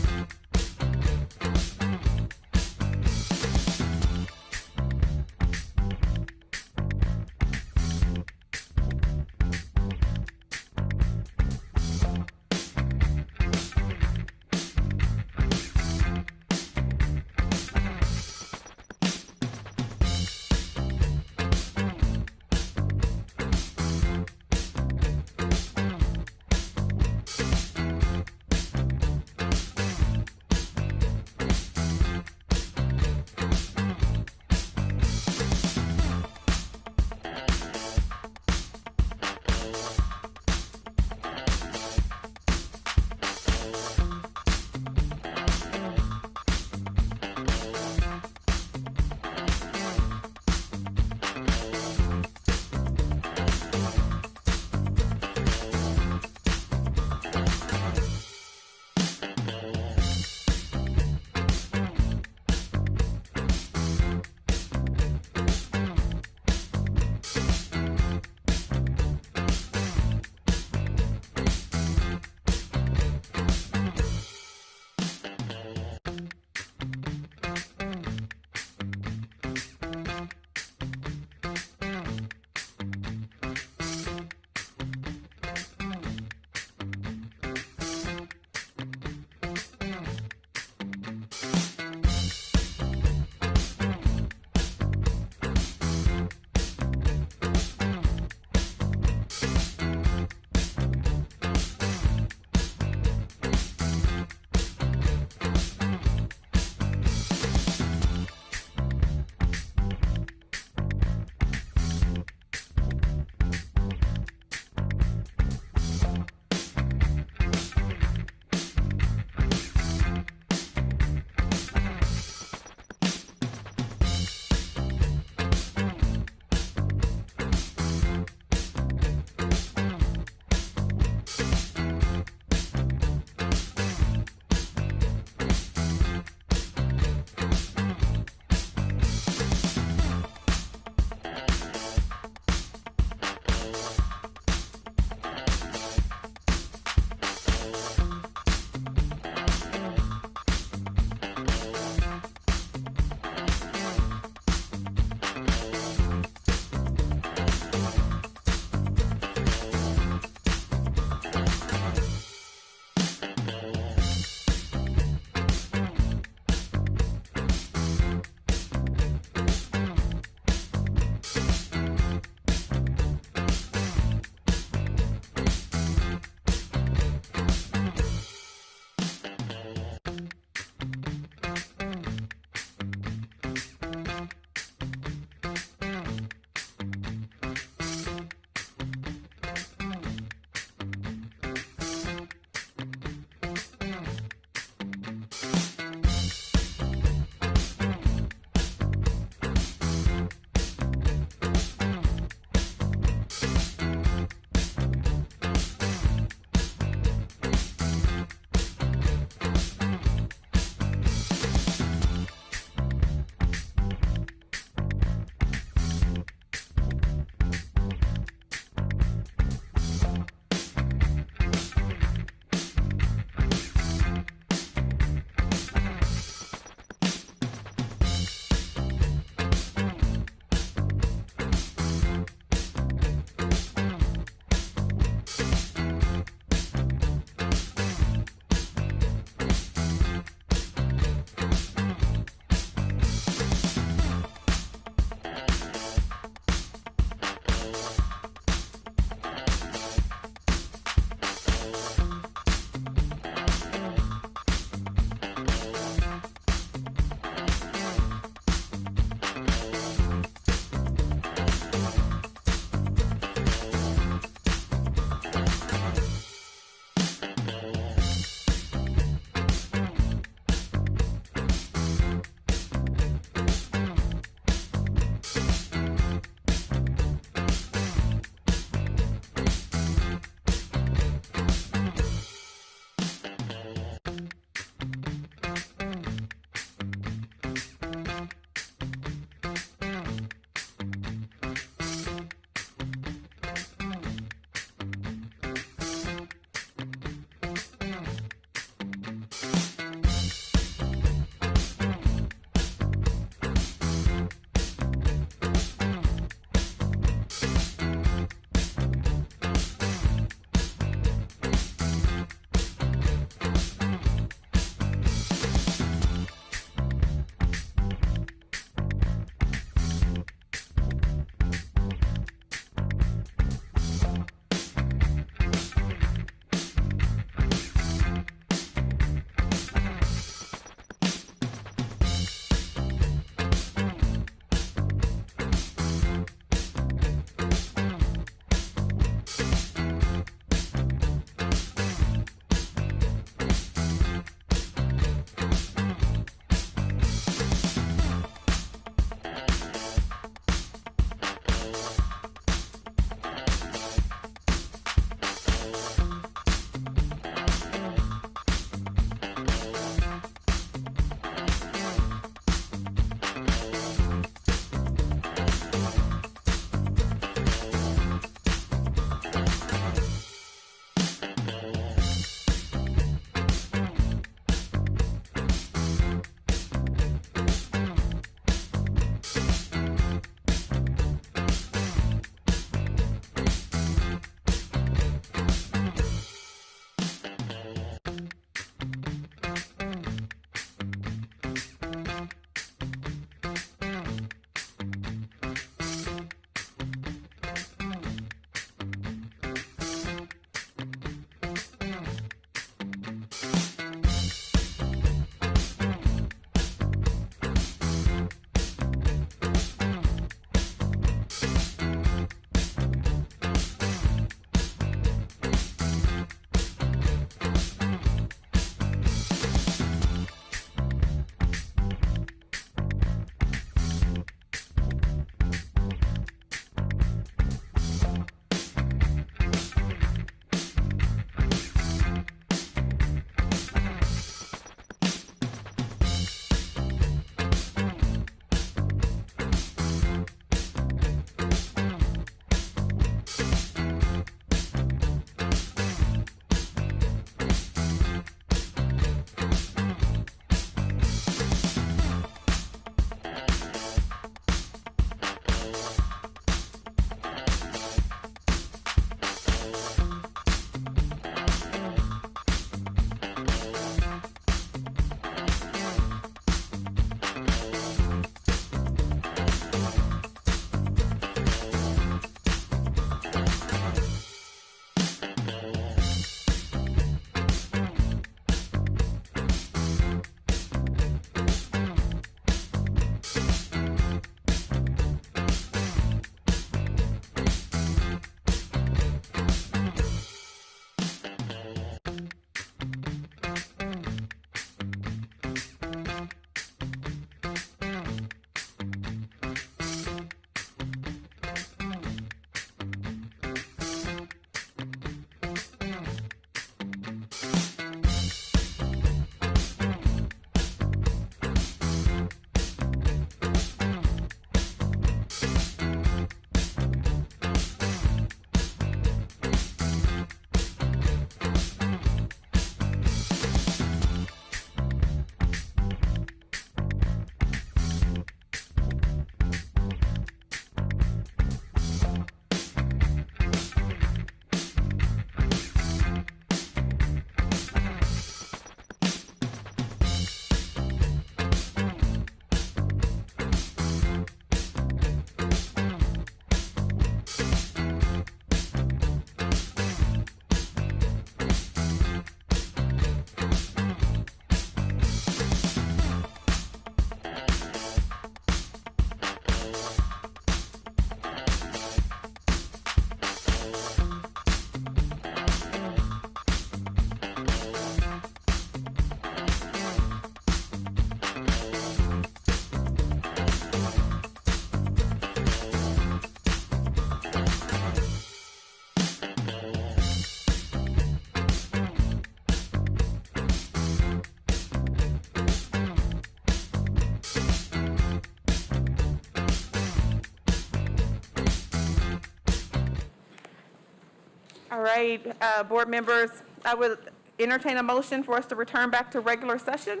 All right, board members, I would entertain a motion for us to return back to regular session.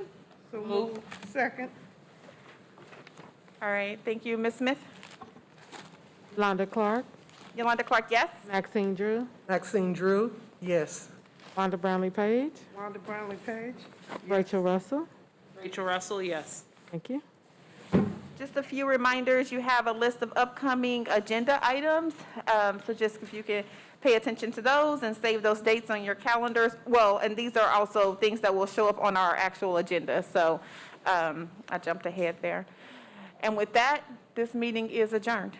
So move. Second. All right, thank you. Ms. Smith? Yolanda Clark, Yolanda Clark, yes? Maxine Drew, Maxine Drew, yes. Wanda Brownlee Page, Wanda Brownlee Page? Rachel Russell. Rachel Russell, yes. Thank you. Just a few reminders, you have a list of upcoming agenda items, so just if you can pay attention to those and save those dates on your calendars. Well, and these are also things that will show up on our actual agenda, so I jumped ahead there. And with that, this meeting is adjourned.